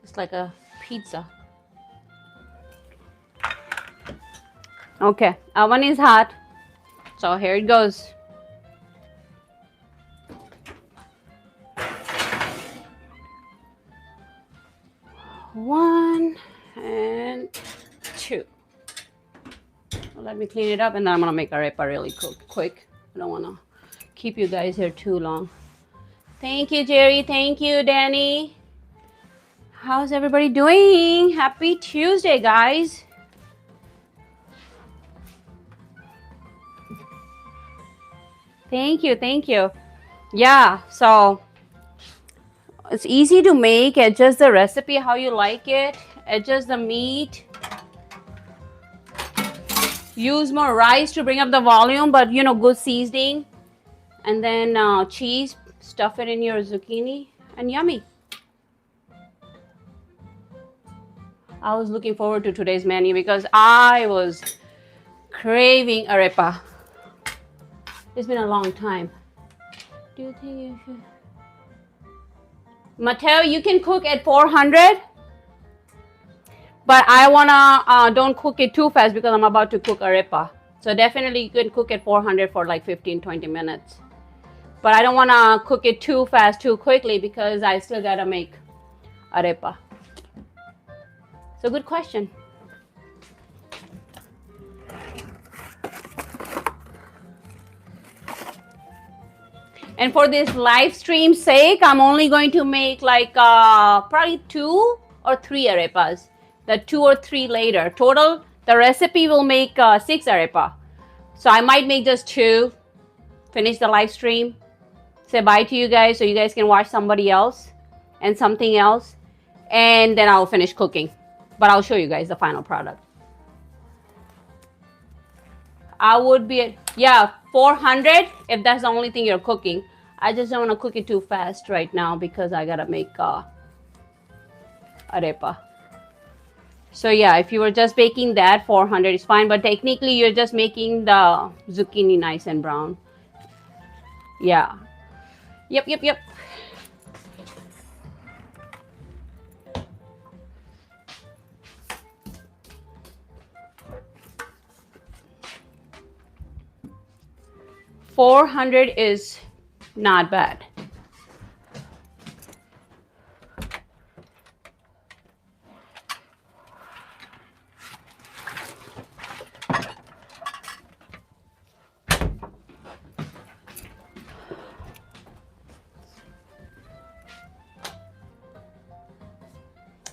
It's like a pizza. Okay, oven is hot. So here it goes. One and two. Let me clean it up and then I'm gonna make arepa really quick. I don't wanna keep you guys here too long. Thank you, Jerry. Thank you, Danny. How's everybody doing? Happy Tuesday, guys. Thank you, thank you. Yeah, so it's easy to make. Adjust the recipe how you like it. Adjust the meat. Use more rice to bring up the volume, but you know, good seasoning. And then cheese, stuff it in your zucchini, and yummy. I was looking forward to today's menu because I was craving arepa. It's been a long time. Do you think you should? Mateo, you can cook at 400, but I wanna don't cook it too fast because I'm about to cook arepa. So definitely you can cook at 400 for like 15-20 minutes. But I don't wanna cook it too fast, too quickly because I still gotta make arepa. So good question. And for this live stream sake, I'm only going to make like probably 2 or 3 arepas. The 2 or 3 later. Total, the recipe will make 6 arepa. So I might make just 2, finish the live stream, say bye to you guys so you guys can watch somebody else and something else. And then I'll finish cooking. But I'll show you guys the final product. I would be at, yeah, 400 if that's the only thing you're cooking. I just don't want to cook it too fast right now because I gotta make arepa. So yeah, if you were just baking that, 400 is fine. But technically, you're just making the zucchini nice and brown. Yeah. Yep. 400 is not bad.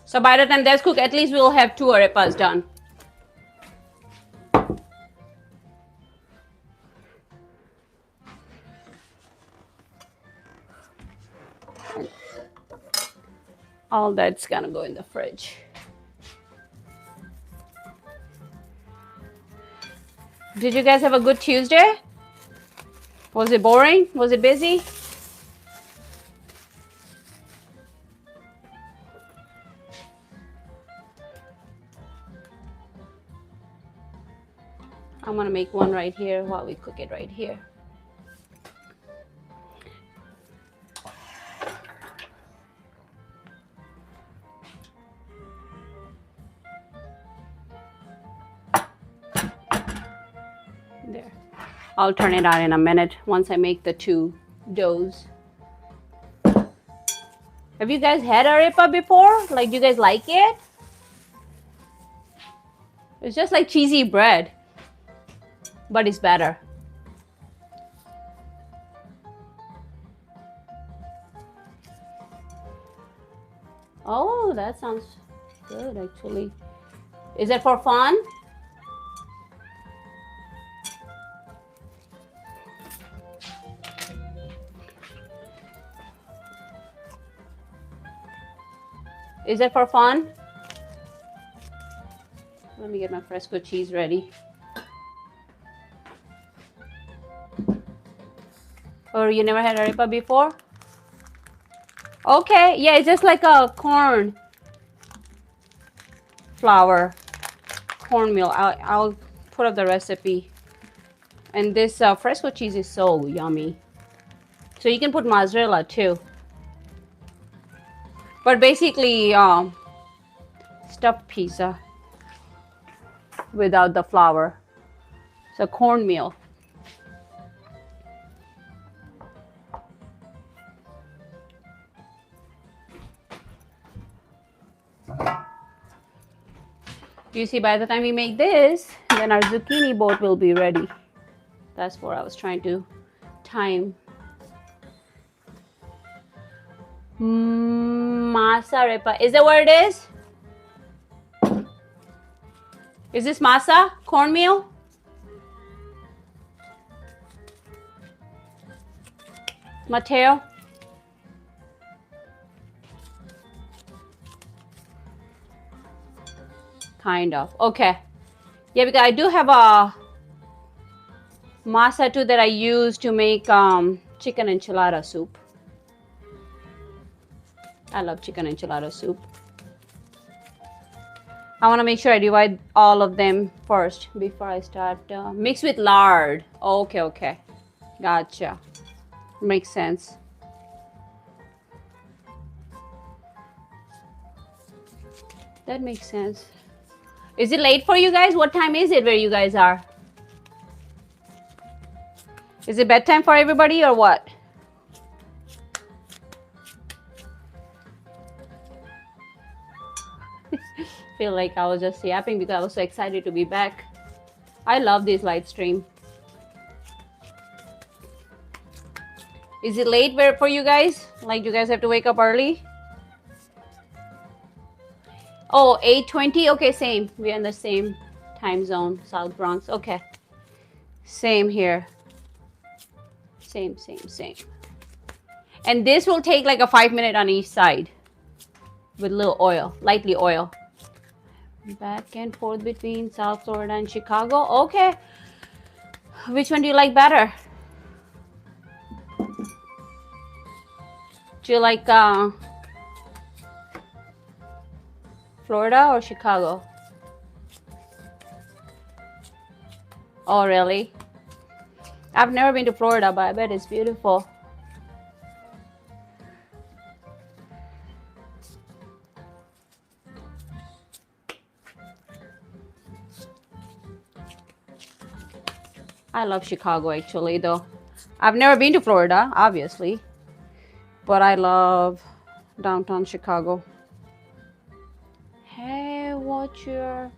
So by the time that's cooked, at least we'll have 2 arepas done. All that's gonna go in the fridge. Did you guys have a good Tuesday? Was it boring? Was it busy? I'm gonna make one right here while we cook it right here. There. I'll turn it on in a minute once I make the 2 doughs. Have you guys had arepa before? Like, do you guys like it? It's just like cheesy bread, but it's better. Oh, that sounds good actually. Is it for fun? Is it for fun? Let me get my fresco cheese ready. Or you never had arepa before? Okay, yeah, it's just like a corn flour, cornmeal. I'll put up the recipe. And this fresco cheese is so yummy. So you can put mozzarella too. But basically, stuffed pizza without the flour. So cornmeal. You see, by the time we make this, then our zucchini boat will be ready. That's what I was trying to time. Masa arepa. Is that what it is? Is this masa? Cornmeal? Mateo? Kind of. Okay. Yeah, because I do have a masa too that I use to make chicken enchilada soup. I love chicken enchilada soup. I want to make sure I divide all of them first before I start. Mix with lard. Okay, okay. Gotcha. Makes sense. That makes sense. Is it late for you guys? What time is it where you guys are? Is it bedtime for everybody or what? Feel like I was just yapping because I was so excited to be back. I love this live stream. Is it late for you guys? Like you guys have to wake up early? Oh, 8:20? Okay, same. We're in the same time zone, South Bronx. Okay. Same here. Same. And this will take like a 5 minute on each side with little oil, lightly oil. Back and forth between South Florida and Chicago. Okay. Which one do you like better? Do you like Florida or Chicago? Oh, really? I've never been to Florida, but I bet it's beautiful. I love Chicago actually, though. I've never been to Florida, obviously, but I love downtown Chicago. Hey, what you're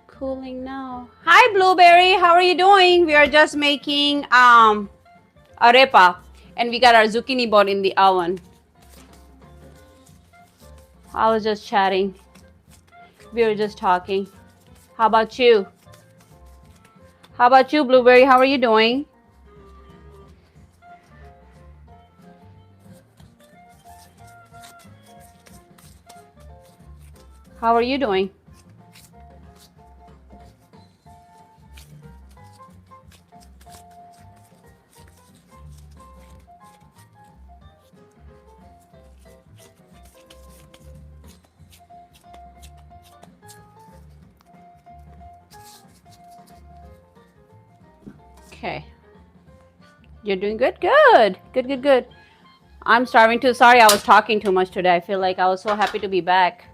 cooling now? Hi, Blueberry. How are you doing? We are just making arepa, and we got our zucchini boat in the oven. I was just chatting. We were just talking. How about you? How about you, Blueberry? How are you doing? How are you doing? Okay. You're doing good? Good. Good. I'm starving too. Sorry, I was talking too much today. I feel like I was so happy to be back.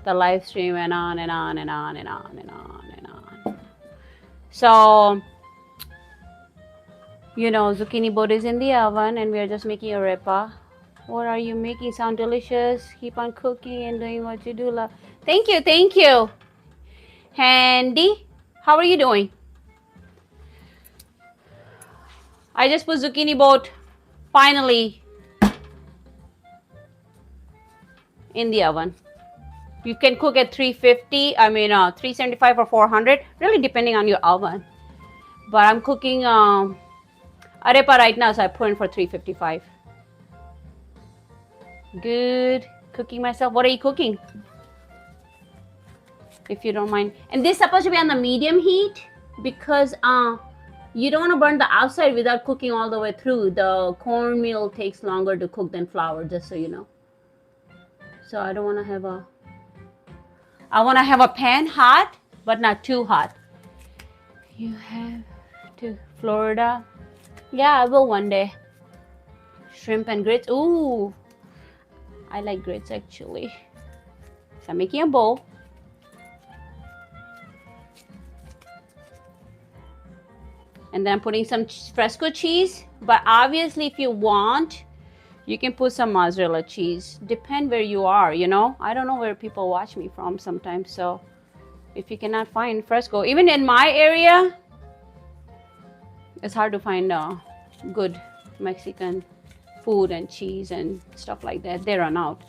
The live stream went on and on and on and on and on and on. So, you know, zucchini boat is in the oven and we are just making arepa. What are you making? Sound delicious. Keep on cooking and doing what you do. Love. Thank you. Handy, how are you doing? I just put zucchini boat finally in the oven. You can cook at 350, 375 or 400, really depending on your oven. But I'm cooking arepa right now, so I put in for 355. Good. cooking myself. What are you cooking? If you don't mind. And this is supposed to be on the medium heat because you don't want to burn the outside without cooking all the way through. The cornmeal takes longer to cook than flour, just so you know. So I don't want to have a... I want to have a pan hot, but not too hot. You have to Florida. Yeah, I will one day. Shrimp and grits. Ooh, I like grits actually. So I'm making a bowl. And then I'm putting some fresco cheese. But obviously, if you want, you can put some mozzarella cheese. Depend where you are, you know. I don't know where people watch me from sometimes. So if you cannot find fresco, even in my area, it's hard to find good Mexican food and cheese and stuff like that. They run out.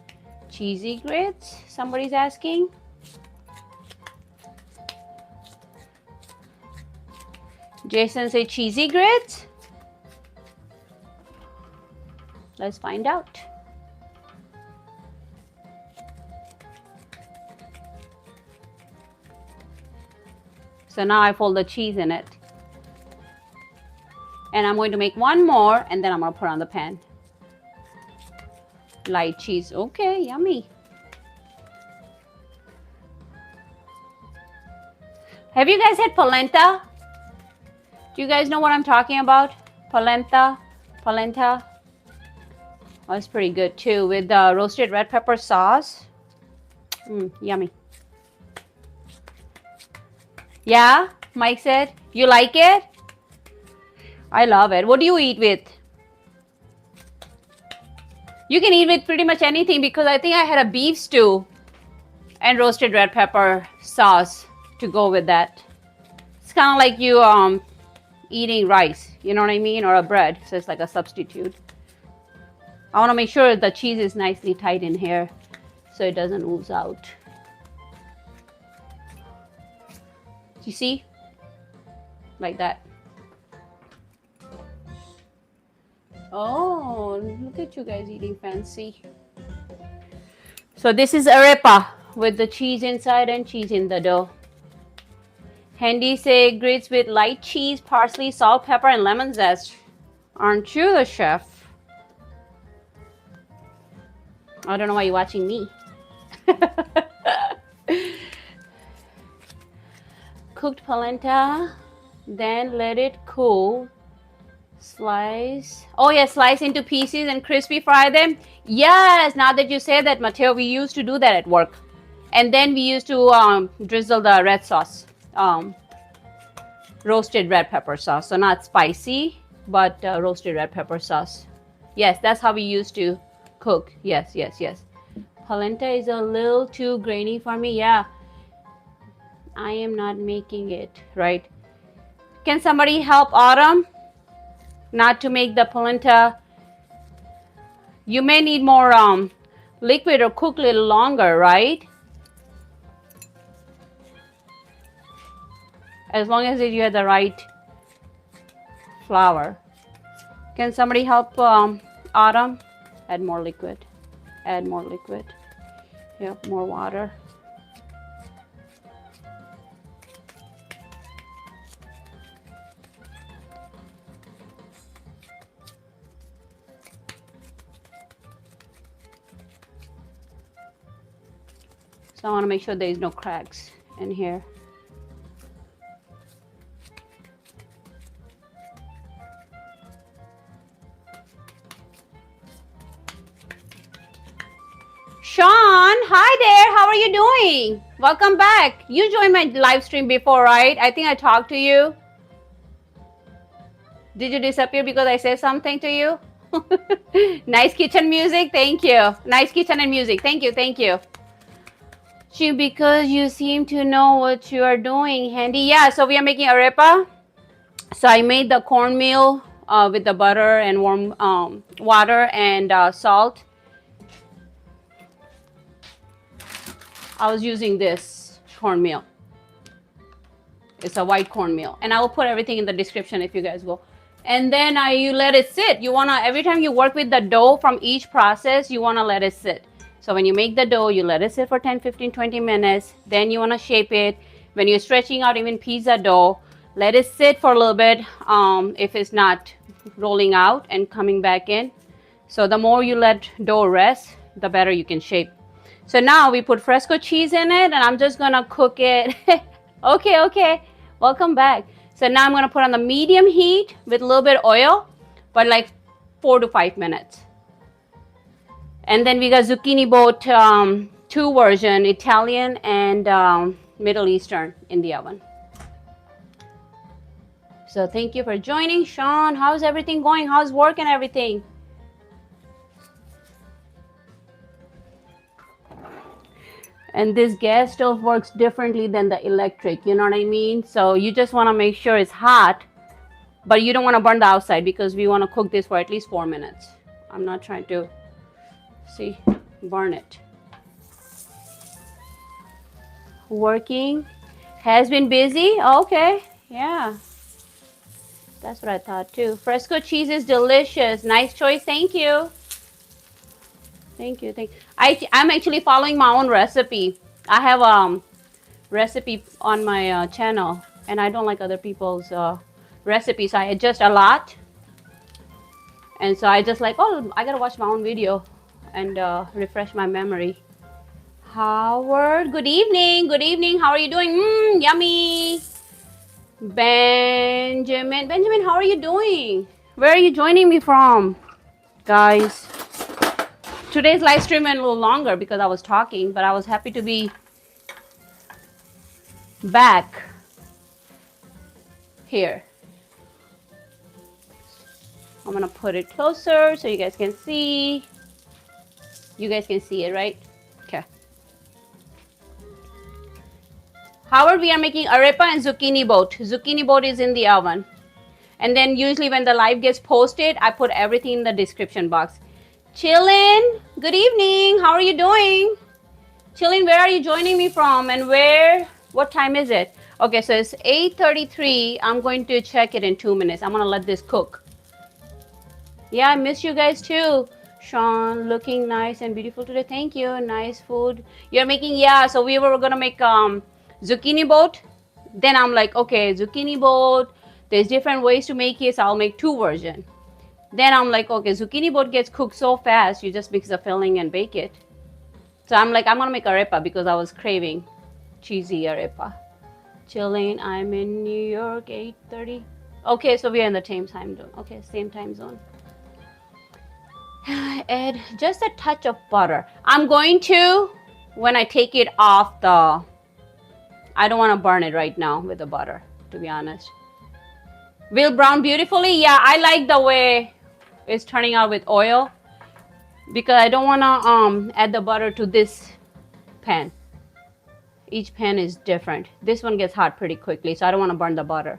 Cheesy grits, somebody's asking. Jason say cheesy grits. Let's find out. So now I fold the cheese in it. And I'm going to make one more and then I'm going to put on the pan. Light cheese. Okay, yummy. Have you guys had polenta? Do you guys know what I'm talking about? Polenta. Oh, it's pretty good too with the roasted red pepper sauce. Yummy. Yeah, Mike said. You like it? I love it. What do you eat with? You can eat with pretty much anything because I think I had a beef stew and roasted red pepper sauce to go with that. It's kind of like you eating rice, you know what I mean, or a bread. So it's like a substitute. I want to make sure the cheese is nicely tight in here so it doesn't ooze out. You see? Like that. Oh, look at you guys eating fancy. So this is arepa with the cheese inside and cheese in the dough. Handy say grits with light cheese, parsley, salt, pepper, and lemon zest. Aren't you the chef? I don't know why you're watching me. Cooked polenta, then let it cool. Slice. Oh yeah, slice into pieces and crispy fry them. Yes, now that you say that, Mateo, we used to do that at work. And then we used to drizzle the red sauce. Roasted red pepper sauce. So not spicy, but roasted red pepper sauce. Yes, that's how we used to cook. Yes. Polenta is a little too grainy for me. Yeah. I am not making it, right? Can somebody help Autumn? Not to make the polenta. You may need more liquid or cook a little longer, right? As long as you have the right flour. Can somebody help Autumn? Add more liquid. Add more liquid. Yep, more water. So I want to make sure there's no cracks in here. Sean, hi there. How are you doing? Welcome back. You joined my live stream before, right? I think I talked to you. Did you disappear because I said something to you? Nice kitchen music. Thank you. Nice kitchen and music. Thank you. Because you seem to know what you are doing, Handy. Yeah, so we are making arepa. So I made the cornmeal with the butter and warm water and salt. I was using this cornmeal. It's a white cornmeal. And I will put everything in the description if you guys will. And then you let it sit. You want to, every time you work with the dough from each process, you want to let it sit. So when you make the dough, you let it sit for 10, 15, 20 minutes. Then you want to shape it. When you're stretching out even pizza dough, let it sit for a little bit if it's not rolling out and coming back in. So the more you let dough rest, the better you can shape. So now we put fresco cheese in it, and I'm just gonna cook it. Okay, welcome back. So now I'm gonna put on the medium heat with a little bit of oil, but like 4 to 5 minutes. And then we got Zucchini Boat 2 version, Italian and Middle Eastern in the oven. So thank you for joining, Sean. How's everything going? How's work and everything? And this gas stove works differently than the electric, you know what I mean? So you just want to make sure it's hot, but you don't want to burn the outside because we want to cook this for at least 4 minutes. I'm not trying to, see, burn it. Working. Has been busy? Okay, yeah. That's what I thought too. Fresco cheese is delicious. Nice choice, thank you. Thank you. I'm actually following my own recipe. I have a recipe on my channel, and I don't like other people's recipes. I adjust a lot, and so I just like, oh, I gotta watch my own video and refresh my memory. Howard, good evening. Good evening. How are you doing? Yummy. Benjamin, how are you doing? Where are you joining me from, guys? Today's live stream went a little longer because I was talking, but I was happy to be back here. I'm gonna put it closer so you guys can see. You guys can see it, right? Okay. Howard, we are making arepa and zucchini boat. Zucchini boat is in the oven. And then usually when the live gets posted, I put everything in the description box. Chillin, good evening. How are you doing? Chillin, where are you joining me from and where? What time is it? Okay, so it's 8:33. I'm going to check it in 2 minutes. I'm gonna let this cook. Yeah, I miss you guys too. Sean, looking nice and beautiful today. Thank you. Nice food. You're making, yeah, so we were gonna make zucchini boat. Then I'm like, okay, zucchini boat. There's different ways to make it, so I'll make 2 versions. Then I'm like, okay, zucchini boat gets cooked so fast, you just mix the filling and bake it. So I'm like, I'm gonna make arepa because I was craving cheesy arepa. Chilling, I'm in New York, 8:30. Okay, so we are in the same time zone. Okay, same time zone. Add just a touch of butter. I'm going to, when I take it off the, I don't want to burn it right now with the butter, to be honest. Will brown beautifully? Yeah, I like the way it's turning out with oil because I don't want to add the butter to this pan. Each pan is different. This one gets hot pretty quickly, so I don't want to burn the butter.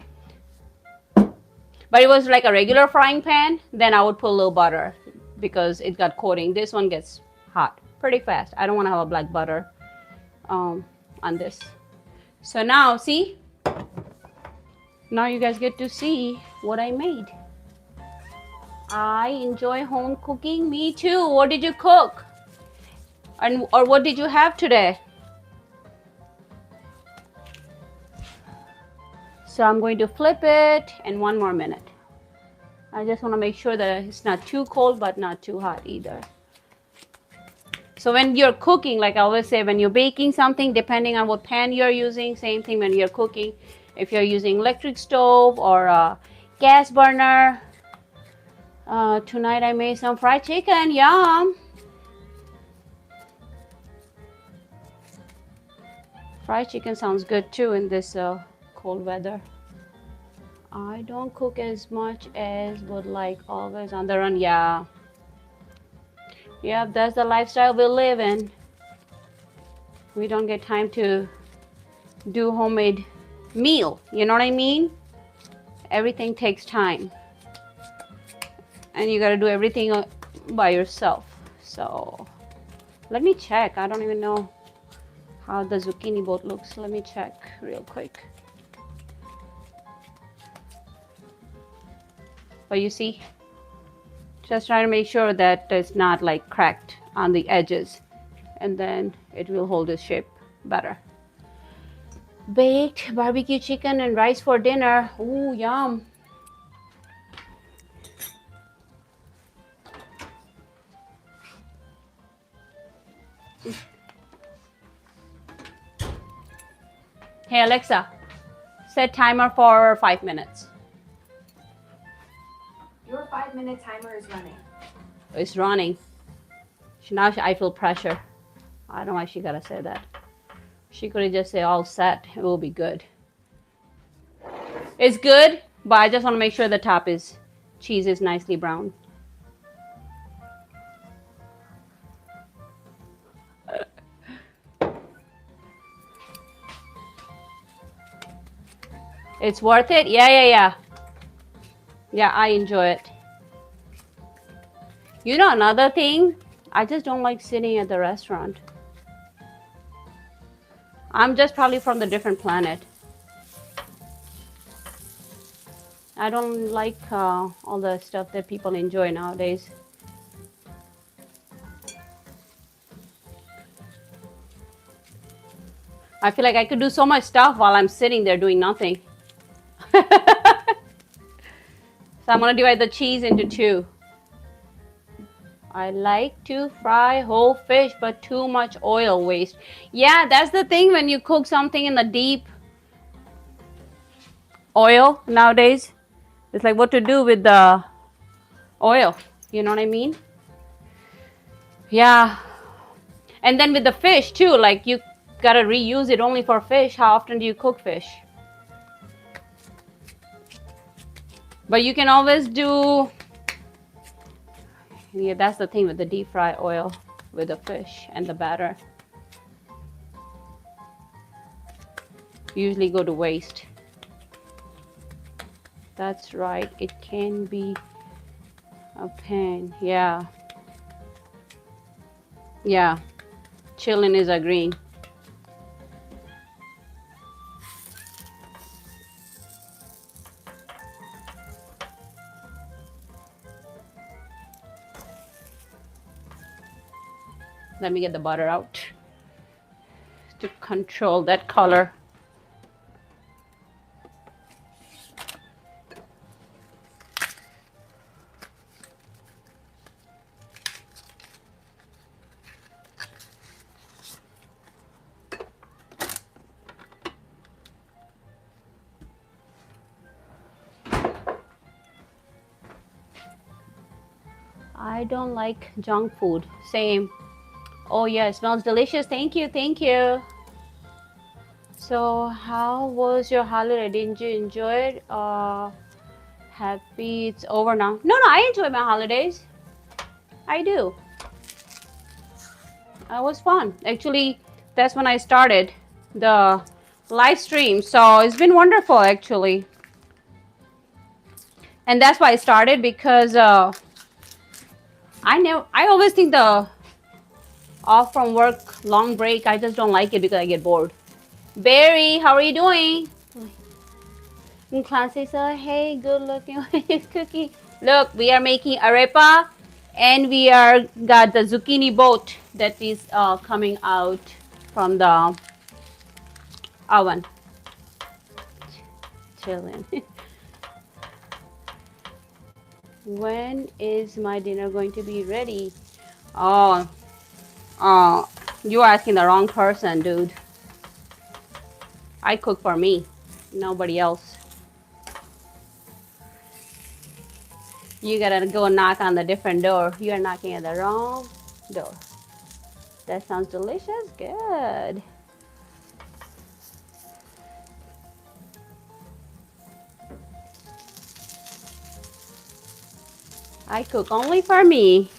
But it was like a regular frying pan, then I would put a little butter because it got coating. This one gets hot pretty fast. I don't want to have a black butter on this. So now, see? Now you guys get to see what I made. I enjoy home cooking. Me too. What did you cook? Or what did you have today? So I'm going to flip it in 1 more minute. I just want to make sure that it's not too cold but not too hot either. So when you're cooking, like I always say, when you're baking something, depending on what pan you're using, same thing when you're cooking. If you're using electric stove or a gas burner. Tonight I made some fried chicken, yum. Fried chicken sounds good too in this cold weather. I don't cook as much as would like, always on the run. Yeah, that's the lifestyle we live in. We don't get time to do homemade meal, you know what I mean? Everything takes time and you got to do everything by yourself. So let me check. I don't even know how the zucchini boat looks. Let me check real quick. But you see, just trying to make sure that it's not like cracked on the edges. and then it will hold its shape better. Baked barbecue chicken and rice for dinner. Ooh, yum. Hey Alexa, set timer for 5 minutes. Your 5-minute timer is running. It's running. Now I feel pressure. I don't know why she gotta say that. She could have just say all set. It will be good. It's good, but I just want to make sure the top is cheese is nicely brown. It's worth it? Yeah. Yeah, I enjoy it. You know, another thing, I just don't like sitting at the restaurant. I'm just probably from the different planet. I don't like all the stuff that people enjoy nowadays. I feel like I could do so much stuff while I'm sitting there doing nothing. So I'm gonna divide the cheese into 2. I like to fry whole fish, but too much oil waste. Yeah, that's the thing when you cook something in the deep oil nowadays. It's like what to do with the oil. You know what I mean? Yeah. And then with the fish too, like you gotta reuse it only for fish. How often do you cook fish? But you can always do, yeah, that's the thing with the deep fry oil with the fish and the batter. Usually go to waste. That's right, it can be a pain. Yeah. Chillin is agreeing. Let me get the butter out to control that color. I don't like junk food. Same. Oh yeah, it smells delicious. Thank you. So how was your holiday? Didn't you enjoy it? Happy it's over now. No, I enjoy my holidays. I do. It was fun. Actually, that's when I started the live stream. So it's been wonderful actually. And that's why I started because I always think the off from work long break, I just don't like it because I get bored. Barry, how are you doing? And Clancy said, hey, good looking cookie. Look, we are making arepa and we are got the zucchini boat that is coming out from the oven. Chilling. When is my dinner going to be ready? Oh, you're asking the wrong person, dude. I cook for me, nobody else. You gotta go knock on the different door. You're knocking at the wrong door. That sounds delicious. Good. I cook only for me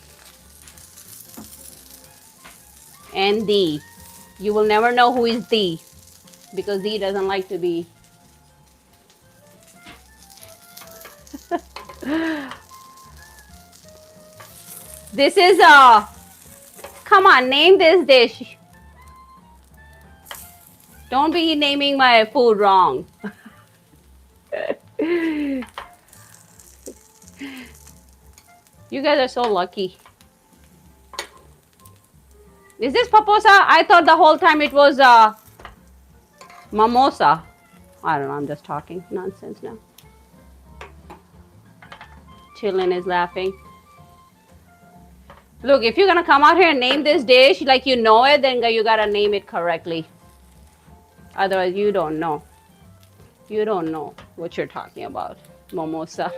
and thee. You will never know who is thee because thee doesn't like to be. This is come on, name this dish. Don't be naming my food wrong. You guys are so lucky. Is this paposa? I thought the whole time it was mimosa. I don't know. I'm just talking nonsense now. Chillin is laughing. Look, if you're gonna come out here and name this dish like you know it, then you gotta name it correctly. Otherwise, you don't know. You don't know what you're talking about. Mimosa.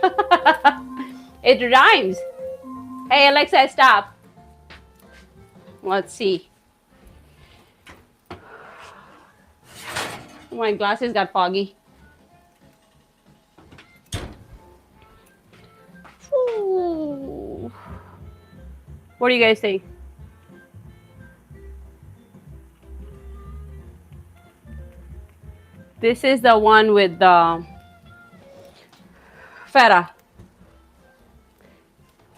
It rhymes. Hey, Alexa, stop. Let's see. My glasses got foggy. Ooh. What do you guys think? This is the one with the feta.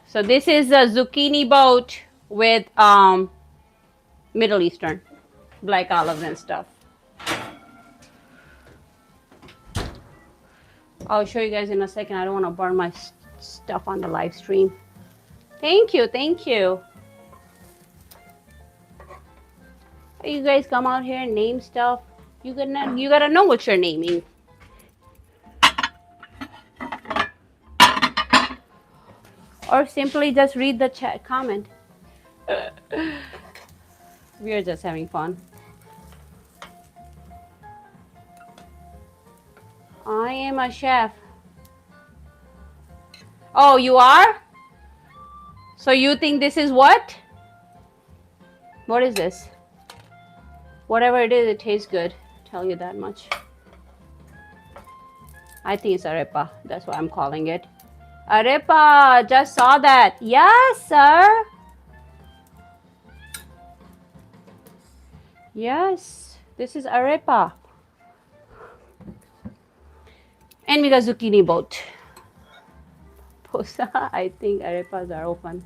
So this is a zucchini boat with Middle Eastern, black olives and stuff. I'll show you guys in a second. I don't want to burn my stuff on the live stream. Thank you, thank you. You guys come out here and name stuff. You gotta know what you're naming. Or simply just read the chat comment. We are just having fun. I am a chef. Oh, you are? So you think this is what? What is this? Whatever it is, it tastes good. Tell you that much. I think it's arepa. That's what I'm calling it. Arepa, just saw that. Yes, sir. Yes, this is arepa. And we got zucchini boat. I think arepas are open.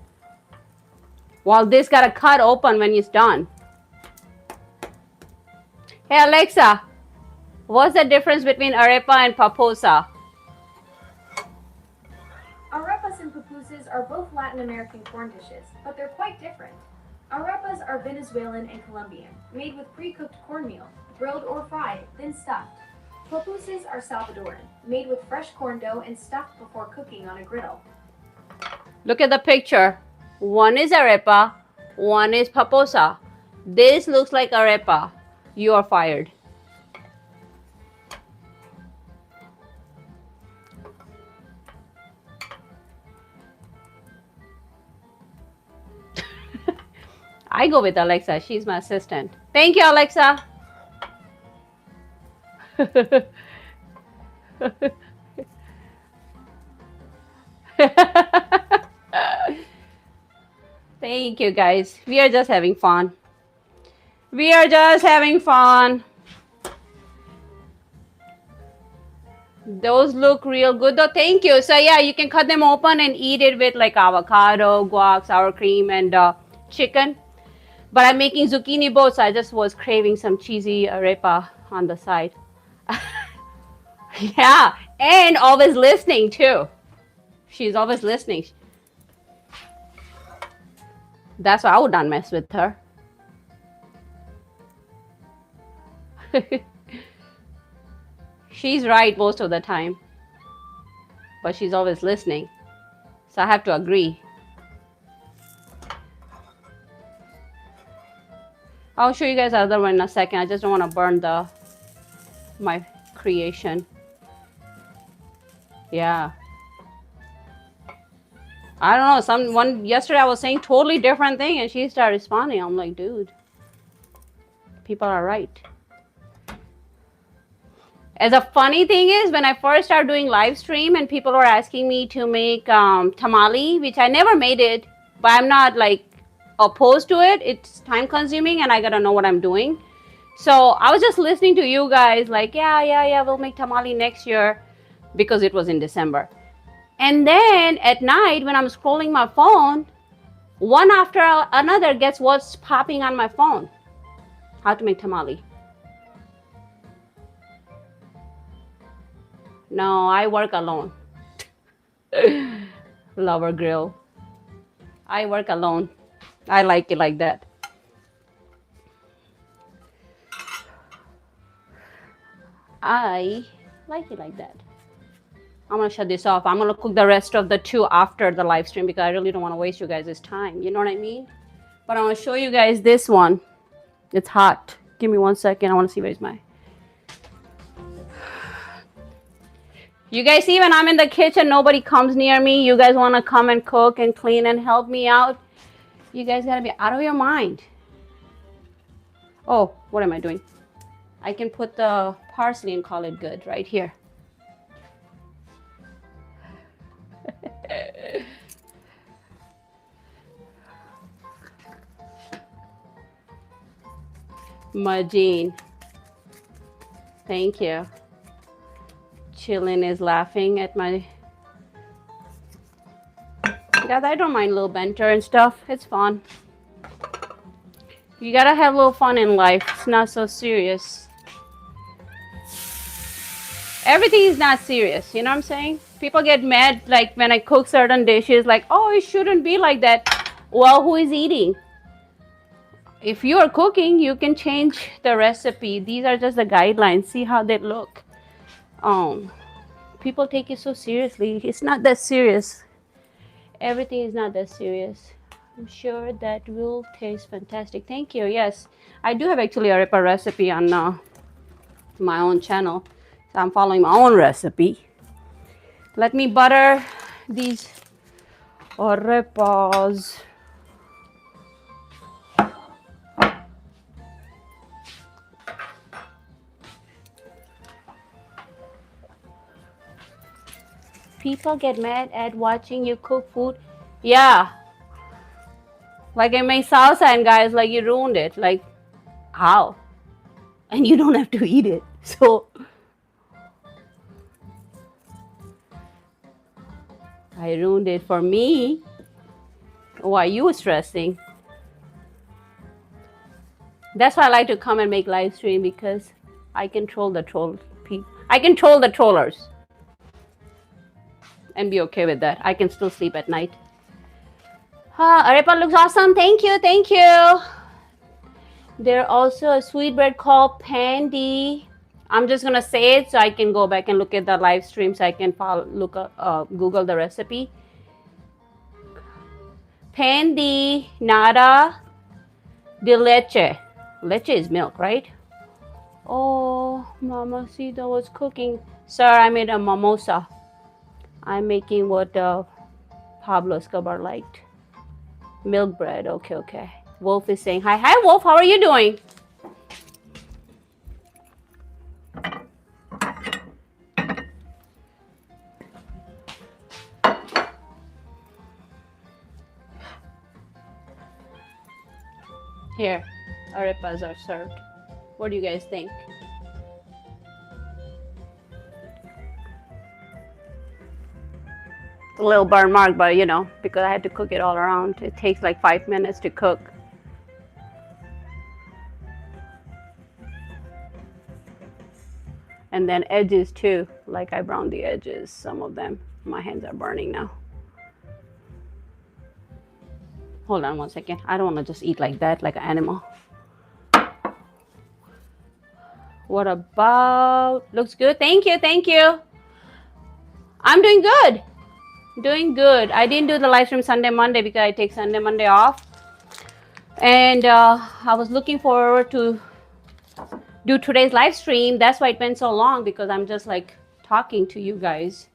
Well, this gotta cut open when it's done. Hey Alexa, what's the difference between arepa and paposa? Arepas and pupusas are both Latin American corn dishes, but they're quite different. Arepas are Venezuelan and Colombian, made with pre-cooked cornmeal, grilled or fried, then stuffed. Pupusas are Salvadoran, made with fresh corn dough and stuffed before cooking on a griddle. Look at the picture. One is arepa, one is paposa. This looks like arepa. You are fired. I go with Alexa. She's my assistant. Thank you, Alexa. Thank you, guys. We are just having fun. We are just having fun. Those look real good though. Thank you. So yeah, you can cut them open and eat it with like avocado, guac, sour cream, and chicken. But I'm making zucchini boats. So I just was craving some cheesy arepa on the side. Yeah, and always listening too. She's always listening. That's why I would not mess with her. She's right most of the time, but she's always listening. So I have to agree. I'll show you guys the other one in a second. I just don't want to burn my creation. Yeah. I don't know. Yesterday I was saying totally different thing and she started responding. I'm like, dude, people are right. As a funny thing is, when I first started doing live stream and people were asking me to make tamale, which I never made it, but I'm not like opposed to it. It's time consuming and I gotta know what I'm doing. So I was just listening to you guys like, yeah, we'll make tamale next year because it was in December. And then at night when I'm scrolling my phone, one after another, guess what's popping on my phone? How to make tamale. No, I work alone. Lover grill. I work alone. I like it like that. I like it like that. I'm gonna shut this off. I'm gonna cook the rest of the two after the live stream because I really don't want to waste you guys' time. You know what I mean? But I'm gonna show you guys this one. It's hot. Give me 1 second. I want to see where's my. You guys see when I'm in the kitchen, nobody comes near me. You guys want to come and cook and clean and help me out. You guys gotta be out of your mind. Oh, what am I doing? I can put the parsley and call it good right here. Majin, thank you. Chillin is laughing at my. Guys, I don't mind a little banter and stuff. It's fun. You gotta have a little fun in life. It's not so serious. Everything is not serious. You know what I'm saying? People get mad like when I cook certain dishes, like, oh, it shouldn't be like that. Well, who is eating? If you are cooking, you can change the recipe. These are just the guidelines. See how they look. People take it so seriously. It's not that serious. Everything is not that serious. I'm sure that will taste fantastic. Thank you. Yes, I do have actually a arepa recipe on my own channel. So I'm following my own recipe. Let me butter these arepas. People get mad at watching you cook food. Yeah. Like I made salsa and guys, like you ruined it. Like, how? And you don't have to eat it. So, I ruined it for me. Why you stressing? That's why I like to come and make live stream because I control the I control the trollers. And be okay with that. I can still sleep at night. Arepa looks awesome. Thank you. Thank you. There's also a sweet bread called Pandy. I'm just gonna say it so I can go back and look at the live stream so I can Google the recipe. Pandy nada de leche. Leche is milk, right? Oh, Mamacita was cooking. Sir, I made a mimosa. I'm making what Pablo Escobar liked. Milk bread. Okay, okay. Wolf is saying hi. Hi, Wolf. How are you doing? Here, arepas are served. What do you guys think? A little burn mark, but you know, because I had to cook it all around. It takes like 5 minutes to cook. And then edges too, like I browned the edges, some of them. My hands are burning now. Hold on 1 second. I don't want to just eat like that, like an animal. What about, looks good. Thank you, thank you. I'm doing good. Doing good. I didn't do the live stream Sunday, Monday because I take Sunday, Monday off. And I was looking forward to do today's live stream. That's why it went so long, because I'm just like talking to you guys.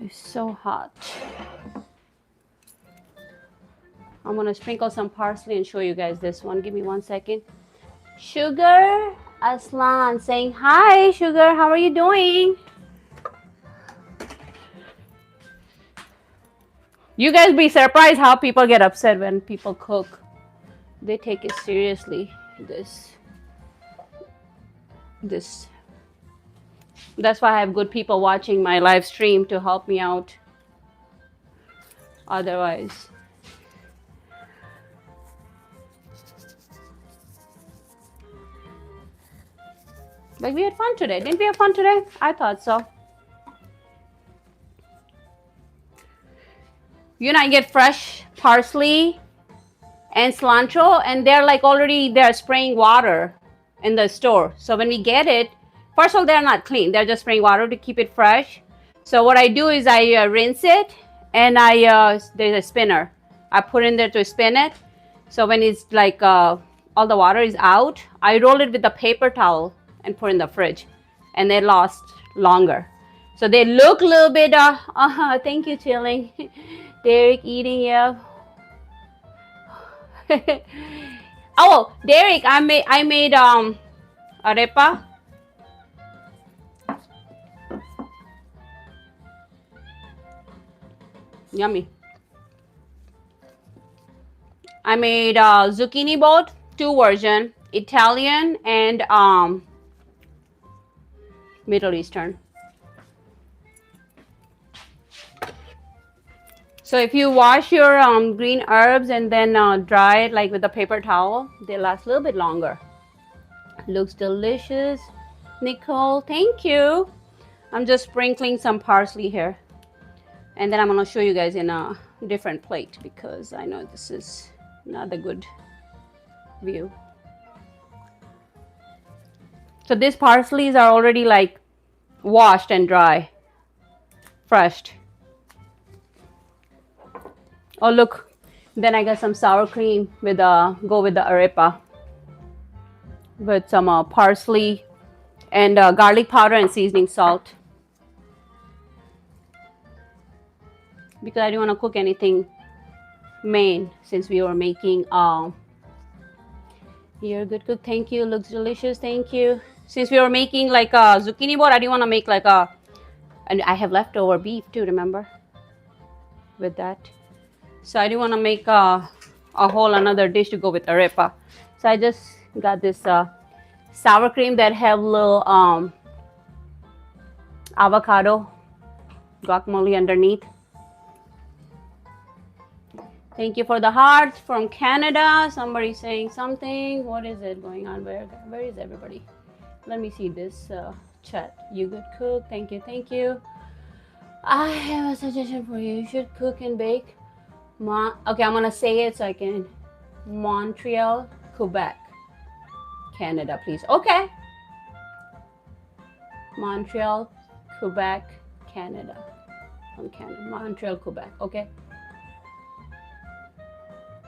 It's so hot. I'm gonna sprinkle some parsley and show you guys this one. Give me 1 second. Sugar Aslan saying hi. Sugar, how are you doing? You guys be surprised how people get upset when people cook. They take it seriously. This. That's why I have good people watching my live stream to help me out. Otherwise. Like, we had fun today. Didn't we have fun today? I thought so. You know, I get fresh parsley and cilantro, and they're like already they're spraying water in the store. So when we get it, first of all, they're not clean. They're just spraying water to keep it fresh. So what I do is I rinse it, and there's a spinner. I put in there to spin it. So when it's like all the water is out, I roll it with a paper towel and put in the fridge, and they last longer. So they look a little bit. Thank you, chilling. Derek eating, yeah. Oh, Derek, I made arepa. Yummy. I made zucchini boat, 2 version, Italian and Middle Eastern. So if you wash your green herbs and then dry it like with a paper towel, they last a little bit longer. Looks delicious. Nicole, thank you. I'm just sprinkling some parsley here. And then I'm going to show you guys in a different plate because I know this is not a good view. So these parsleys are already like washed and dry, fresh. Oh look, then I got some sour cream with go with the arepa with some parsley and garlic powder and seasoning salt, because I didn't want to cook anything main since we were making you're a good cook, thank you, looks delicious, thank you. Since we were making like a zucchini boat, I didn't want to make like and I have leftover beef too, remember, with that. So I didn't want to make a whole another dish to go with arepa. So I just got this sour cream that have little avocado guacamole underneath. Thank you for the hearts from Canada. Somebody saying something. What is it going on? Where is everybody? Let me see this chat. You good cook. Thank you. Thank you. I have a suggestion for you. You should cook and bake. Okay, I'm going to say it so I can. Montreal, Quebec, Canada, please. Okay. Montreal, Quebec, Canada. From Canada. Montreal, Quebec. Okay.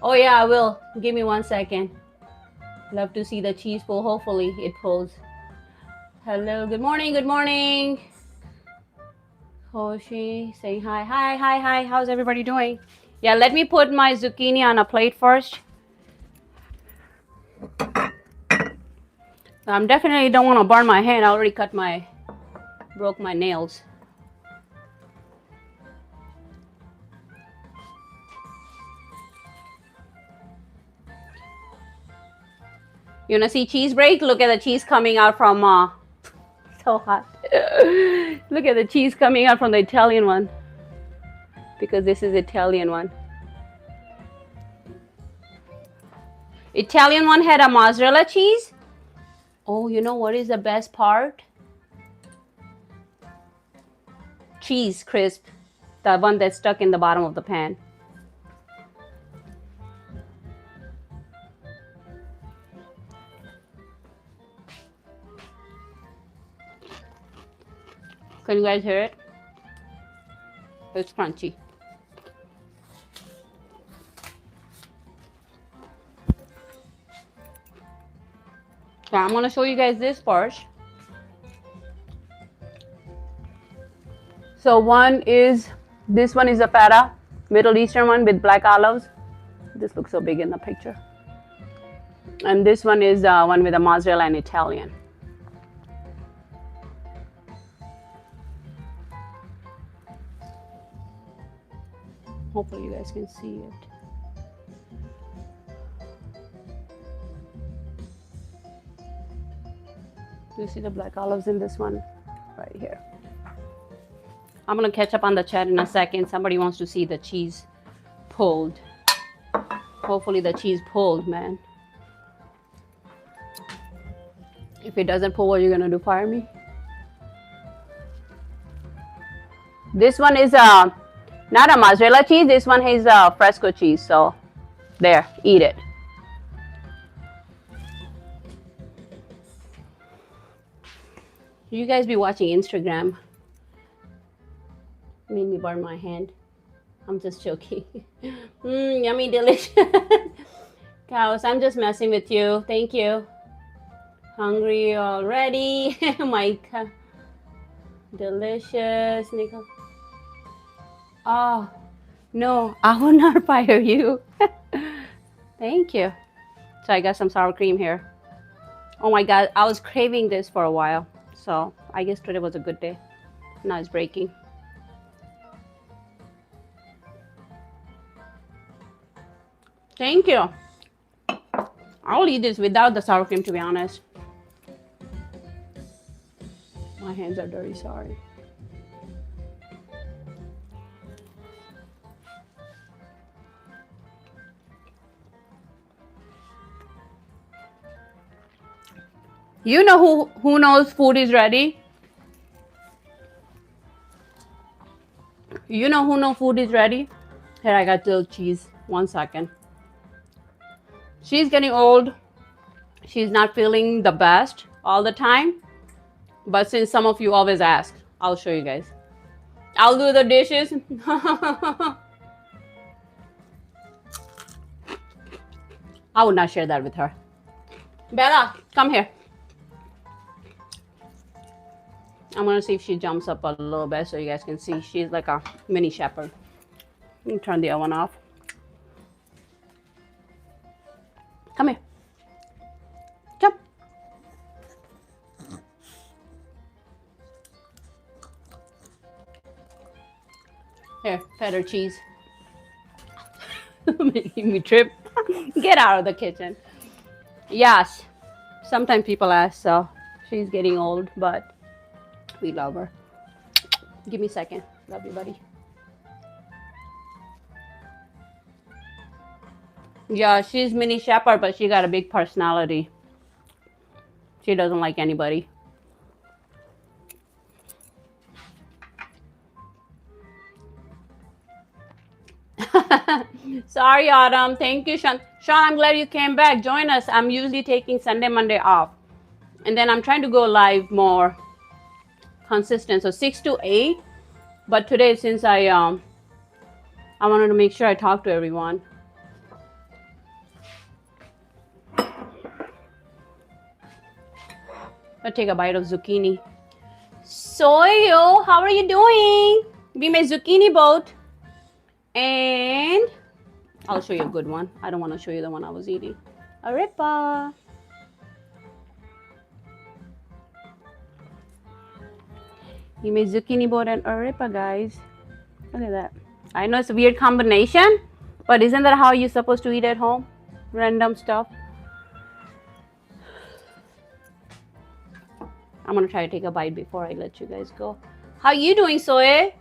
Oh yeah, I will. Give me 1 second. Love to see the cheese pull. Hopefully it pulls. Hello, good morning, good morning. Hoshi saying hi, hi, hi, hi. How's everybody doing? Yeah, let me put my zucchini on a plate first. I'm definitely don't want to burn my hand. I already broke my nails. You wanna see cheese break? Look at the cheese coming out from so hot. Look at the cheese coming out from the Italian one, because this is Italian one. Italian one had a mozzarella cheese. Oh, you know what is the best part? Cheese crisp, the one that's stuck in the bottom of the pan. Can you guys hear it? It's crunchy. So I'm gonna show you guys this first. So this one is a feta, Middle Eastern one with black olives. This looks so big in the picture. And this one is one with a mozzarella and Italian. Hopefully you guys can see it. Do you see the black olives in this one? Right here. I'm gonna catch up on the chat in a second. Somebody wants to see the cheese pulled. Hopefully the cheese pulled, man. If it doesn't pull, what are you gonna do? Fire me? This one is not a mozzarella cheese. This one is fresco cheese. So There, eat it. You guys be watching Instagram. Made me burn my hand. I'm just joking. Yummy, delicious. Cows, I'm just messing with you. Thank you. Hungry already. Mike. Delicious. Nicole. Oh, no, I will not fire you. Thank you. So I got some sour cream here. Oh my God, I was craving this for a while. So I guess today was a good day. Now it's breaking. Thank you. I'll eat this without the sour cream, to be honest. My hands are dirty, sorry. You know who knows food is ready? You know who knows food is ready? Here, I got little cheese. 1 second. She's getting old. She's not feeling the best all the time. But since some of you always ask, I'll show you guys. I'll do the dishes. I would not share that with her. Bella, come here. I'm gonna see if she jumps up a little bit so you guys can see. She's like a mini shepherd. Let me turn the oven off. Come here. Jump. Here, feta cheese. Making me trip. Get out of the kitchen. Yes. Sometimes people ask, so she's getting old, but we love her. Give me a second. Love you, buddy. Yeah, she's mini shepherd, but she got a big personality. She doesn't like anybody. Sorry, Autumn. Thank you, Sean. Sean, I'm glad you came back. Join us. I'm usually taking Sunday, Monday off. And then I'm trying to go live more consistent. So 6 to 8. But today, since I wanted to make sure I talk to everyone. I'll take a bite of zucchini. Soyo, how are you doing? We made zucchini boat. And I'll show you a good one. I don't want to show you the one I was eating. Arepa. He made zucchini boat and arepa, guys. Look at that. I know it's a weird combination, but isn't that how you're supposed to eat at home? Random stuff. I'm gonna try to take a bite before I let you guys go. How you doing, Soe?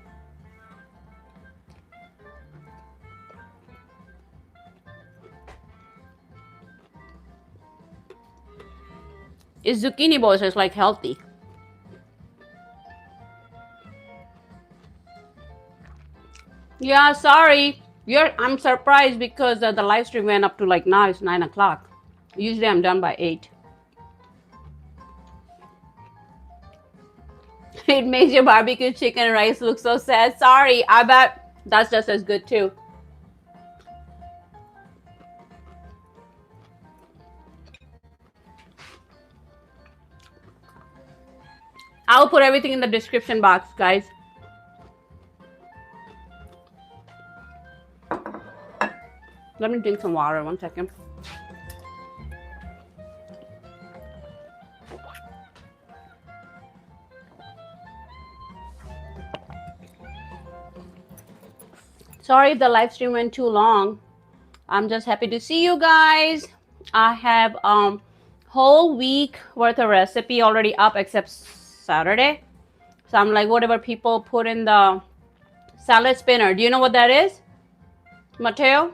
It's zucchini bowl, so it's like healthy. Yeah, sorry. I'm surprised because the live stream went up to like now it's 9 o'clock. Usually I'm done by 8. It makes your barbecue chicken and rice look so sad. Sorry, I bet that's just as good too. I'll put everything in the description box, guys. Let me drink some water, 1 second. Sorry if the live stream went too long. I'm just happy to see you guys. I have whole week worth of recipe already up except Saturday. So I'm like, whatever people put in the salad spinner. Do you know what that is, Mateo?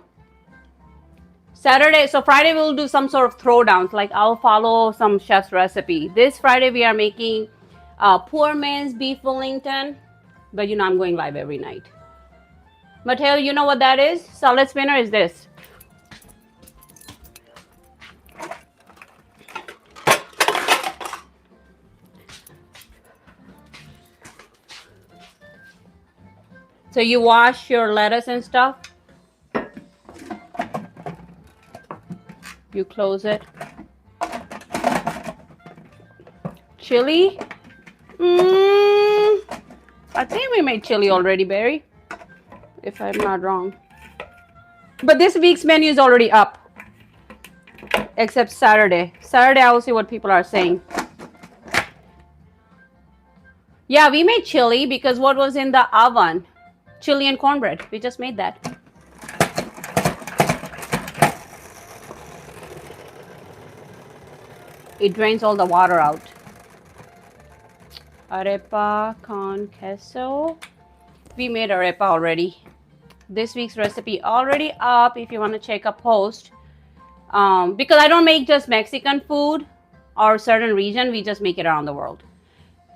Saturday, so Friday we'll do some sort of throwdowns. Like I'll follow some chef's recipe. This Friday we are making poor man's beef Wellington. But you know I'm going live every night. Mateo, you know what that is? Salad spinner is this. So you wash your lettuce and stuff. You close it. Chili. I think we made chili already, Barry, if I'm not wrong. But this week's menu is already up, except Saturday. Saturday, I will see what people are saying. Yeah, we made chili because what was in the oven? Chili and cornbread. We just made that. It drains all the water out. Arepa con queso. We made arepa already. This week's recipe already up if you want to check a post. Because I don't make just Mexican food or certain region, we just make it around the world.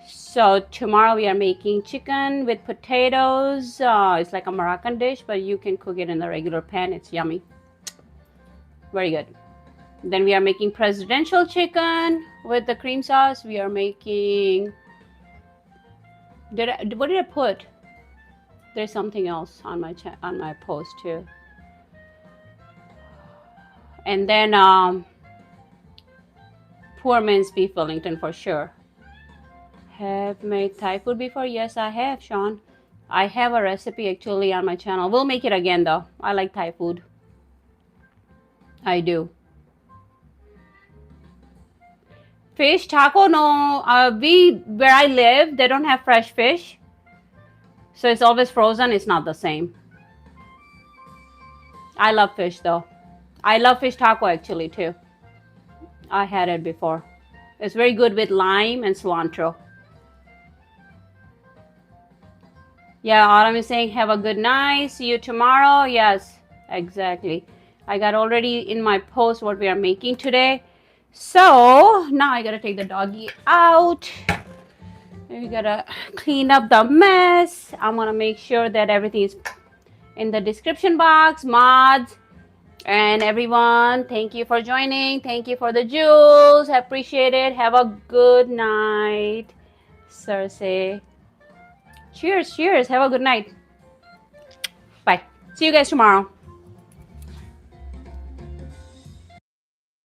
So tomorrow we are making chicken with potatoes. It's like a Moroccan dish, but you can cook it in the regular pan. It's yummy. Very good. Then we are making presidential chicken with the cream sauce. We are making... what did I put? There's something else on my post too. And then poor man's beef Wellington for sure. Have made Thai food before? Yes, I have, Sean. I have a recipe actually on my channel. We'll make it again though. I like Thai food. I do. Fish taco? No. Where I live, they don't have fresh fish. So it's always frozen. It's not the same. I love fish though. I love fish taco actually too. I had it before. It's very good with lime and cilantro. Yeah, Autumn is saying have a good night. See you tomorrow. Yes, exactly. I got already in my post what we are making today. So now I gotta take the doggy out. We gotta clean up the mess. I'm gonna make sure that everything is in the description box. Mods and everyone, thank you for joining. Thank you for the jewels. I appreciate it. Have a good night, Cersei. Cheers, cheers. Have a good night. Bye. See you guys tomorrow.